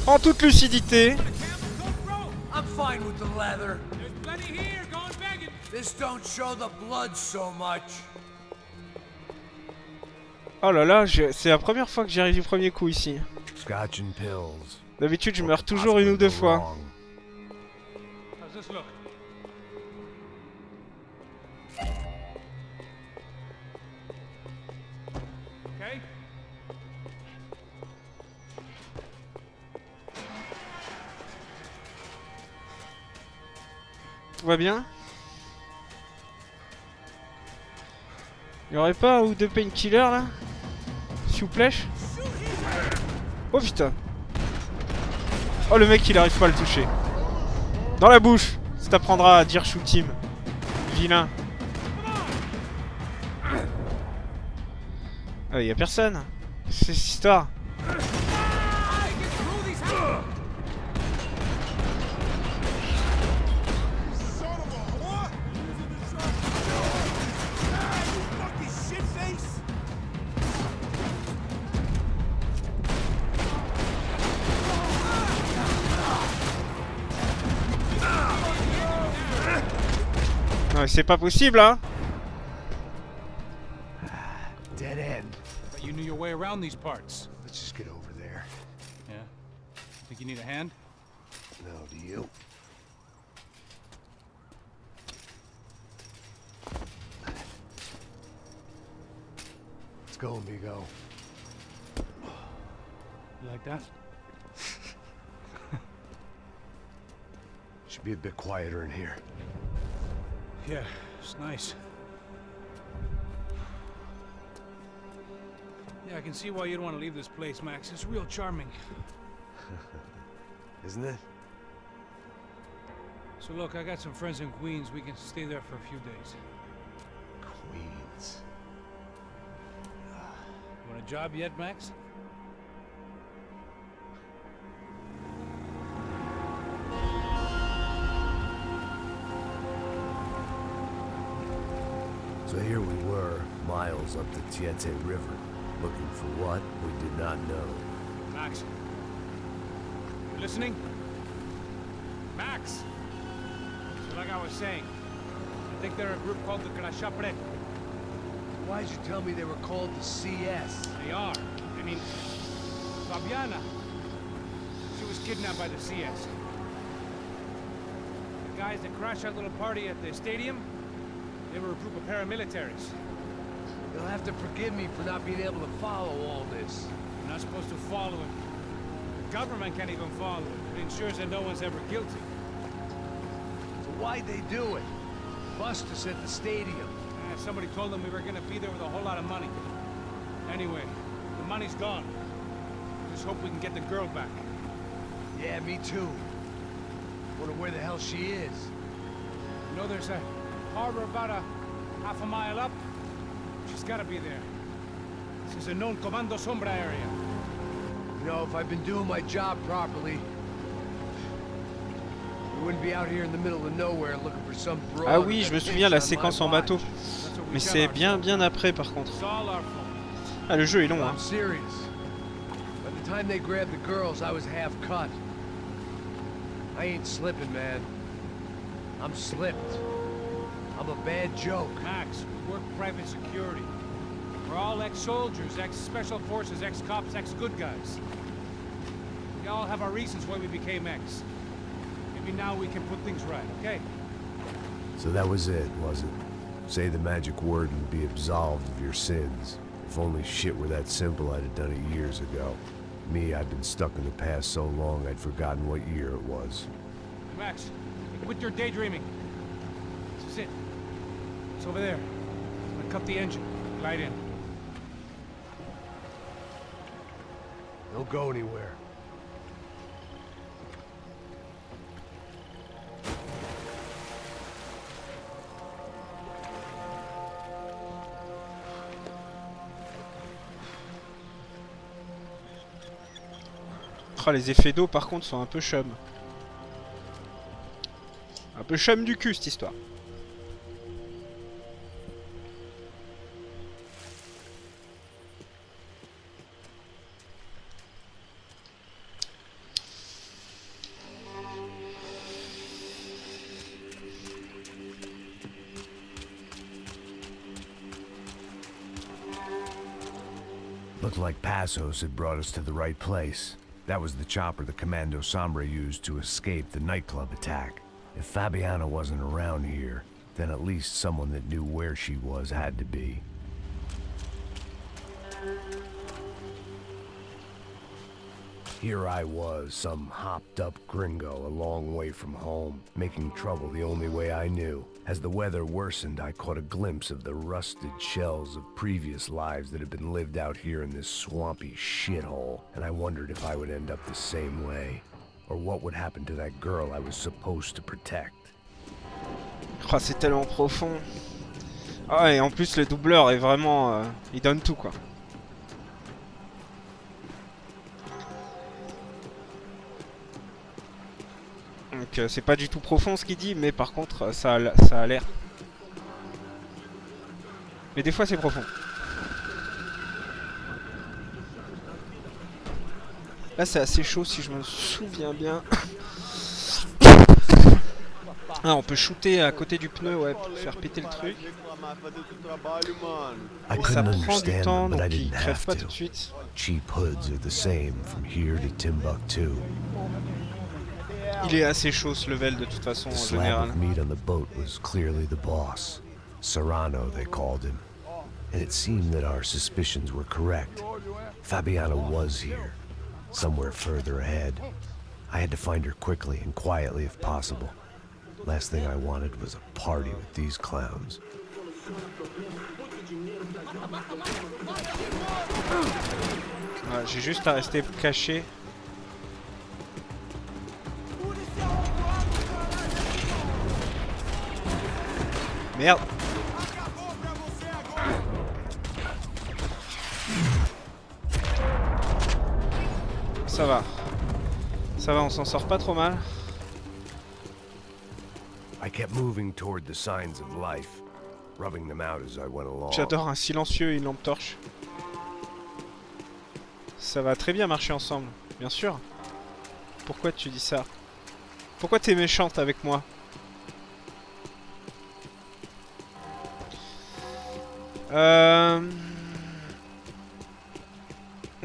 En toute lucidité. I'm fine with the leather. This don't show the blood so much. Oh là là, c'est la première fois que j'y arrive du premier coup ici. Scotch and pills. D'habitude, je meurs toujours une ou deux fois. How's this look? Okay. Tout va bien? Il y aurait pas un ou deux painkillers là? S'il vous plaît? Oh putain! Oh, le mec, il arrive pas à le toucher. Dans la bouche. Ça t'apprendra à dire shoot him. Vilain. Ah, y a personne. C'est cette histoire. Non, c'est pas possible, hein. Dead end. But you knew your way around these parts. Let's just get over there. Yeah? Think you need a hand? No, do you? Let's go, amigo. You like that? Should be a bit quieter in here. Yeah, it's nice. Yeah, I can see why you'd want to leave this place, Max. It's real charming. Isn't it? So look, I got some friends in Queens. We can stay there for a few days. Queens. Want a job yet, Max? So here we were, miles up the Tietze River, looking for what we did not know. Max. You listening? Max! So like I was saying, I think they're a group called the Crashapre. Why'd you tell me they were called the CS? They are. I mean, Fabiana. She was kidnapped by the CS. The guys that crashed that little party at the stadium, they were a group of paramilitaries. You'll have to forgive me for not being able to follow all this. You're not supposed to follow it. The government can't even follow it. It ensures that no one's ever guilty. So why'd they do it? Bust us at the stadium. Somebody told them we were gonna be there with a whole lot of money. Anyway, the money's gone. Just hope we can get the girl back. Yeah, me too. Wonder where the hell she is. You know there's a harbor about a half a mile up? She's gotta be there. This is a known Comando Sombra area. You know, if I've been doing my job properly, we wouldn't be out here in the middle of nowhere looking for some broad. Ah oui, je me souviens la séquence en bateau. Mais c'est bien après par contre. Ah, le jeu est long, hein. I'm serious. By the time they grabbed the girls, I was half cut. I ain't slipping, man. I'm slipped. I'm a bad joke. Max, we work private security. We're all ex-soldiers, ex-special forces, ex-cops, ex-good guys. We all have our reasons why we became ex. Maybe now we can put things right, okay? So that was it, was it? Say the magic word and be absolved of your sins. If only shit were that simple, I'd have done it years ago. Me, I've been stuck in the past so long I'd forgotten what year it was. Max, quit your daydreaming. This is it. It's over there. I'm gonna cut the engine. Glide in. Don't go anywhere. Oh, les effets d'eau par contre sont un peu chum. Un peu chum du cul cette histoire. Looked like Passos had brought us to the right place. That was the chopper the Comando Sombra used to escape the nightclub attack. If Fabiana wasn't around here, then at least someone that knew where she was had to be. Here I was, some hopped-up gringo a long way from home, making trouble the only way I knew. As the weather worsened, I caught a glimpse of the rusted shells of previous lives that had been lived out here in this swampy shithole, and I wondered if I would end up the same way. or what would happen to that girl I was supposed to protect. Oh, c'est tellement profond. Ah, et en plus le doubleur est vraiment... il donne tout quoi. Donc c'est pas du tout profond ce qu'il dit, mais par contre ça a l'air. Mais des fois c'est profond. Là c'est assez chaud si je me souviens bien. Ah, on peut shooter à côté du pneu, ouais, pour faire péter le truc. I Mais ça couldn't prend du understand temps, them, but I donc il didn't crève have pas tout to. de suite. Cheap hoods are the same from here to Timbuktu. Il est assez chaud ce level de toute façon The en slab général. of meat on the boat was clearly the boss. Serrano, they called him. And it seemed that our suspicions were correct. Fabiana was here, somewhere further ahead. I had to find her quickly and quietly if possible. Last thing I wanted was a party with these clowns. Ouais, j'ai juste à rester caché. Merde. Ça va. Ça va, on s'en sort pas trop mal. I kept moving toward the signs of life, rubbing them out as I went along. J'adore un silencieux et une lampe torche. Ça va très bien marcher ensemble, bien sûr. Pourquoi tu dis ça? Pourquoi t'es méchante avec moi?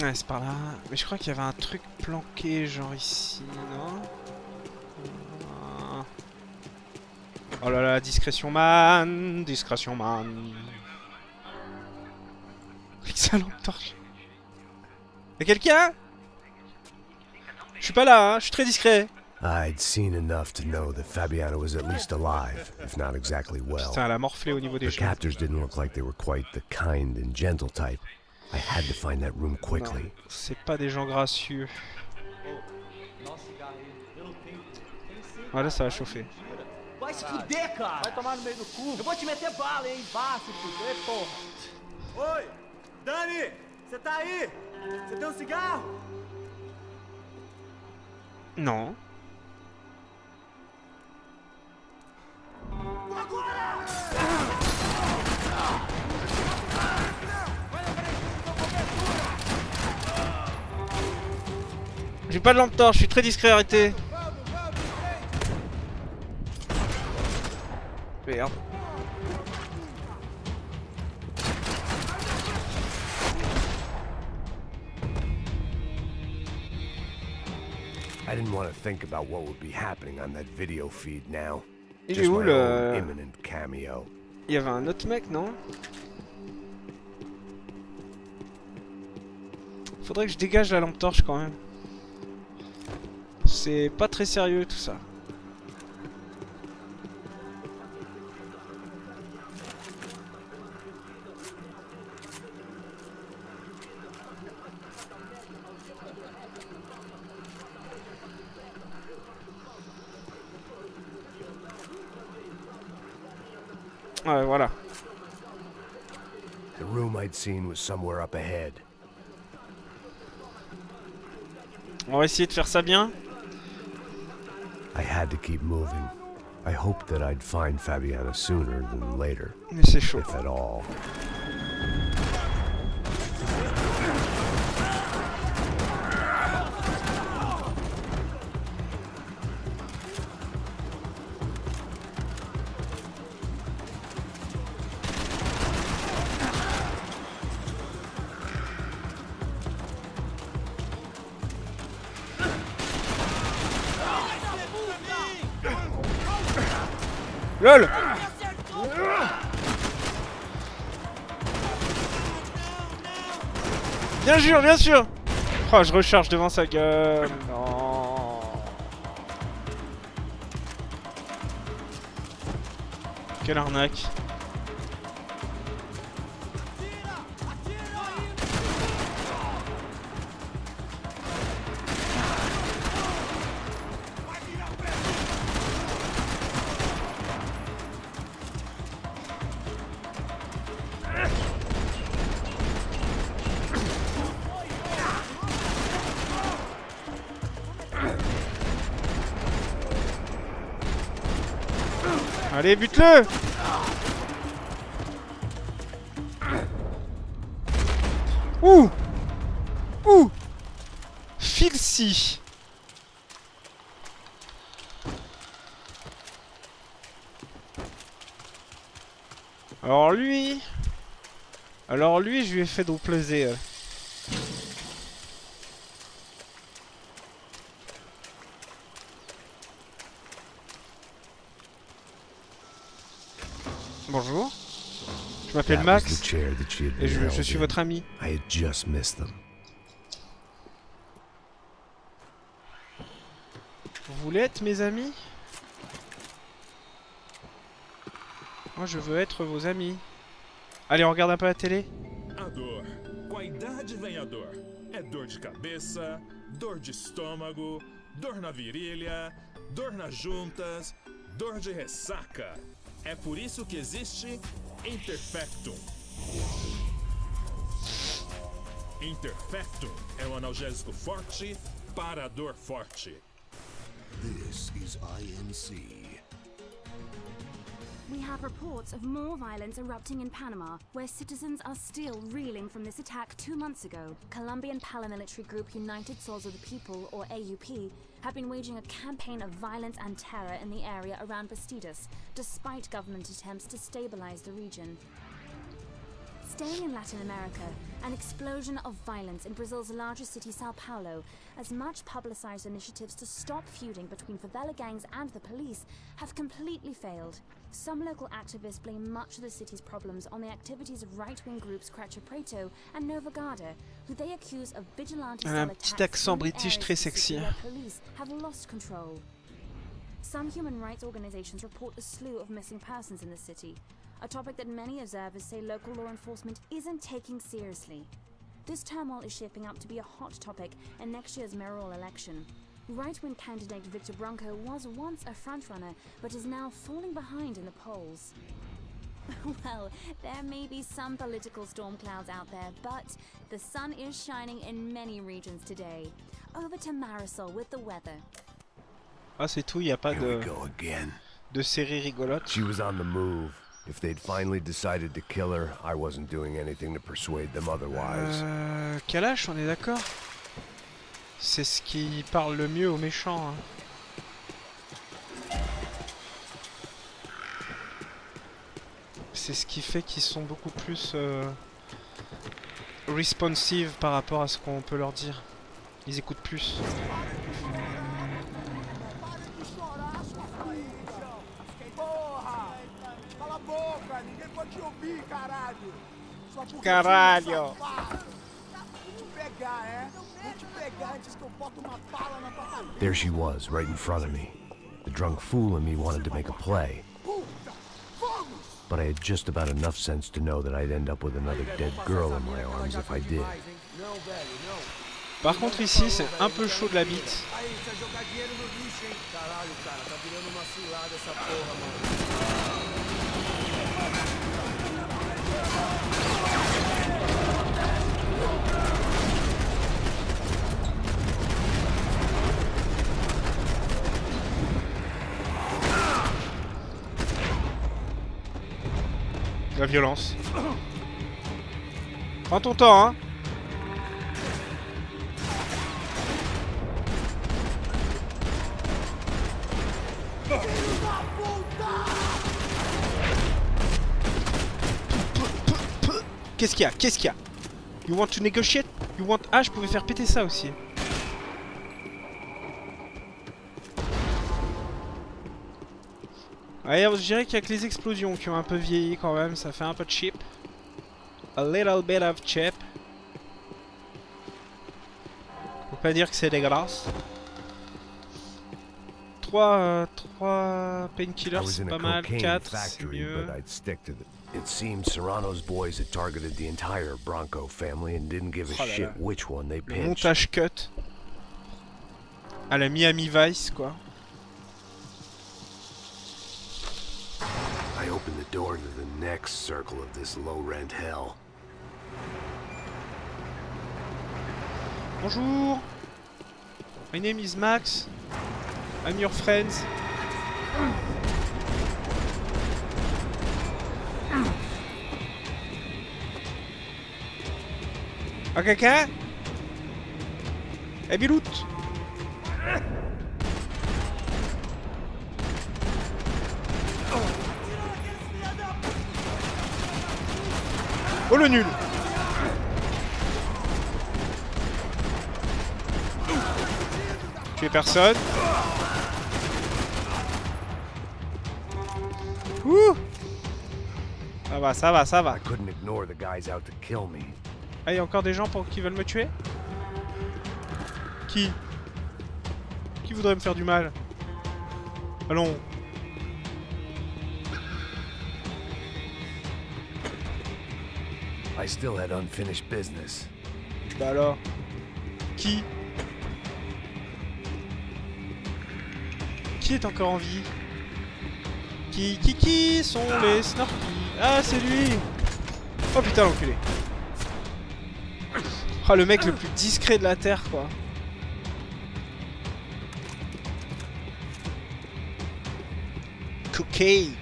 Ouais, c'est par là. Mais je crois qu'il y avait un truc planqué, genre ici, non? Oh là là, discrétion man, discrétion man. Avec sa lampe torche. Y'a quelqu'un? Je suis pas là, hein, je suis très discret. I'd seen enough to know that Fabiana was at least alive, if not exactly well. Putain, elle a morflé au niveau des Her cheveux. captors didn't look like they were quite the kind and gentle type. I had to find that room quickly. C'est pas des gens gracieux. Voilà, ça va chauffer. Vai se fuder, cara! Vai tomar no meio do cu! Eu vou te meter bala, hein? Vá se fuder, porra! Oi! Dani! Você tá aí? Você tem um cigarro? Non. J'ai pas de lampe torche, je suis très discret, arrêtez. Merde. I didn't want to think about what would be happening on that video feed now. Il est Just où my le... own imminent cameo. Il y avait un autre mec, non? Faudrait que je dégage la lampe torche quand même. C'est pas très sérieux tout ça. Ouais, voilà. The room I'd seen was somewhere up ahead. On va essayer de faire ça bien. I had to keep moving. I hoped that I'd find Fabiana sooner than later. Mais c'est chaud. If at all. LOL. Bien sûr, bien sûr. Oh, je recharge devant sa gueule. Non. Quelle arnaque. Allez, bute-le! Ouh! Ouh! Filcy! Alors lui, je lui ai fait du plaisir. Bonjour, je m'appelle Max et je suis votre ami. Vous voulez être mes amis? Moi je veux être vos amis. Allez, on regarde un peu la télé. A dor. Com a idade vem a dor. É dor de cabeça, dor de estômago, dor na virilha, dor nas juntas, dor de ressaca. É por isso que existe Interfectum. Interfectum é um analgésico forte para a dor forte. This is INC. We have reports of more violence erupting in Panama, where citizens are still reeling from this attack 2 months ago. Colombian paramilitary group United Souls of the People, or AUP, have been waging a campaign of violence and terror in the area around Bastidas, despite government attempts to stabilize the region. Staying in Latin America, an explosion of violence in Brazil's largest city, Sao Paulo, as much publicized initiatives to stop feuding between favela gangs and the police have completely failed. Some local activists blame much of the city's problems on the activities of right-wing groups Cracha Preto and Nova Garda, who they accuse of vigilante Un petit accent british très sexy. Police have lost control. Some human rights organizations report a slew of missing persons in the city, a topic that many observers say local law enforcement isn't taking seriously. This turmoil is shaping up to be a hot topic in next year's mayoral election. Right-wing candidate Victor Branco was once a frontrunner, but is now falling behind in the polls. Well, there may be some political storm clouds out there, but the sun is shining in many regions today. Over to Marisol with the weather. Ah, c'est tout, il n'y a pas de série rigolote. She was on the move. If they'd finally decided to kill her, I wasn't doing anything to persuade them otherwise. Kalash, on est d'accord? C'est ce qui parle le mieux aux méchants. Hein. C'est ce qui fait qu'ils sont beaucoup plus responsive par rapport à ce qu'on peut leur dire. Ils écoutent plus. Caralho! There she was, right in front of me. The drunk fool in me wanted to make a play. But I had just about enough sense to know that I'd end up with another dead girl in my arms if I did. Par contre ici, c'est un peu chaud de la bite. La violence. Prends ton temps, hein. Qu'est-ce qu'il y a? Qu'est-ce qu'il y a? You want to negotiate? You want... Ah, je pouvais faire péter ça aussi. Ouais, je dirais qu'il y a que les explosions qui ont un peu vieilli quand même, ça fait un peu cheap. A little bit of cheap. Faut pas dire que c'est dégueulasse. 3 painkillers, c'est pas mal. 4, c'est mieux. It seems Serrano's boys had targeted the entire Bronco family and didn't give a shit which one they pinched. Montage cut. À la Miami Vice, quoi. I opened the door to the next circle of this low-rent hell. Bonjour. My name is Max. I'm your friend. Ah, quelqu'un? Eh, Bilout! Oh, le nul! Tuer personne. Ouh! Ça va, ça va, ça va. I couldn't ignore the guys out to kill me. Ah, il y a encore des gens qui veulent me tuer? Qui? Qui voudrait me faire du mal? Allons. I still had unfinished business. Bah alors? Qui? Qui est encore en vie? Qui sont les Snorkies? Ah, c'est lui! Oh putain, l'enculé. Oh, le mec le plus discret de la Terre, quoi. Cocaine.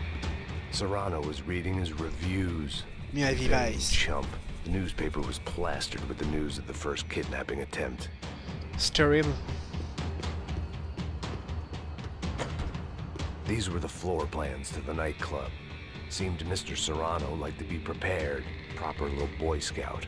Serrano was reading his reviews. Mia Vivice. Chump. The newspaper was plastered with the news of the first kidnapping attempt. It's terrible. These were the floor plans to the nightclub. Seemed to Mr. Serrano like to be prepared. Proper little Boy Scout.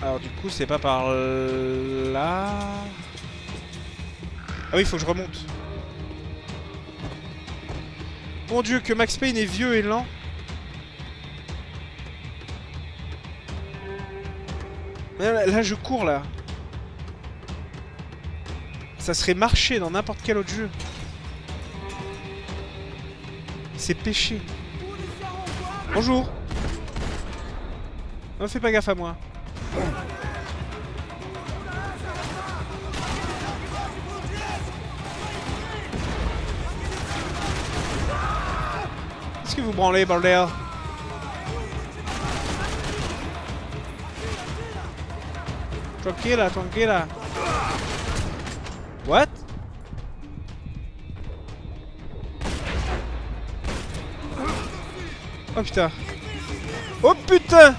Alors du coup c'est pas par là... Ah oui, il faut que je remonte. Mon dieu, que Max Payne est vieux et lent. Là je cours là. Ça serait marcher dans n'importe quel autre jeu. C'est péché. Bonjour. Ne fais pas gaffe à moi. Qu'est-ce que vous branlez, bordel? Tranquilla, tranquilla. What? Oh putain. Oh putain.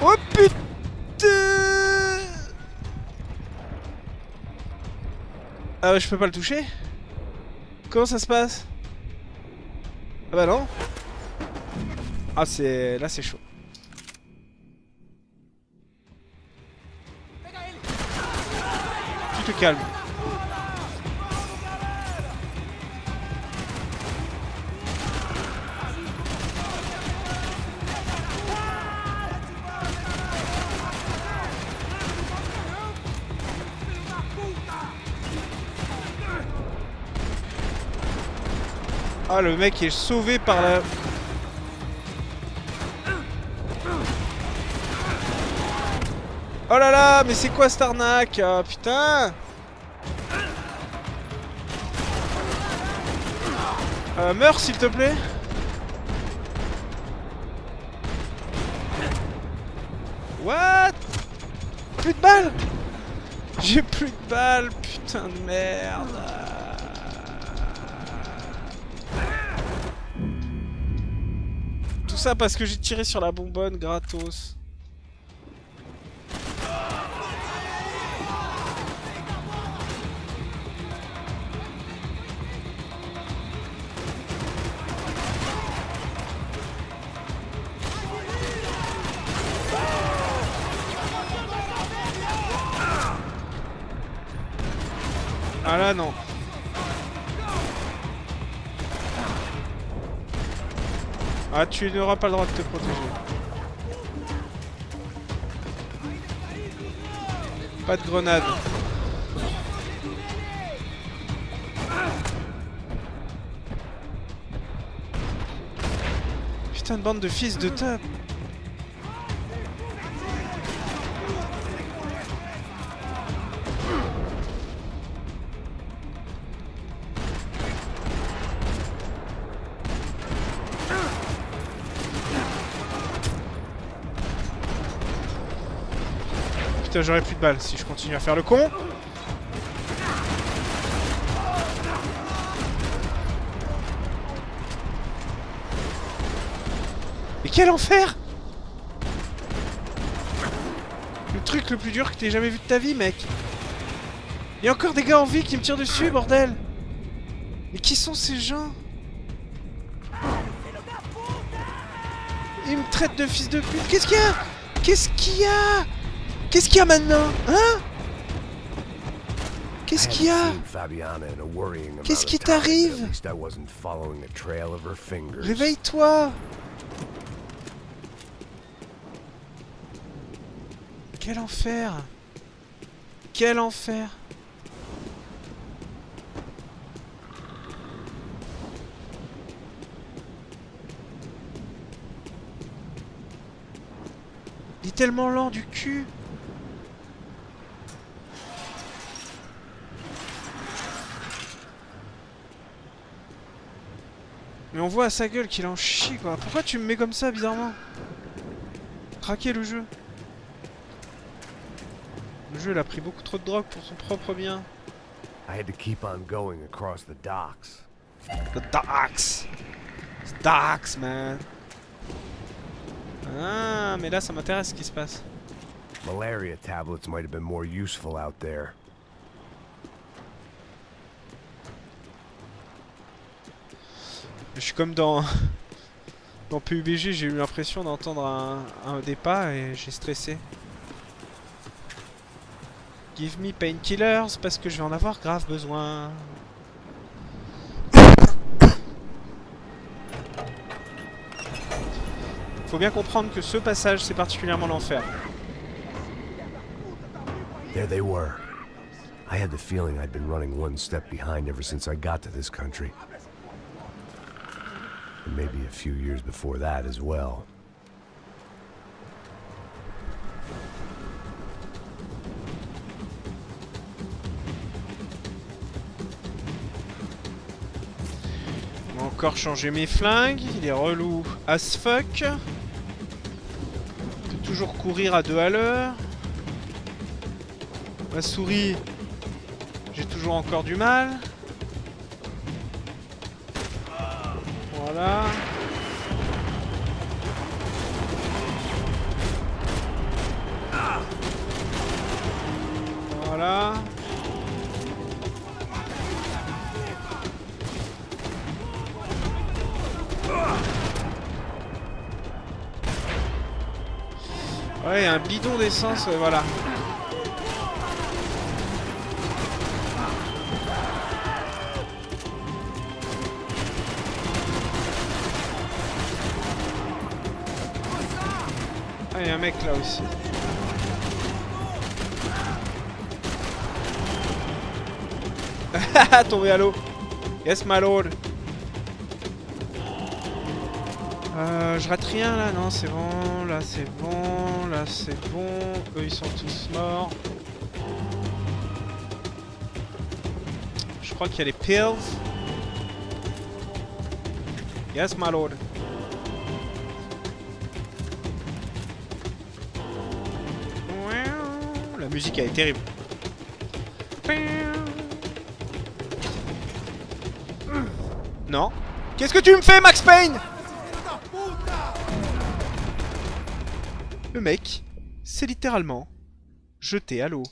Oh putain. Ah je peux pas le toucher? Comment ça se passe? Ah bah non. Ah c'est... Là c'est chaud. Tu te calmes. Ah le mec est sauvé par la... Oh là là, mais c'est quoi cette arnaque? Ah, putain. Meurs s'il te plaît. What? Plus de balles. J'ai plus de balles, putain de merde. Tout ça parce que j'ai tiré sur la bonbonne gratos. Ah là non. Ah tu n'auras pas le droit de te protéger. Pas de grenade. Putain de bande de fils de teub. putain, j'aurai plus de balles si je continue à faire le con. Mais quel enfer! Le truc le plus dur que t'aies jamais vu de ta vie, mec. Il y a encore des gars en vie qui me tirent dessus, bordel. Mais qui sont ces gens? Ils me traitent de fils de pute. Qu'est-ce qu'il y a? Qu'est-ce qu'il y a? Qu'est-ce qu'il y a maintenant? Hein? Qu'est-ce qu'il y a? Qu'est-ce qui t'arrive? Réveille-toi! Quel enfer! Quel enfer! Il est tellement lent du cul! Mais on voit à sa gueule qu'il en chie quoi. Pourquoi tu me mets comme ça bizarrement? Craquer le jeu. Le jeu il a pris beaucoup trop de drogue pour son propre bien. I had to keep on going across the docks. The docks. The docks, man. Ah, mais là ça m'intéresse ce qui se passe. Malaria tablets might have been more useful out there. Je suis comme dans PUBG, j'ai eu l'impression d'entendre des pas et j'ai stressé. Give me painkillers parce que je vais en avoir grave besoin. Faut bien comprendre que ce passage c'est particulièrement l'enfer. There they were. I had the feeling I'd been running one step behind ever since I got to this country. And maybe a few years before that as well. On va encore changer mes flingues, il est relou as fuck. Je peux toujours courir à 2 à l'heure. Ma souris, j'ai toujours encore du mal. Voilà. Voilà. Ouais, il y a un bidon d'essence, voilà. Ah, il y a un mec là aussi. Tombé à l'eau. Yes, my lord. Je rate rien là, non, c'est bon. Là, c'est bon. Là, c'est bon. Eux, ils sont tous morts. Je crois qu'il y a les pills. Yes, my lord. La musique elle est terrible. Non. Qu'est-ce que tu me fais, Max Payne? Le mec s'est littéralement jeté à l'eau.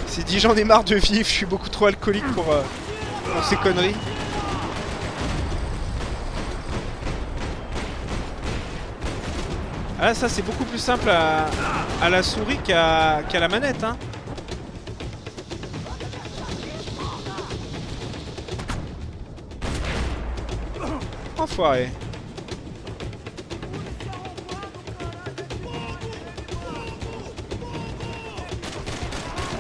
C'est dit, j'en ai marre de vivre, je suis beaucoup trop alcoolique pour ces conneries. Ah là, ça c'est beaucoup plus simple à la souris qu'à la manette, hein. Enfoiré.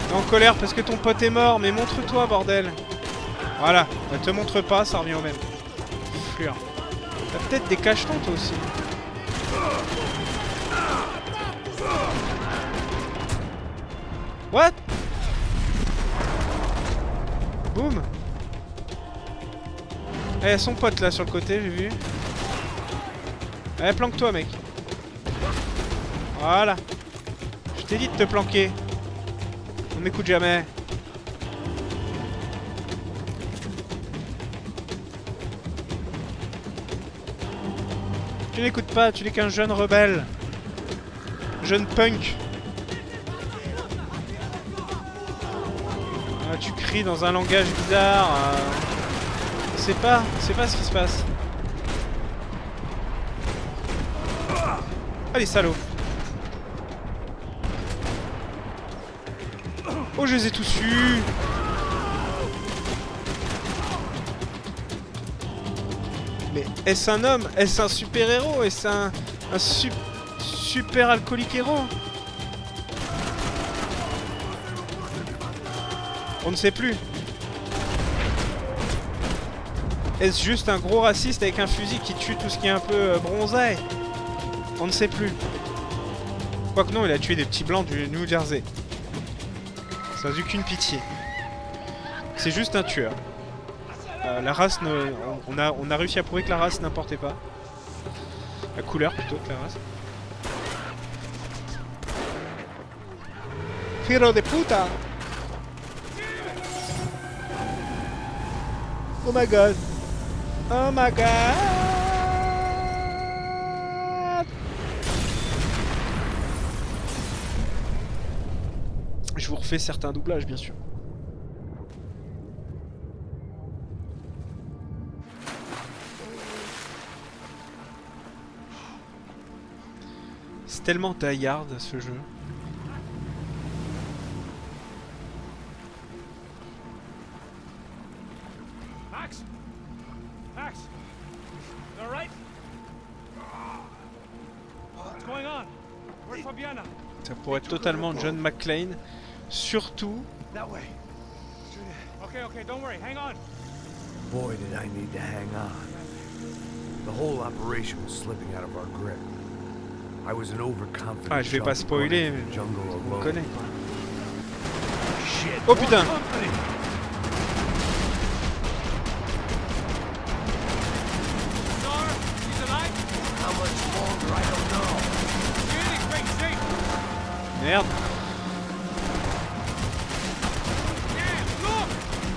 T'es en colère parce que ton pote est mort, mais montre-toi, bordel. Voilà, ne te montre pas, ça revient au même. Fleur. T'as peut-être des cachetons toi aussi. What? Boum. Eh, son pote là sur le côté, j'ai vu. Allez, planque-toi, mec. Voilà. Je t'ai dit de te planquer. On m'écoute jamais. Tu n'écoutes pas, tu n'es qu'un jeune rebelle. Jeune punk. Ah, tu cries dans un langage bizarre. C'est pas ce qui se passe. Allez, salaud. Oh, je les ai tous eus. Mais est-ce un homme? Est-ce un super-héros? Est-ce un super alcoolique héros? On ne sait plus. Est-ce juste un gros raciste avec un fusil qui tue tout ce qui est un peu bronzé? On ne sait plus. Quoique non, il a tué des petits blancs du New Jersey. Sans aucune pitié. C'est juste un tueur. La race ne... on a réussi à prouver que la race n'importait pas. La couleur plutôt que la race. Filo de puta! Oh my god! Oh my god! Je vous refais certains doublages, bien sûr. C'est tellement die-hard ce jeu. Max? Max? You all right? What's going on? Where's Fabiana? Ça pourrait être totalement John McClane. Surtout... That way. Okay, don't worry. Hang on. Boy, did I need to hang on. The whole operation was slipping out of our grip. I was an overconfident. Ah, je vais pas spoiler, mais on connaît quoi. Shit. Oh putain! Merde!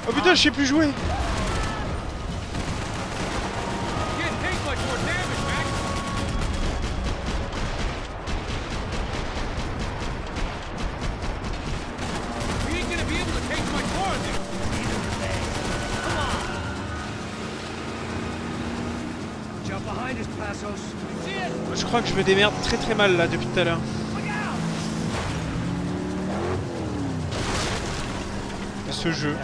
Oh putain, je sais plus jouer! Je crois que je me démerde très très mal là depuis tout à l'heure. Ce jeu.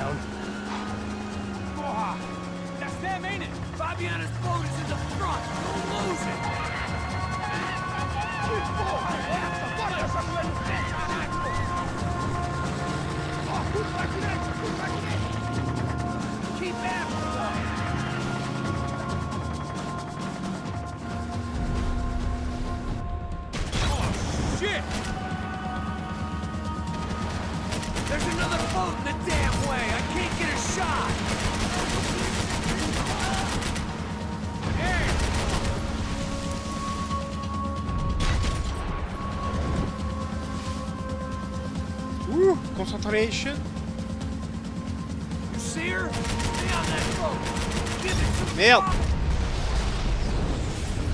There's another boat in the damn way. I can't get a shot. Ouh, concentration. You see her? Stay on that boat. Give it some Merde.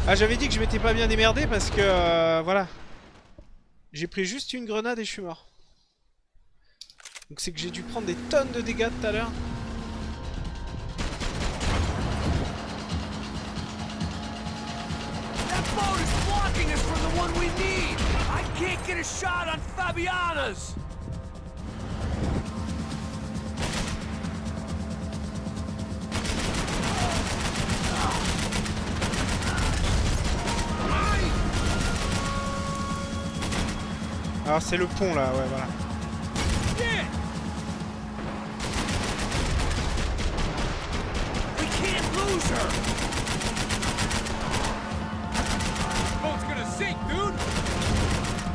Ah, j'avais dit que je m'étais pas bien démerdé parce que voilà. J'ai pris juste une grenade et je suis mort. Donc c'est que j'ai dû prendre des tonnes de dégâts tout à l'heure. That boat is blocking us from the one we need. I can't get a shot on Fabiana's. Alors c'est le pont là, ouais voilà.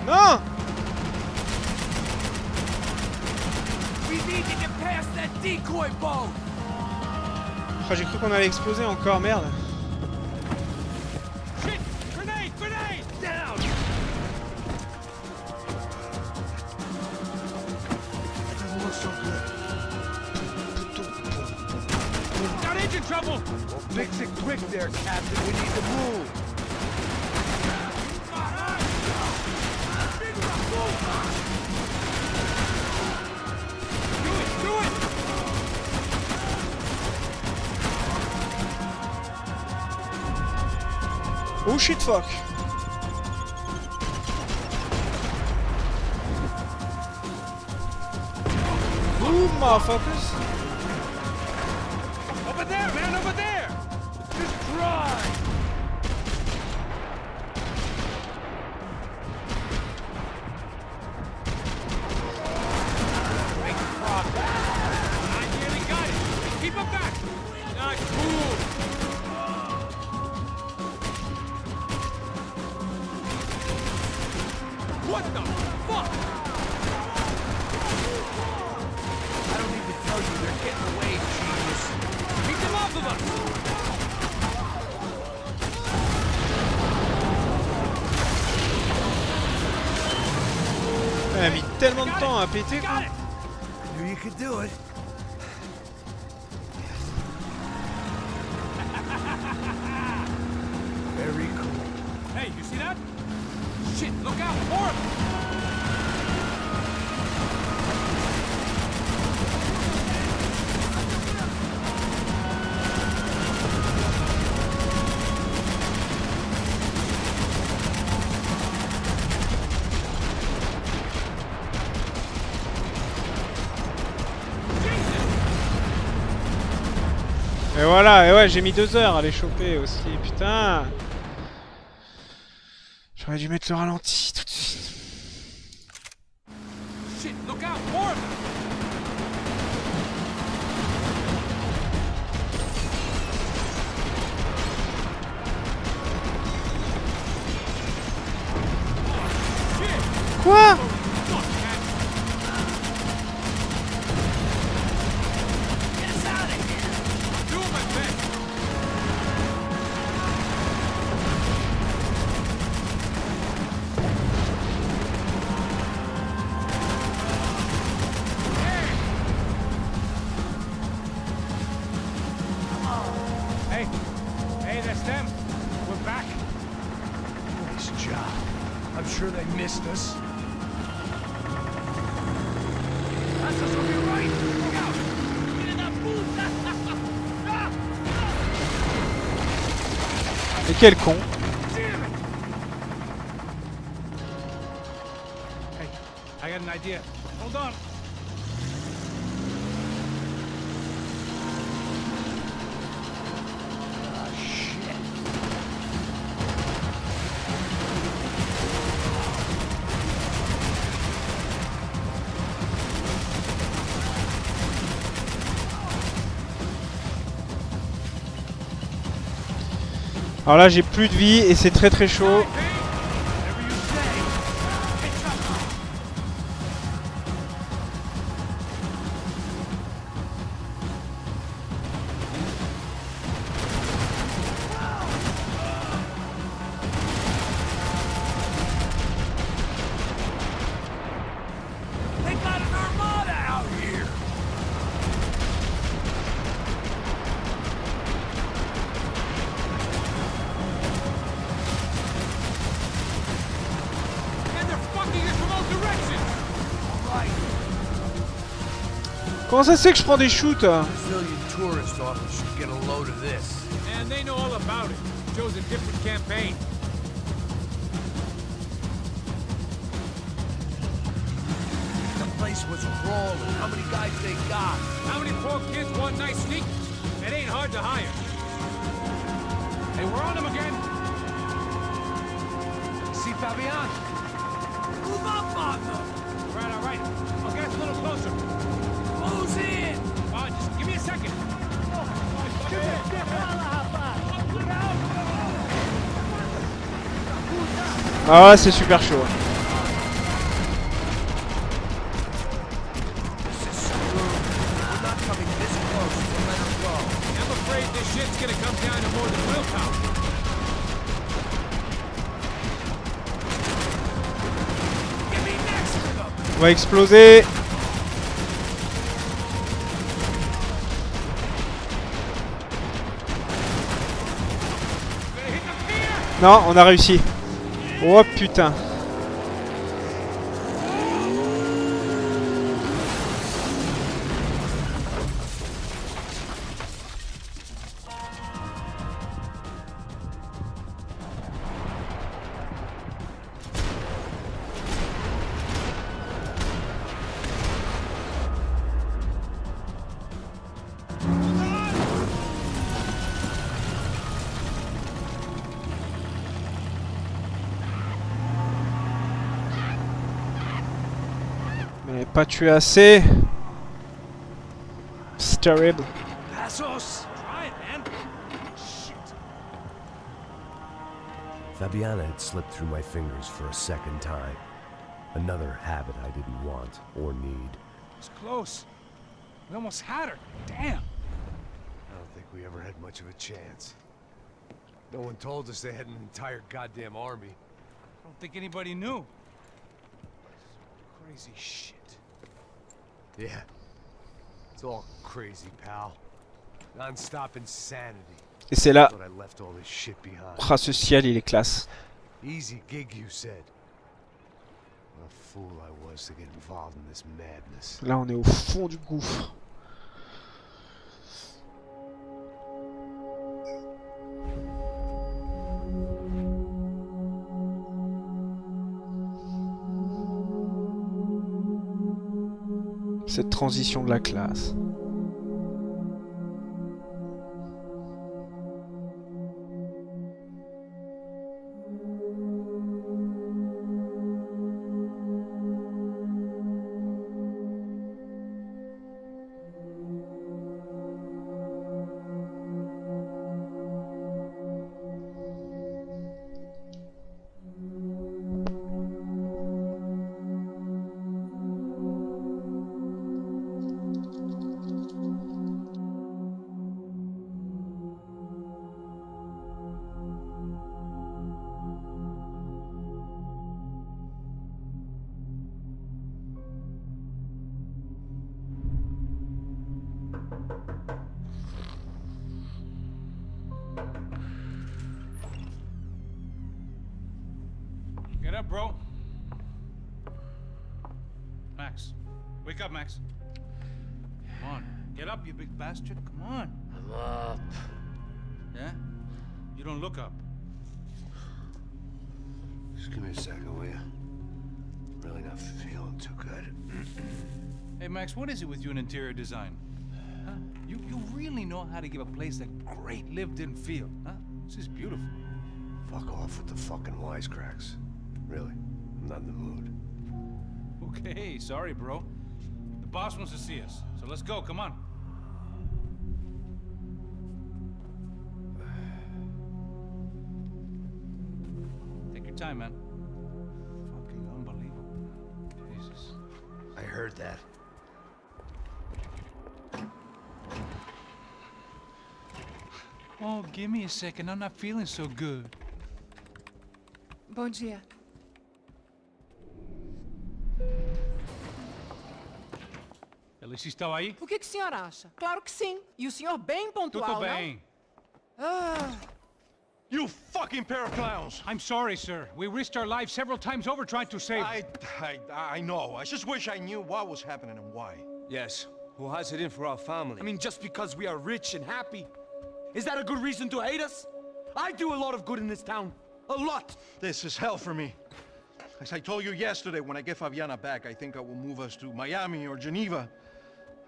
Non! Oh, j'ai cru qu'on allait exploser encore, merde. in trouble. Well, fix it quick there, Captain. We need to move. Do it! Oh shit, fuck. Boom, motherfuckers. Over there, man, over there! Just drive! Make progress. I nearly got it. Keep him back. Not cool. What the fuck? I don't need to tell you, they're getting away, genius. Keep them off of us! Elle a mis tellement de temps à péter quoi. Knew you could do it. Very cool. Hey, you see that? Shit, look out! More of them! Et voilà, et ouais, j'ai mis 2 heures à les choper aussi, putain. J'aurais dû mettre le ralenti tout de suite. Shit, look out! More of them! Quoi? Hey, that's them. We're back. Nice job. I'm sure they missed us. That's us on your right. Look out! Get in that Et quel con. Hey, I got an idea. Hold on. Alors là j'ai plus de vie et c'est très très chaud. They got an armada out here. And they're fucking us from all directions. Right. Comment ça se fait que je prends des shoots? Brazilian tourist office should get a load of this. And they know all about it. Chose a different campaign. The place was crawling. How many guys they got? How many poor kids want nice sneakers? It ain't hard to hire. Hey, we're on them again. See Fabian? Move up on them. All right. I'll get us a little closer. Close in. Just give me a second. Ah ouais, c'est super chaud. This is screwed. We're not coming this close to let them go. I'm afraid this shit's gonna come down to more than willpower. Get me next to them. On va exploser. Non, on a réussi. Oh putain. Mais pas tué assez. C'est terrible. Passos! Try it, man! Shit. Fabiana had slipped through my fingers for a second time. Another habit I didn't want or need. It's close. We almost had her. Damn. I don't think we ever had much of a chance. No one told us they had an entire goddamn army. I don't think anybody knew. Crazy shit. Yeah. It's all crazy, pal. Non-stop insanity. Et c'est là. Thought I left all this shit behind. Ah, ce ciel, il est classe. Easy gig, you said. What a fool I was to get involved in this madness. Là, on est au fond du gouffre. Cette transition de la classe. Get up, bro. Max. Wake up, Max. Come on. Get up, you big bastard. Come on. I'm up. Yeah? You don't look up. Just give me a second, will you? Really not feeling too good. Hey, Max, what is it with you and interior design? Huh? You really know how to give a place a great lived-in feel, huh? This is beautiful. Fuck off with the fucking wisecracks. Really, I'm not in the mood. Okay, sorry, bro. The boss wants to see us, so let's go, come on. Take your time, man. Fucking unbelievable. Jesus. I heard that. Oh, give me a second. I'm not feeling so good. Bom dia. Alice estava aí? O que o senhor acha? Claro que sim. E o senhor bem pontual, Tudo bem. You fucking pair of clowns! I'm sorry, sir. We risked our lives several times over trying to save... I know. I just wish I knew what was happening and why. Yes. Who has it in for our family? I mean, just because we are rich and happy, is that a good reason to hate us? I do a lot of good in this town. A lot! This is hell for me. As I told you yesterday, when I get Fabiana back, I think I will move us to Miami or Geneva.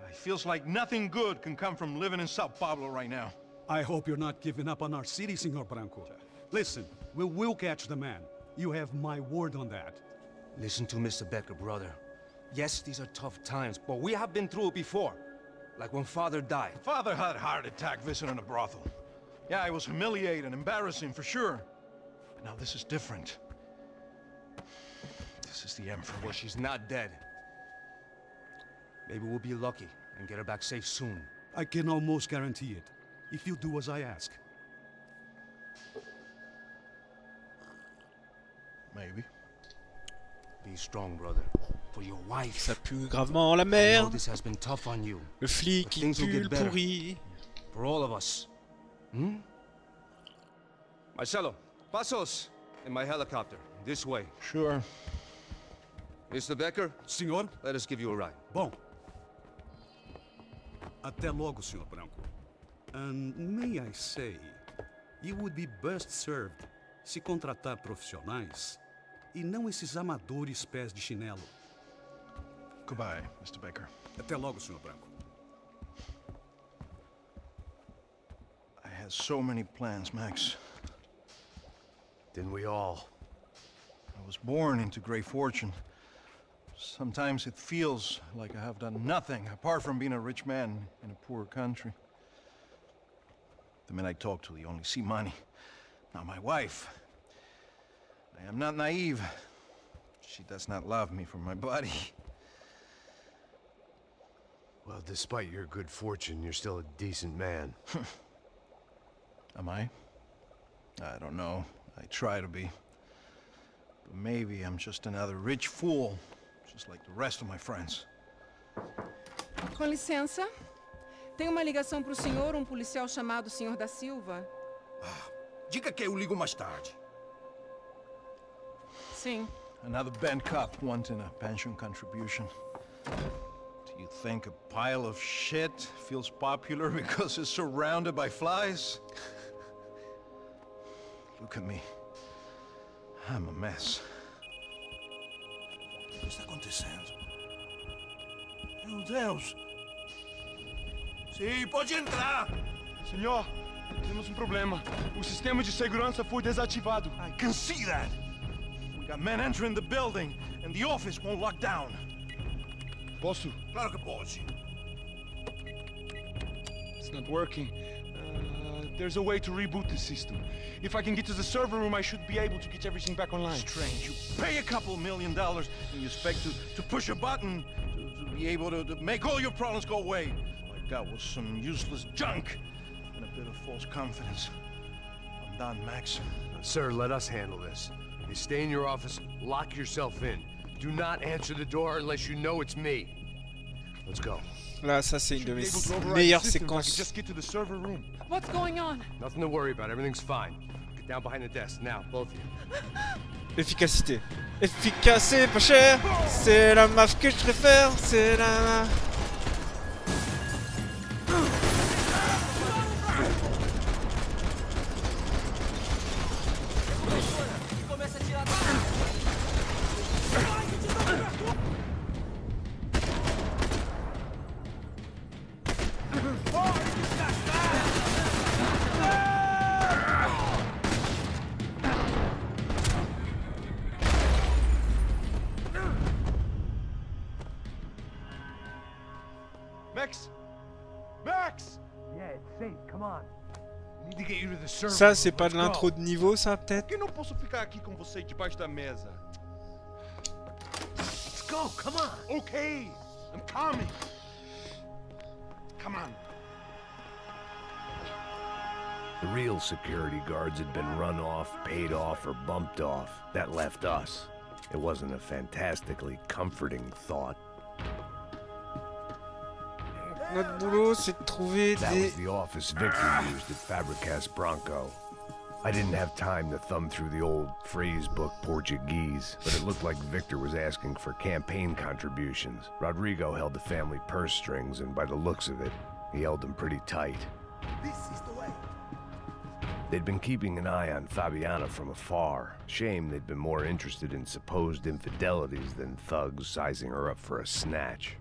It feels like nothing good can come from living in Sao Paulo right now. I hope you're not giving up on our city, Senor Branco. Listen, we will catch the man. You have my word on that. Listen to Mr. Becker, brother. Yes, these are tough times, but we have been through it before. Like when Father died. Father had a heart attack visiting a brothel. Yeah, it was humiliating, embarrassing, for sure. But now this is different. This is the Emperor. Well, she's not dead. Maybe we'll be lucky and get her back safe soon. I can almost guarantee it, if you do as I ask. Maybe. Be strong, brother. For your wife. Ça pue gravement la I know merde. this has been tough on you. Le flic, but il things will pue get le better. pourri. For all of us. Hmm? Marcelo, Pasos, in my helicopter. This way. Sure. Mr. Becker? Senhor? Let us give you a ride. Bom. Até logo, Sr. Branco. And may I say, you would be best served se contratar profissionais e não esses amadores pés de chinelo. Goodbye, Mr. Baker. Até logo, Sr. Branco. I had so many plans, Max. Didn't we all? I was born into great fortune. Sometimes it feels like I have done nothing apart from being a rich man in a poor country. The men I talk to, they only see money. Now my wife. I am not naive. She does not love me for my body. Well, despite your good fortune, you're still a decent man. Am I? I don't know. I try to be. But maybe I'm just another rich fool, just like the rest of my friends. Com licença. Tem uma ligação para o senhor, policial chamado Sr. da Silva. Diga que eu ligo mais tarde. Sim. Another bent cop wanting a pension contribution. Do you think a pile of shit feels popular because it's surrounded by flies? Look at me. I'm a mess. O que está acontecendo? Meu Deus! Sim, pode entrar! Senhor, temos problema. O sistema de segurança foi desativado. I can see that! We got men entering the building, and the office won't lock down. Posso? Claro que pode. It's not working. There's a way to reboot the system. If I can get to the server room, I should be able to get everything back online. Strange. You pay a couple $1 million, and you expect to push a button to be able to make all your problems go away. All I got was some useless junk and a bit of false confidence. I'm done, Max. Sir, let us handle this. You stay in your office, lock yourself in. Do not answer the door unless you know it's me. Let's go. Là, ça c'est une de mes meilleures séquences. Just get to the server room. What's going on? Nothing to worry about. Everything's fine. Get down behind the desk now, both of you. Efficacité. Efficace et pas cher. C'est la maf que je préfère. C'est la... Max! Max! Yeah, it's safe. Come on. We need to get you to the server. Ça c'est pas de l'intro de niveau ça peut-être? Por que não posso ficar aqui com você debaixo da mesa? Let's go. Come on. Okay, I'm coming. Come on. The real security guards had been run off, paid off, or bumped off. That left us. It wasn't a fantastically comforting thought. Notre boulot, c'est de trouver That des... was the office Victor used at Fabricas Branco. I didn't have time to thumb through the old phrase book Portuguese, but it looked like Victor was asking for campaign contributions. Rodrigo held the family purse strings, and by the looks of it, he held them pretty tight. This is the way. They'd been keeping an eye on Fabiana from afar. Shame they'd been more interested in supposed infidelities than thugs sizing her up for a snatch.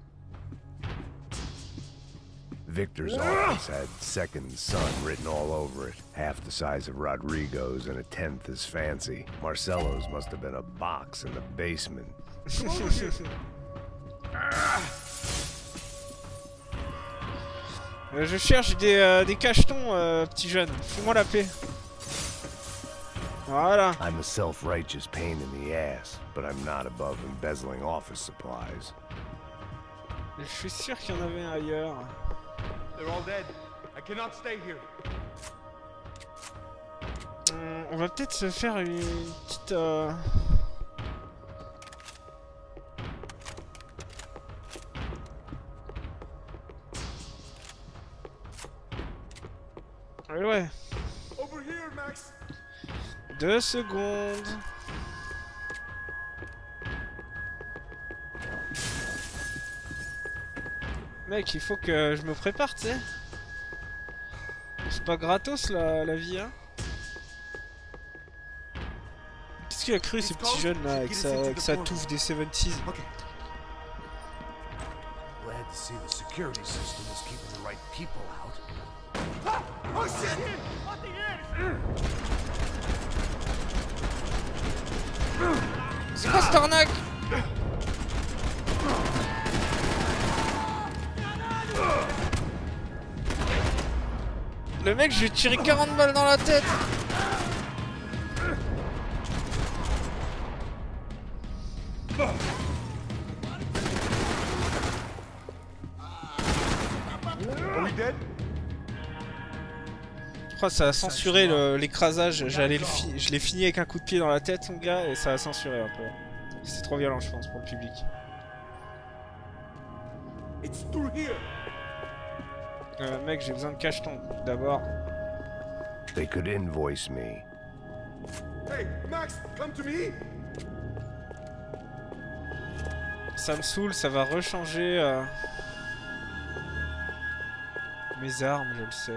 Victor's office had second son written all over it, half the size of Rodrigo's and a tenth as fancy. Marcelo's must have been a box in the basement. Je cherche des cachetons, petit jeune. Fais-moi la paix. Voilà. I'm a self-righteous pain in the ass, but I'm not above embezzling office supplies. Je suis sûr qu'il y en avait un ailleurs. They're all dead. I cannot stay here. On va peut-être se faire une petite... Ouais. Over here, Max. 2 secondes. Mec, il faut que je me prépare, tu sais. C'est pas gratos la vie, hein. Qu'est-ce qu'il a cru, ce petit jeune là, avec sa touffe des 70s? Glad to see the security system is keeping the right people out. Ah! Oh shit! What the C'est quoi cette arnaque? Le mec, je lui ai tiré 40 balles dans la tête. Je crois que ça a censuré l'écrasage. Je l'ai fini avec un coup de pied dans la tête, mon gars, et ça a censuré un peu. C'est trop violent, je pense, pour le public. Mec, j'ai besoin de cacheton, d'abord. They could invoice me. Hey, Max, come to me. Ça me saoule, ça va rechanger mes armes, je le sais.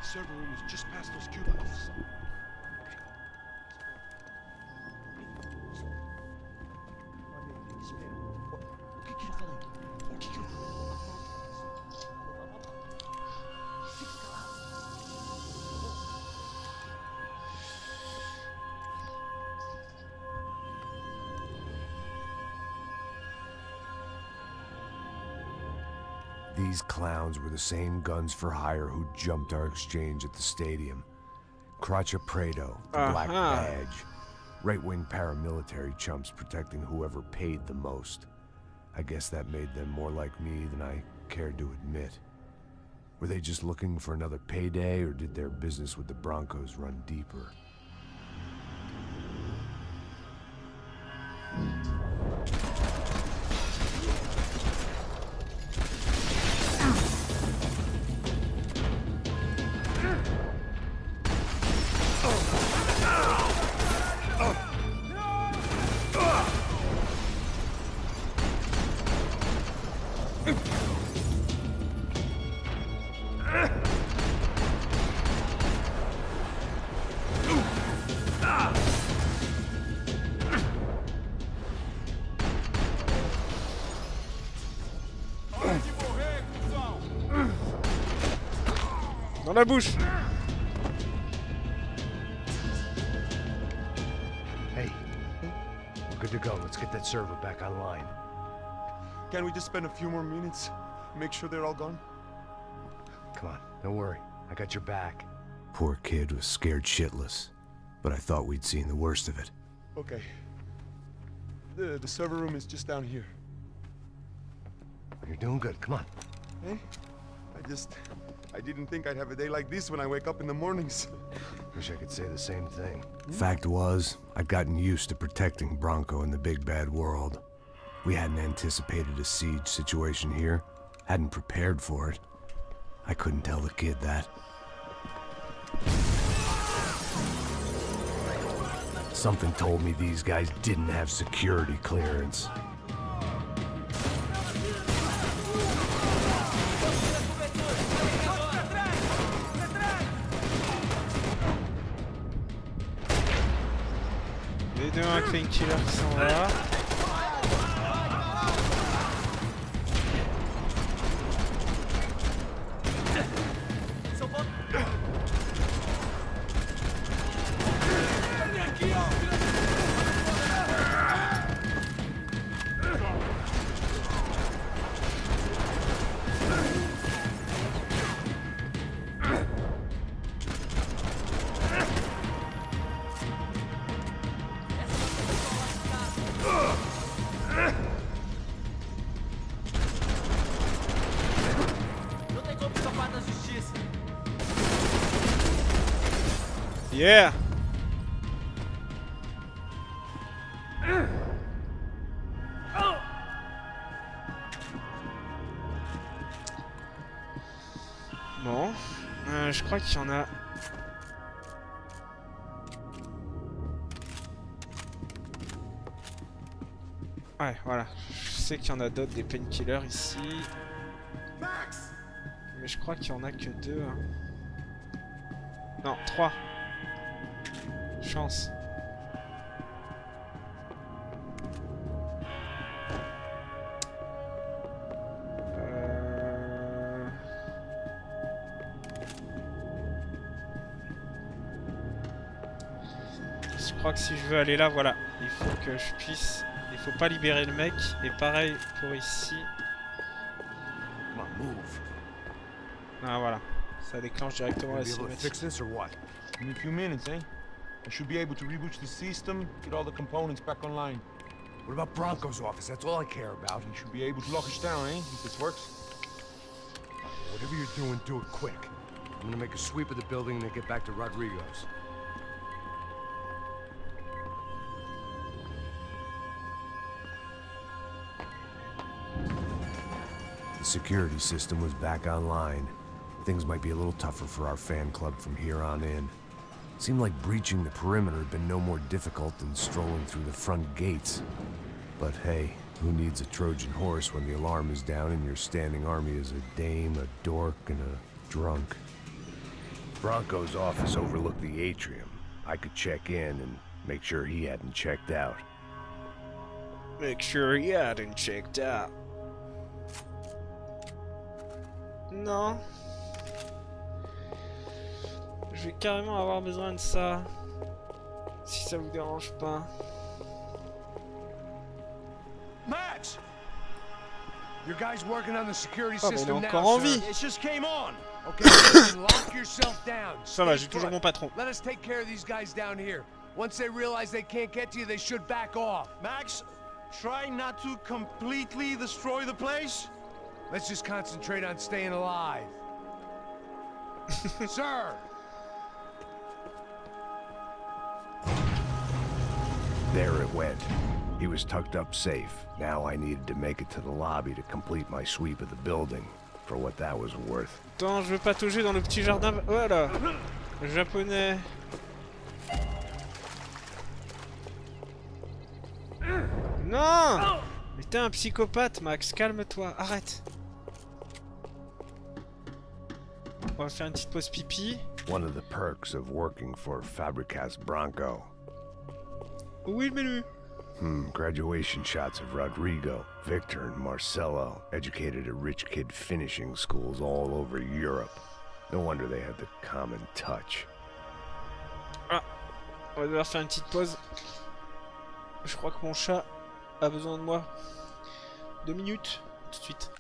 The server room is just past those cubicles. These clowns were the same guns for hire who jumped our exchange at the stadium. Crotcha Prado, the Black Badge. Right-wing paramilitary chumps protecting whoever paid the most. I guess that made them more like me than I cared to admit. Were they just looking for another payday, or did their business with the Broncos run deeper? Dans la bouche. Hey, we're good to go. Let's get that server back online. Can't we just spend a few more minutes? Make sure they're all gone? Come on, don't worry. I got your back. Poor kid was scared shitless, but I thought we'd seen the worst of it. Okay. The server room is just down here. You're doing good. Come on. Hey, I didn't think I'd have a day like this when I wake up in the mornings. Wish I could say the same thing. Fact was, I'd gotten used to protecting Bronco in the big bad world. We hadn't anticipated a siege situation here, hadn't prepared for it. I couldn't tell the kid that. Something told me these guys didn't have security clearance. Les deux, un clean killer qui sont là. Yeah. Bon, je crois qu'il y en a Ouais, voilà. Je sais qu'il y en a d'autres, des painkillers ici. Mais je crois qu'il y en a que 2. Hein. Non, 3. Chance. Je crois que si je veux aller là, voilà. Il faut que je puisse... Il faut pas libérer le mec. Et pareil pour ici. Ah voilà. Ça déclenche directement la cinématique. In a few minutes, eh? I should be able to reboot the system, get all the components back online. What about Bronco's office? That's all I care about. He should be able to lock us down, eh? If this works. Whatever you're doing, do it quick. I'm gonna make a sweep of the building and then get back to Rodrigo's. The security system was back online. Things might be a little tougher for our fan club from here on in. Seemed like breaching the perimeter had been no more difficult than strolling through the front gates. But hey, who needs a Trojan horse when the alarm is down and your standing army is a dame, a dork, and a drunk? Bronco's office overlooked the atrium. I could check in and make sure he hadn't checked out. Make sure he hadn't checked out. Non. Je vais carrément avoir besoin de ça. Si ça vous dérange pas. Max! Your guy's working on the security Oh, mais il est system encore now, en sir. vie. It just came on. Okay, listen, lock yourself down. Ça va, Stay j'ai toujours put. mon patron. Let us take care of these guys down here. Once they realize they can't get to you, they should back off. Max, try not to completely destroy the place. Let's just concentrate on staying alive. Sir! There it went. He was tucked up safe. Now I needed to make it to the lobby to complete my sweep of the building, for what that was worth. Attends, je veux patauger dans le petit jardin. Voilà. Japonais. Non! Mais t'es un psychopathe, Max. Calme-toi. Arrête. On va faire une petite pause pipi. One of the perks of working for Fabricas Bronco. Oui, le menu. Graduation shots of Rodrigo, Victor, and Marcelo, educated at rich kid finishing schools all over Europe. No wonder they had the common touch. Ah, on va devoir faire une petite pause. Je crois que mon chat a besoin de moi. 2 minutes, tout de suite.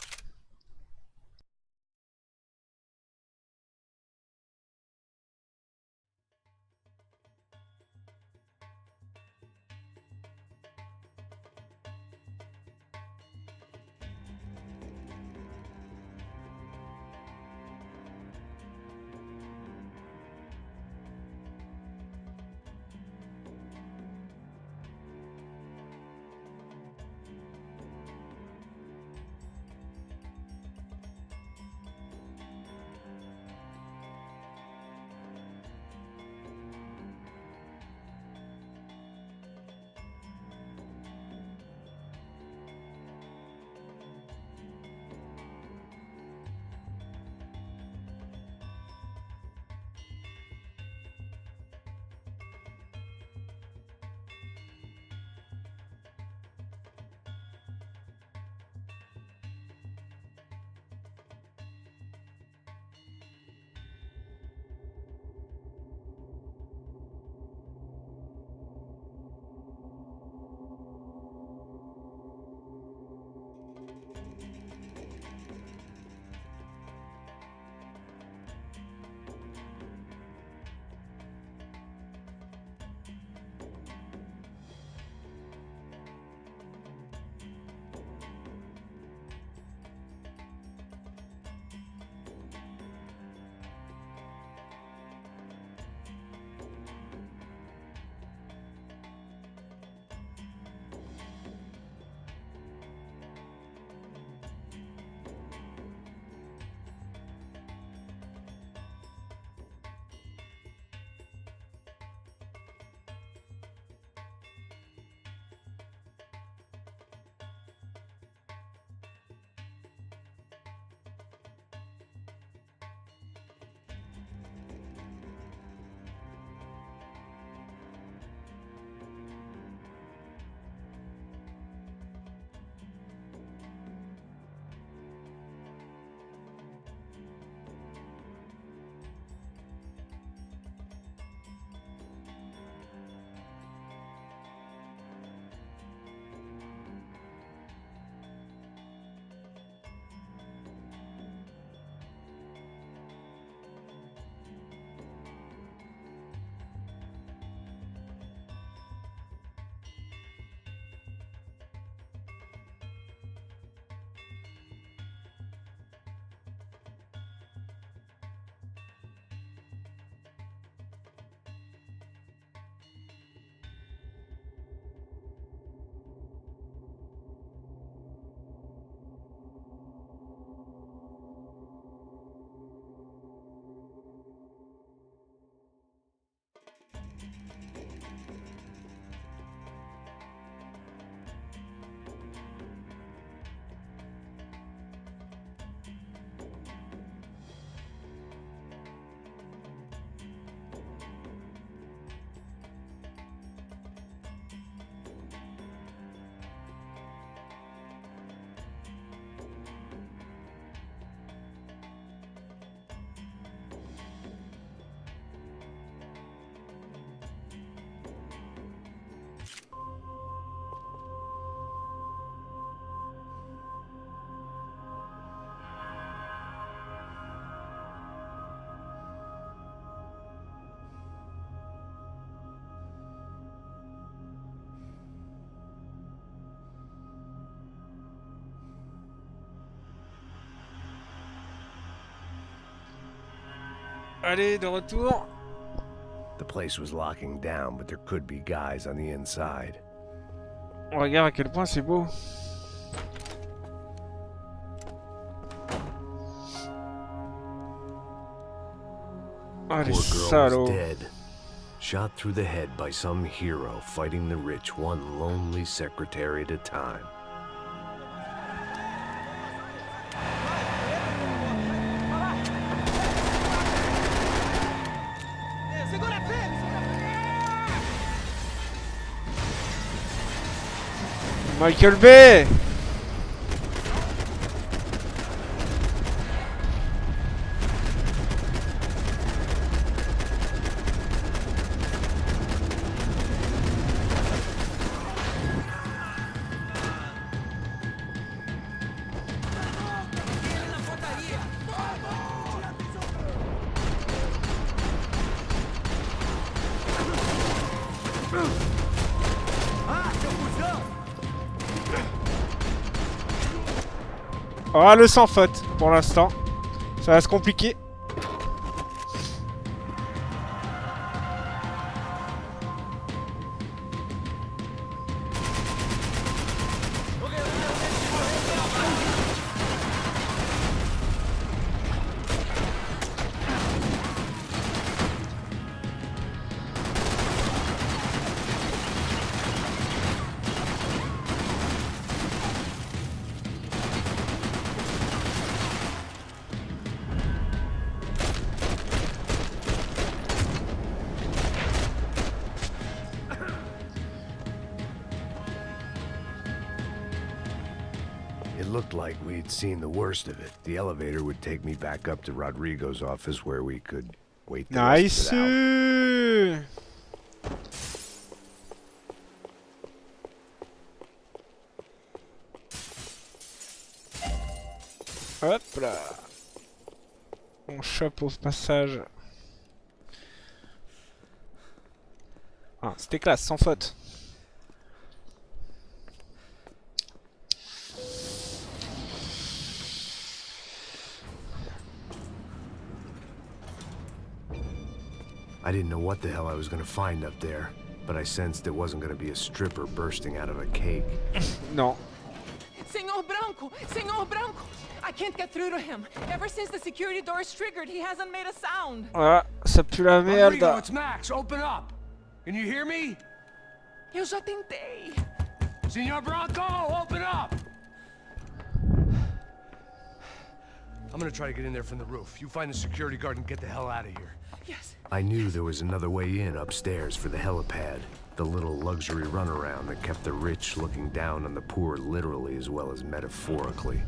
Allez, de retour. The place was locking down, but there could be guys on the inside. Regarde à quel point c'est beau. Ah, les Poor girl salauds. was dead. Shot through the head by some hero fighting the rich, one lonely secretary at a time. Michael Bay. Ah, le sans faute pour l'instant. Ça va se compliquer. It looked like we'd seen the worst of it. The elevator would take me back up to Rodrigo's office where we could wait the rest of it out. Hop là. On chope au passage. Ah, c'était classe, sans faute. I didn't know what the hell I was going to find up there, but I sensed it wasn't going to be a stripper bursting out of a cake. Non. Senor Branco! Senor Branco! I can't get through to him. Ever since the security door is triggered, he hasn't made a sound. Ah, ça pue la Rodrigo, merde. it's Max. Open up. Can you hear me? Eu já tentei. Senor Branco, open up. I'm gonna try to get in there from the roof. You find the security guard and get the hell out of here. Yes. I knew there was another way in upstairs for the helipad, the little luxury runaround that kept the rich looking down on the poor literally as well as metaphorically.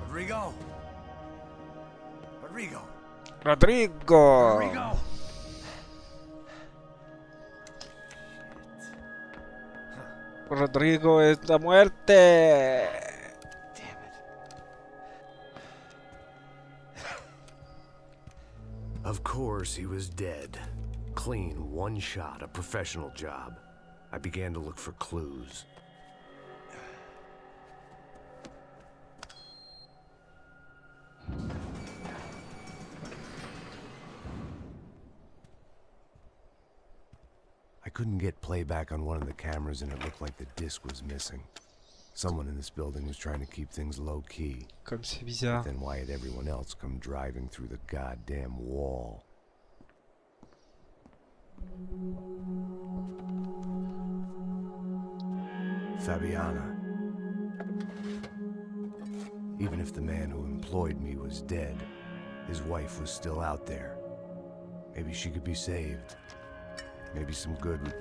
Rodrigo. Rodrigo. Rodrigo. Rodrigo. Rodrigo es la muerte. Of course, he was dead. Clean, one shot, a professional job. I began to look for clues. I couldn't get playback on one of the cameras and it looked like the disc was missing. Someone in this building was trying to keep things low-key. Comme c'est bizarre. Then why had everyone else come driving through the goddamn wall? Fabiana. Even if the man who employed me was dead, his wife was still out there. Maybe she could be saved. Maybe some good would...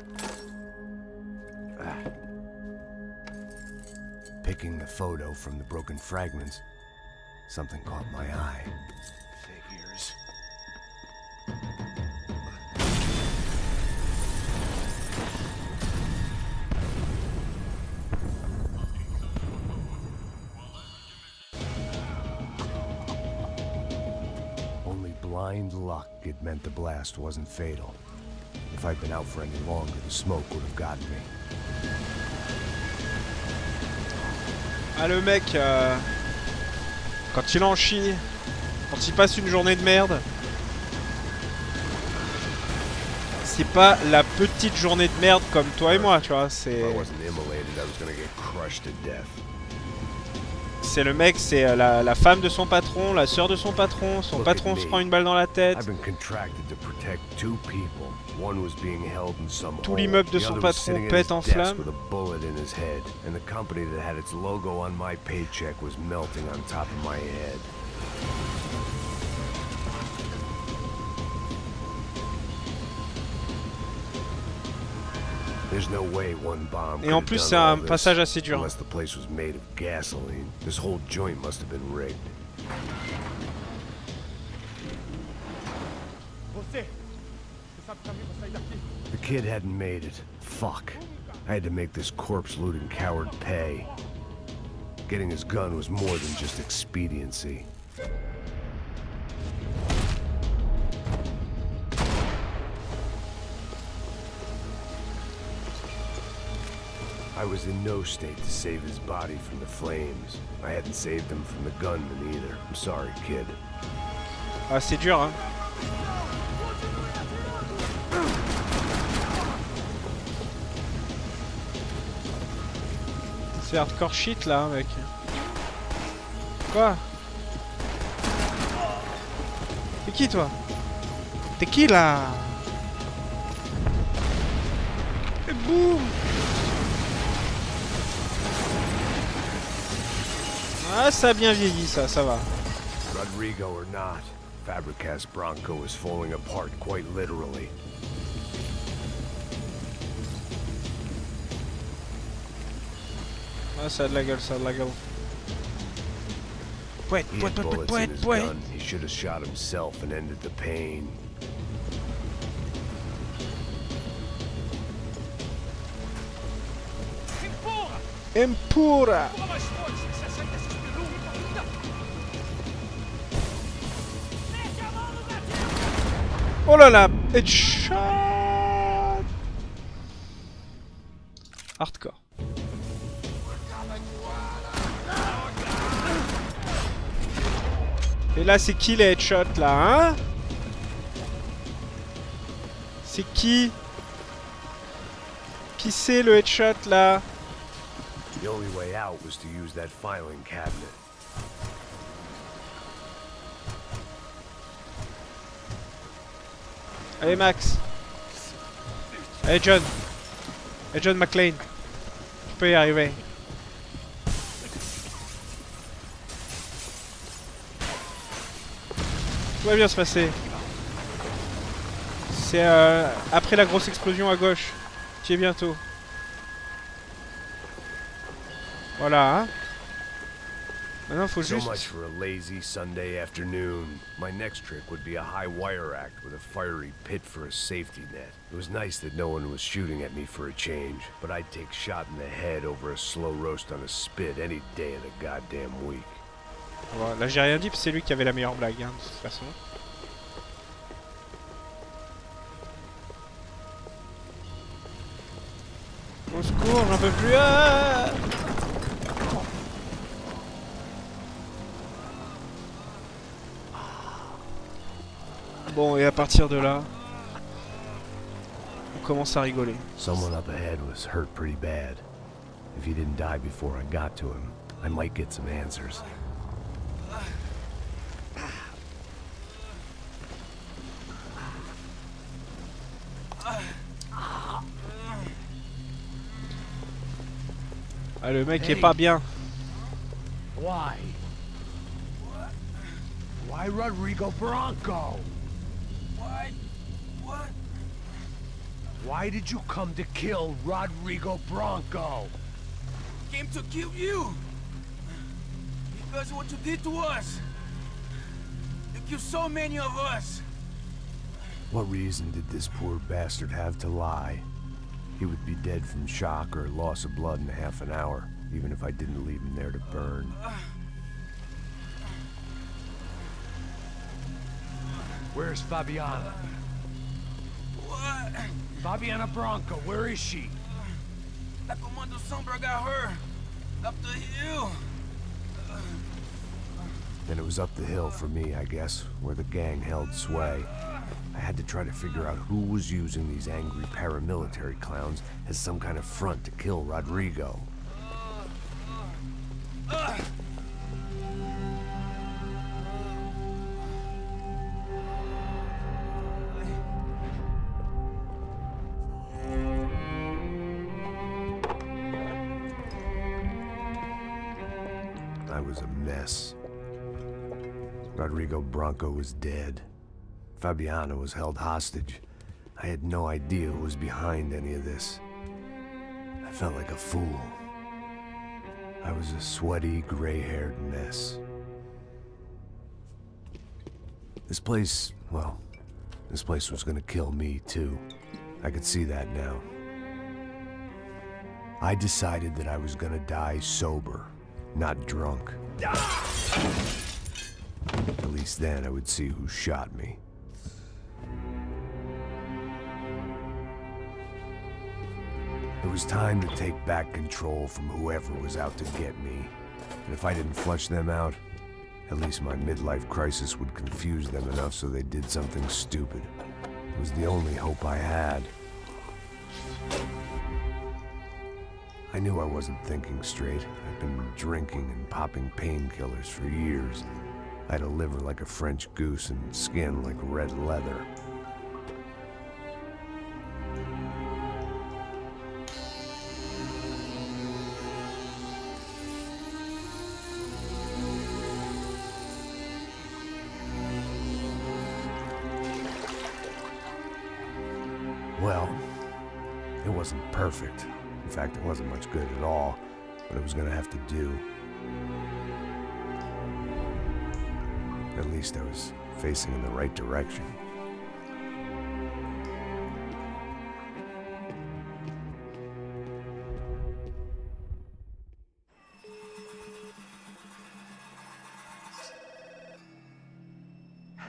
Picking the photo from the broken fragments, something caught my eye. Figures. Only blind luck it meant the blast wasn't fatal. If I'd been out for any longer, the smoke would have gotten me. Ah le mec, quand il en chie, quand il passe une journée de merde, c'est pas la petite journée de merde comme toi et moi, tu vois, c'est... C'est le mec, c'est la femme de son patron, la sœur de son patron patron se prend une balle dans la tête. Tout l'immeuble de son patron pète en flammes. Et en plus, c'est un passage assez dur. The kid hadn't made it. Fuck. I had to make this corpse-looting coward pay. Getting his gun was more than just expediency. I was in no state to save his body from the flames. I hadn't saved him from the gunman either. I'm sorry, kid. Ah, c'est dur, hein. C'est hardcore shit là, mec. Quoi? T'es qui toi? T'es qui là? Et boum! Ah, ça a bien vieilli, ça va. Rodrigo or not, Fabricas Bronco is falling apart quite literally. Ah, ça a de la gueule, ça a de la gueule. Pouet, pouet, pouet, pouet, pouet, pouet. He should have shot himself and ended the pain. Impura! Oh là là! Headshot! Hardcore. Et là, c'est qui les headshots là, hein? C'est qui? Qui c'est le headshot là? The only way out was to use that filing cabinet. Allez Max. Allez John. Allez John McClane. Tu peux y arriver. Tout va bien se passer. C'est après la grosse explosion à gauche. Tu y es bientôt. Voilà, hein. Maintenant, faut juste... So much for a lazy Sunday afternoon. My next trick would be a high wire act with a fiery pit for a safety net. It was nice that no one was shooting at me for a change, but I'd take shot in the head over a slow roast on a spit any day of the goddamn week. Bon, là, j'ai rien dit, parce que c'est lui qui avait la meilleure blague, hein, de toute façon. Au secours, j'en peux plus. Ah! Bon, et à partir de là, on commence à rigoler. Someone up ahead was hurt pretty bad. If he didn't die before I got to him, I might get some answers. Ah, le mec est pas bien. Why? Why Rodrigo Bronco? What? Why did you come to kill Rodrigo Bronco? Came to kill you. Because what you did to us. You killed so many of us. What reason did this poor bastard have to lie? He would be dead from shock or loss of blood in half an hour, even if I didn't leave him there to burn. Where's Fabiana? What? Fabiana Bronco, where is she? La Comando Sombra got her. Up the hill. Then it was up the hill for me, I guess, where the gang held sway. I had to try to figure out who was using these angry paramilitary clowns as some kind of front to kill Rodrigo. I was a mess. Rodrigo Branco was dead. Fabiana was held hostage. I had no idea who was behind any of this. I felt like a fool. I was a sweaty, gray-haired mess. This place, well, this place was gonna kill me too. I could see that now. I decided that I was gonna die sober, not drunk. At least then I would see who shot me. It was time to take back control from whoever was out to get me. And if I didn't flush them out, at least my midlife crisis would confuse them enough so they did something stupid. It was the only hope I had. I knew I wasn't thinking straight. I'd been drinking and popping painkillers for years. I had a liver like a French goose and skin like red leather. Well, it wasn't perfect. In fact, it wasn't much good at all, but it was gonna have to do. At least I was facing in the right direction.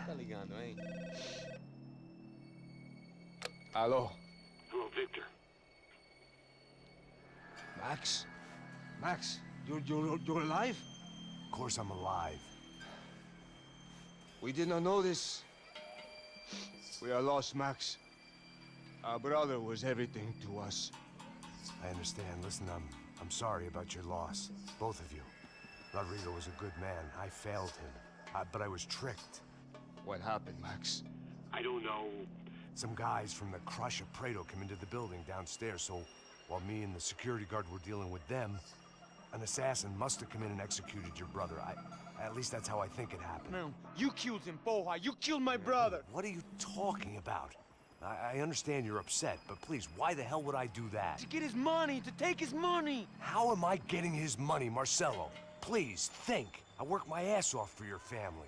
Tá ligando, hein? Alô? Hello, Victor. Max? Max, you're alive? Of course I'm alive. We did not know this. We are lost, Max. Our brother was everything to us. I understand. Listen, I'm sorry about your loss. Both of you. Rodrigo was a good man. I failed him. But I was tricked. What happened, Max? I don't know. Some guys from the Crush of Prado came into the building downstairs, so while me and the security guard were dealing with them, an assassin must have come in and executed your brother. At least that's how I think it happened. No, you killed him, Porra. You killed my brother. What are you talking about? I understand you're upset, but please, why the hell would I do that? To get his money, to take his money. How am I getting his money, Marcelo? Please, think. I worked my ass off for your family.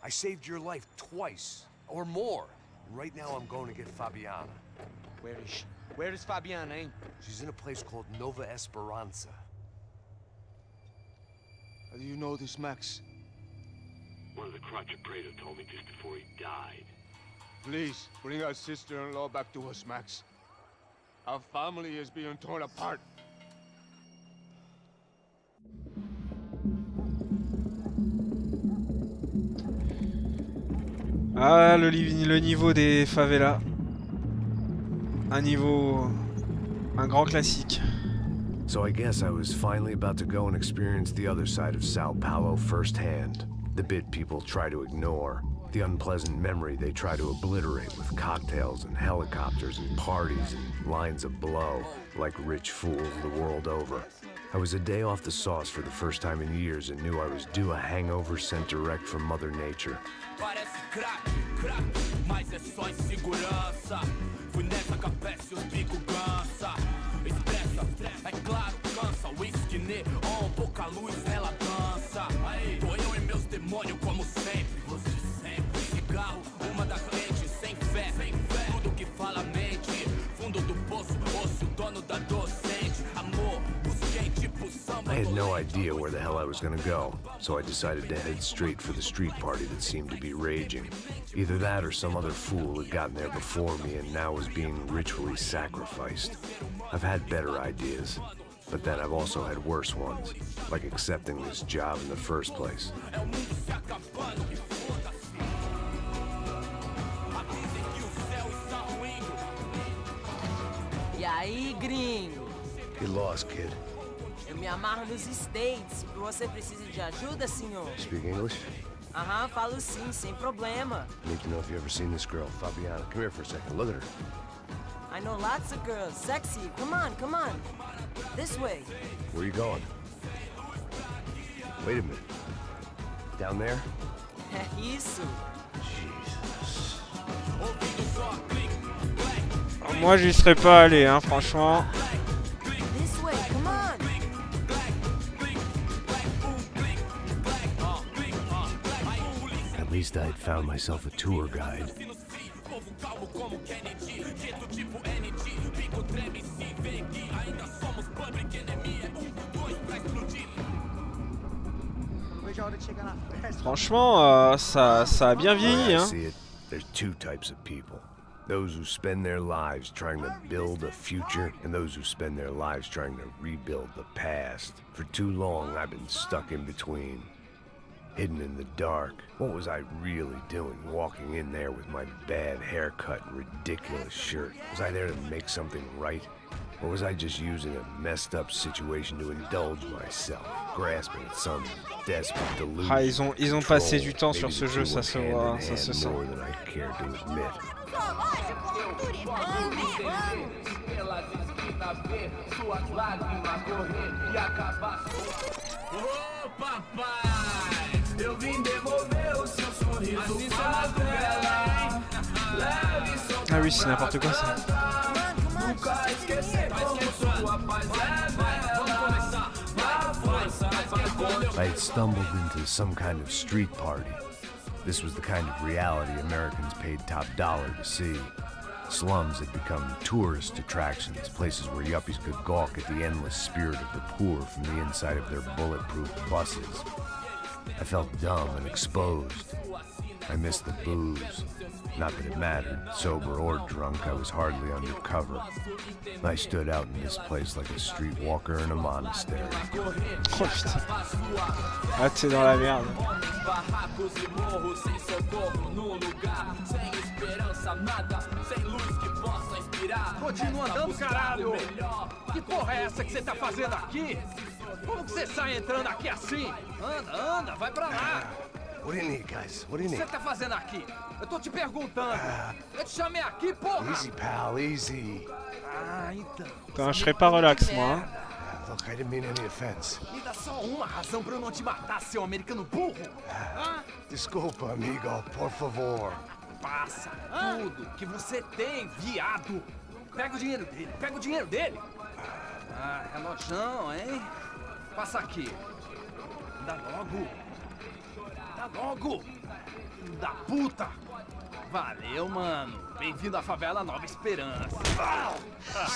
I saved your life twice, or more. And right now I'm going to get Fabiana. Where is she? Where is Fabiana, eh? She's in a place called Nova Esperanza. How do you know this, Max? One of the Crotch of Prado told me just before he died. Please, bring our sister-in-law back to us, Max. Our family is being torn apart. Ah, le niveau des favelas. Un grand classique. So I guess I was finally about to go and experience the other side of Sao Paulo firsthand. The bit people try to ignore. The unpleasant memory they try to obliterate with cocktails and helicopters and parties and lines of blow, like rich fools the world over. I was a day off the sauce for the first time in years and knew I was due a hangover sent direct from Mother Nature. Parece crack, mas é só insegurança. Fui nessa capeste, os bico gansa. Expressa, é claro, cansa. Whisky neon, pouca luz, ela dança. Tô eu e meus demônios como sempre. Você sempre. Cigarro, uma da frente, sem fé. Tudo que fala mente. Fundo do poço, osso, dono da docente. Amor, busquei tipo samba. I had no idea where the hell I was gonna go, so I decided to head straight for the street party that seemed to be raging. Either that or some other fool had gotten there before me and now was being ritually sacrificed. I've had better ideas. But then I've also had worse ones, like accepting this job in the first place. E aí, gringo? Get lost, kid. Eu me amarro nos States. Você precisa de ajuda, senhor? Speak English? Aham, falo sim, sem problema. Need to know if you've ever seen this girl, Fabiana. Come here for a second. Look at her. I know lots of girls. Sexy. Come on, come on. This way. Where you going? Wait a minute. Down there? É isso. Moi, j'y serais pas allé, hein, franchement. This way, come on. At least I had found myself a tour guide. Franchement, ça a bien vieilli, hein. There's two types of people. Those who spend their lives trying to build a future, and those who spend their lives trying to rebuild the past. For too long, I've been stuck in between. Hidden in the dark. What was I really doing, walking in there with my bad haircut and ridiculous shirt? Was I there to make something right? Or was I just using a messed up situation to indulge myself, grasping at some desperate delusion? Ah, ils ont passé du temps sur ce jeu, ça se voit, ça se sent. More than I care to admit. Ô papai, eu vim devolver o seu sorriso favela. Leve seu Ah oui, c'est n'importe quoi ça. nunca esquecer como sua paz é bela. I had stumbled into some kind of street party. This was the kind of reality Americans paid top dollar to see. Slums had become tourist attractions, places where yuppies could gawk at the endless spirit of the poor from the inside of their bulletproof buses. I felt dumb and exposed. I missed the booze. Not that it mattered, sober or drunk, I was hardly undercover. I stood out in this place like a streetwalker in a monastery. Oh putain. Ah, t'es dans la merde. Continua andando, caralho! Que porra é essa que você tá fazendo aqui? Como que você sai entrando aqui assim? Anda, anda, vai pra lá! What do you need, guys? What do you O que need? você tá fazendo aqui? Eu tô te perguntando. Eu te chamei aqui, porra! Easy, pal, easy. Ah, então. Putain, je serais pas relax, moi. Hein. Look, I didn't mean any offense. Me dá só uma razão pra eu não te matar, seu americano burro! Hã? Desculpa, amigo, por favor. Passa tudo que você tem, viado! Pega o dinheiro dele, pega o dinheiro dele! Ah, relojão, hein? Passa aqui. Dá logo! Dá logo! Filho da puta! Valeu, mano! Bem-vindo à favela Nova Esperança!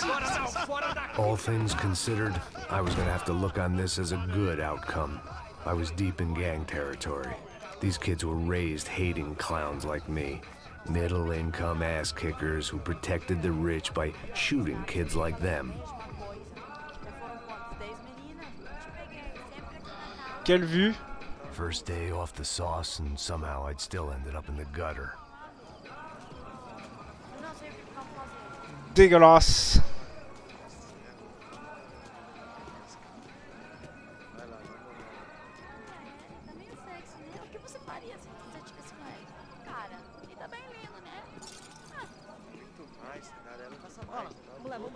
Agora não, fora daqui! All things considered, I was gonna have to look on this as a good outcome. I was deep in gang territory. These kids were raised hating clowns like me. Middle-income ass-kickers who protected the rich by shooting kids like them. Quelle vue. First day off the sauce, and somehow I'd still ended up in the gutter. Dégueulasse.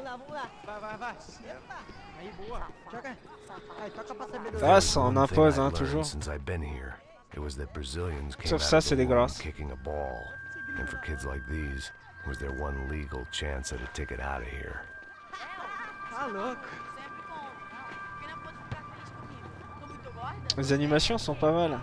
Vamos lá. Vai. Aí, boa. Joga. Aí, toca pra saber. Ah, ça on impose, hein, toujours. Since I've been here, it was that Brazilians came Sauf out ça, of c'est the womb dégueulasse. kicking a ball. And for kids like these, it was their one legal chance at a ticket out of here. Tá louco. Les animations sont pas mal.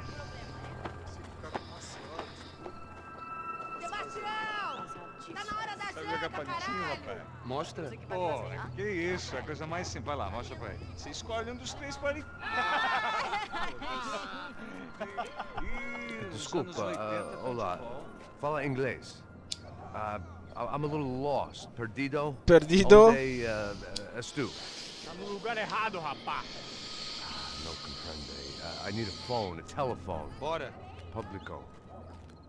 Sabe jogar palitinho, rapaz? Mostra. Pô, que isso, é a coisa mais simples. Vai lá, mostra pra ele. Você escolhe um dos três palitinhos. Desculpa, olá. Fala inglês. I'm a little lost. Perdido? Perdido? Onde, tu? no lugar errado, rapá. No comprende. I need a phone, a telephone. Bora. Publico.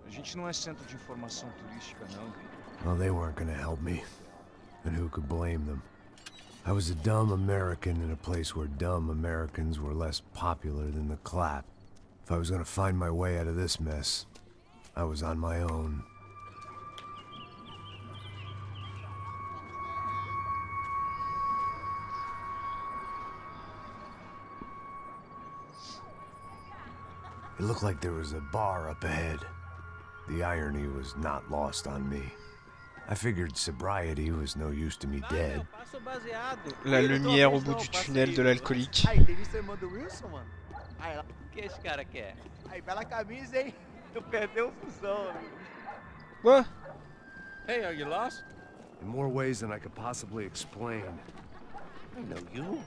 A gente não é centro de informação turística, não. Well, they weren't gonna help me. And who could blame them? I was a dumb American in a place where dumb Americans were less popular than the clap. If I was gonna find my way out of this mess, I was on my own. It looked like there was a bar up ahead. The irony was not lost on me. I figured sobriety was no use to me dead. La lumière au bout du tunnel de l'alcoolique. Aí, teve isso, irmão do Wilson, mano? Aí, O que esse cara quer? aí, bela camisa, hein? Tu perdeu o fusão, amigo. What? Hey, are you lost? In more ways than I could possibly explain. I know you.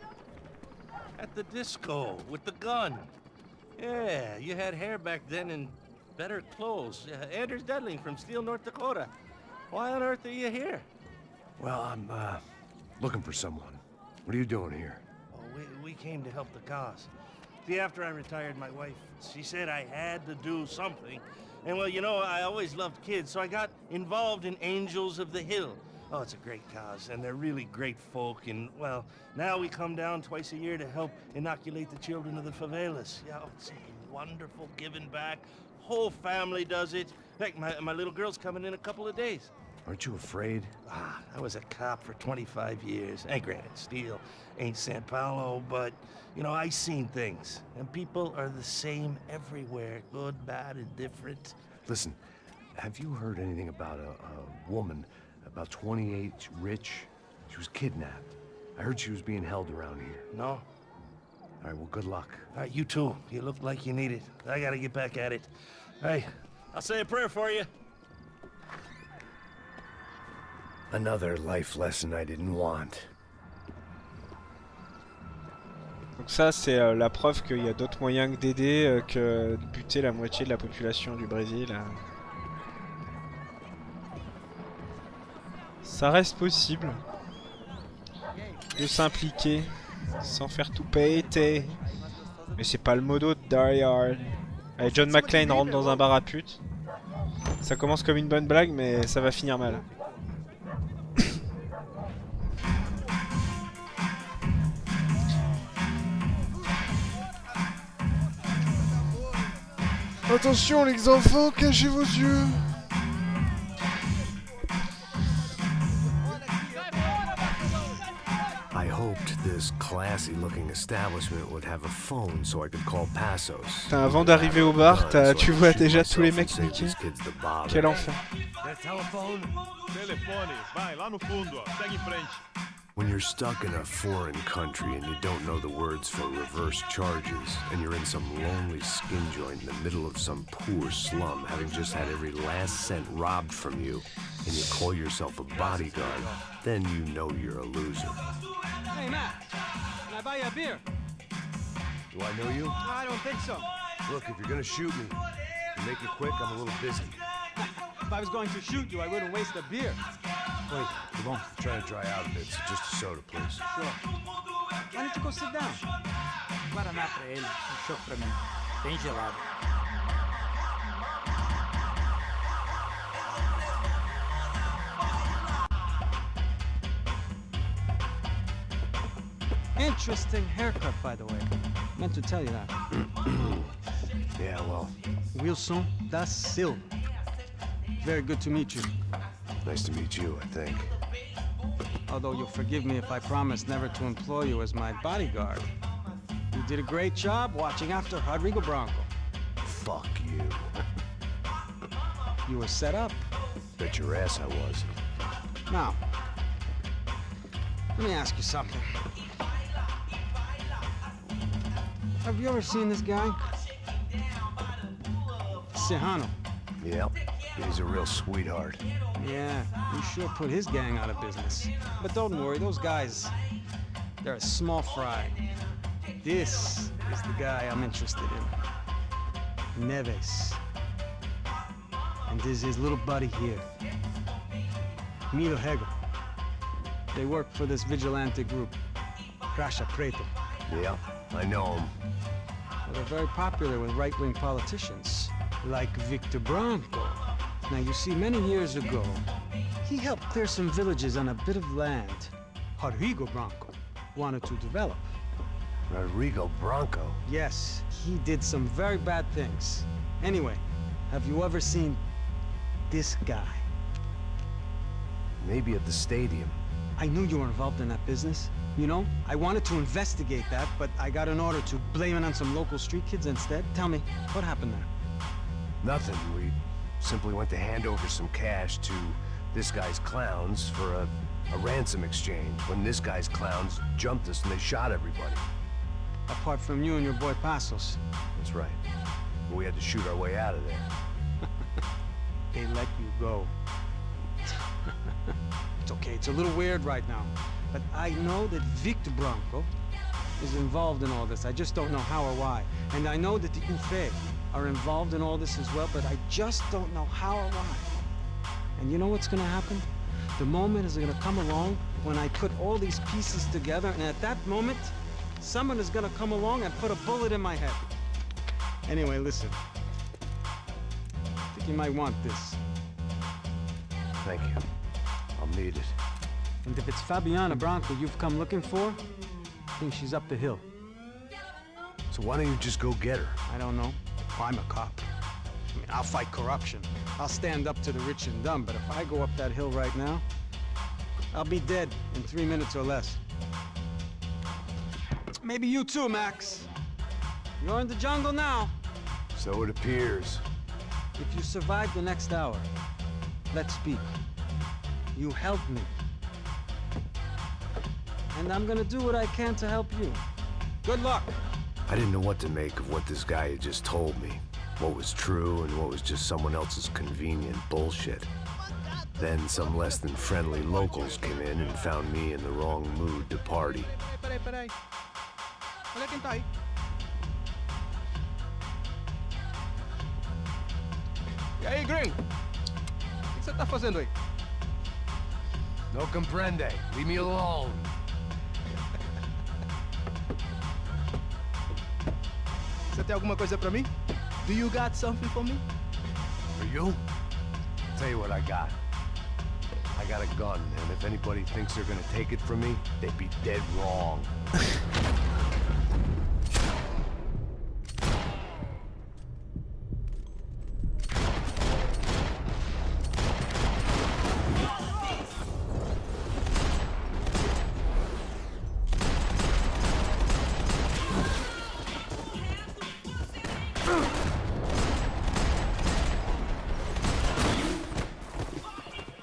At the disco, with the gun. Yeah, you had hair back then and better clothes. Anders Dudling from Steele, North Dakota. Why on earth are you here? Well, I'm, looking for someone. What are you doing here? Oh, we came to help the cause. See, after I retired, my wife, she said I had to do something. And, well, you know, I always loved kids, so I got involved in Angels of the Hill. Oh, it's a great cause, and they're really great folk. And, well, now we come down twice a year to help inoculate the children of the favelas. Yeah, oh, it's wonderful giving back. Whole family does it. In fact, my little girl's coming in a couple of days. Aren't you afraid? I was a cop for 25 years. And granted, Steele ain't San Paulo, but, you know, I seen things. And people are the same everywhere. Good, bad, and different. Listen, have you heard anything about a woman, about 28, rich? She was kidnapped. I heard she was being held around here. No? All right, well, good luck. All right, you too. You look like you need it. I gotta get back at it. Hey, I'll say a prayer for you. Another life lesson I didn't want. Donc ça c'est la preuve qu'il y a d'autres moyens que d'aider que de buter la moitié de la population du Brésil. Ça reste possible de s'impliquer sans faire tout péter. Mais c'est pas le modo de Die Hard. Allez, John McClane rentre dans un bar à pute. Ça commence comme une bonne blague mais ça va finir mal. Attention les enfants, cachez vos yeux. I hoped this classy-looking establishment would have a phone so I could call Passos. Avant d'arriver au bar, tu vois déjà tous les mecs niqués. Quel enfer. Telefone, vai lá no fundo, ó. Segue em frente. When you're stuck in a foreign country and you don't know the words for reverse charges, and you're in some lonely skin joint in the middle of some poor slum, having just had every last cent robbed from you, and you call yourself a bodyguard, then you know you're a loser. Hey, Matt, can I buy you a beer? Do I know you? I don't think so. Look, if you're gonna shoot me, to make it quick, I'm a little busy. If I was going to shoot you, I wouldn't waste a beer. Wait, come on. I'm trying to dry out a bit, so just a soda, please. Sure. Why don't you go sit down? Guaraná pra ele, chopp pra mim. Bem gelado. Interesting haircut, by the way. Meant to tell you that. Yeah, well. Wilson da Silva. Very good to meet you. Nice to meet you, I think. Although you'll forgive me if I promise never to employ you as my bodyguard. You did a great job watching after Rodrigo Bronco. Fuck you. You were set up. Bet your ass I was. Now, let me ask you something. Have you ever seen this guy? Serrano. Yep. He's a real sweetheart. Yeah, he sure put his gang out of business. But don't worry, those guys, they're a small fry. This is the guy I'm interested in. Neves. And this is his little buddy here. Milo Hegel. They work for this vigilante group. Crasha Preto. Yeah, I know him. Well, they're very popular with right-wing politicians, like Victor Branco. Now, you see, many years ago, he helped clear some villages on a bit of land Rodrigo Branco wanted to develop. Rodrigo Branco? Yes, he did some very bad things. Anyway, have you ever seen this guy? Maybe at the stadium. I knew you were involved in that business. You know, I wanted to investigate that, but I got an order to blame it on some local street kids instead. Tell me, what happened there? Nothing. We simply went to hand over some cash to this guy's clowns for a ransom exchange when this guy's clowns jumped us and they shot everybody. Apart from you and your boy Passos. That's right. We had to shoot our way out of there. They let you go. It's okay, it's a little weird right now. But I know that Victor Branco is involved in all this. I just don't know how or why. And I know that the UFE are involved in all this as well, but I just don't know how or why. And you know what's gonna happen? The moment is gonna come along when I put all these pieces together, and at that moment, someone is gonna come along and put a bullet in my head. Anyway, listen. I think you might want this. Thank you. I'll need it. And if it's Fabiana Branco you've come looking for, I think she's up the hill. So why don't you just go get her? I don't know. I'm a cop. I mean, I'll fight corruption. I'll stand up to the rich and dumb, but if I go up that hill right now, I'll be dead in 3 minutes or less. Maybe you too, Max. You're in the jungle now. So it appears. If you survive the next hour, let's speak. You help me. And I'm gonna do what I can to help you. Good luck. I didn't know what to make of what this guy had just told me. What was true and what was just someone else's convenient bullshit. Then some less than friendly locals came in and found me in the wrong mood to party. Peraí. Olha quem tá aí. E aí, Green? O que você tá fazendo aí? No comprende. Leave me alone. Você tem alguma coisa pra mim? Do you got something for me? For you? I'll tell you what I got. I got a gun, and if anybody thinks they're gonna take it from me, they'd be dead wrong.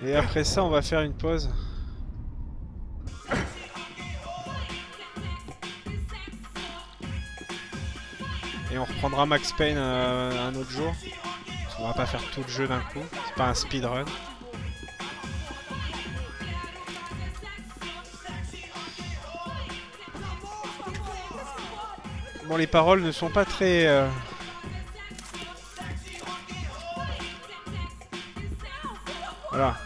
Et après ça, on va faire une pause. Et on reprendra Max Payne un autre jour. On va pas faire tout le jeu d'un coup. C'est pas un speedrun. Bon, les paroles ne sont pas très... Voilà.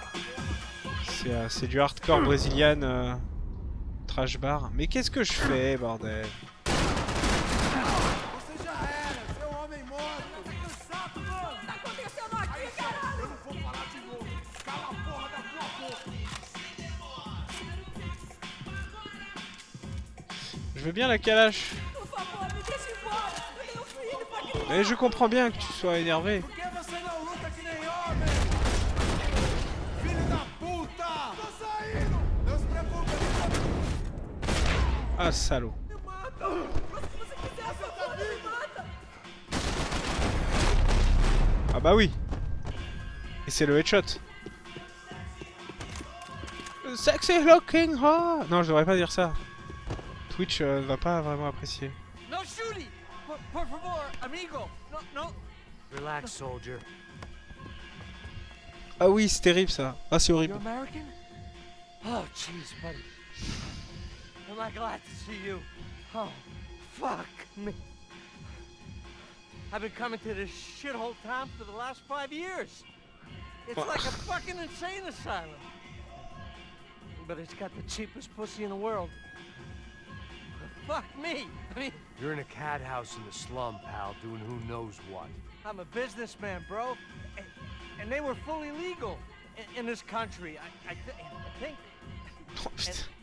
C'est du hardcore brésilien trash bar. Mais qu'est-ce que je fais, bordel? Je veux bien la calache. Mais je comprends bien que tu sois énervé. Ah, salaud. Ah bah oui. Et c'est le headshot. Sexy looking hot. Non, je devrais pas dire ça. Twitch va pas vraiment apprécier. No shooting! Por favor, amigo! No. Relax, soldier. Ah oui, c'est terrible ça. Ah, c'est horrible. You're American? Oh, jeez, buddy. Am I glad to see you? Oh, fuck me. I've been coming to this shithole town for the last 5 years. It's like a fucking insane asylum. But it's got the cheapest pussy in the world. fuck me. I mean, You're in a cat house in the slum, pal, doing who knows what. I'm a businessman, bro. And they were fully legal in this country. I think.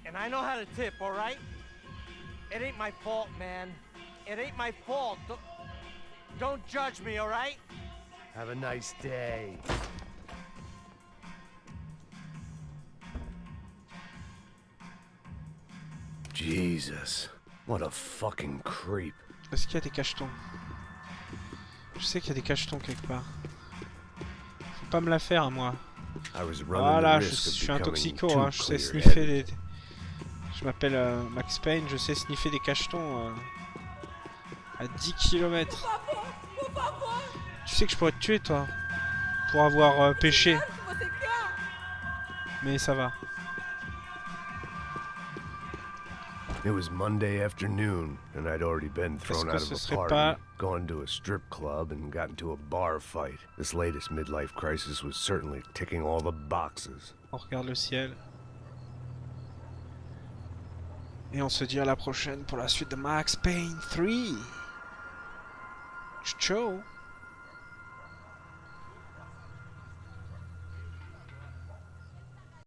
And I know how to tip, all right? It ain't my fault, man. It ain't my fault. Don't judge me, all right? Have a nice day. Jesus, what a fucking creep. Est-ce qu'il y a des cachetons? Je sais qu'il y a des cachetons quelque part. Faut pas me la faire à moi. Voilà, je suis un toxico, hein, je sais sniffer des... Je m'appelle Max Payne, je sais sniffer des cachetons à 10 km. Tu sais que je pourrais te tuer, toi, pour avoir péché. Mais ça va. It was Monday afternoon, and I'd already been thrown out of a party, gone to a strip club, and gotten into a bar fight. This latest midlife crisis was certainly ticking all the boxes. On regarde le ciel. Et on se dit à la prochaine pour la suite de Max Payne 3. Ciao.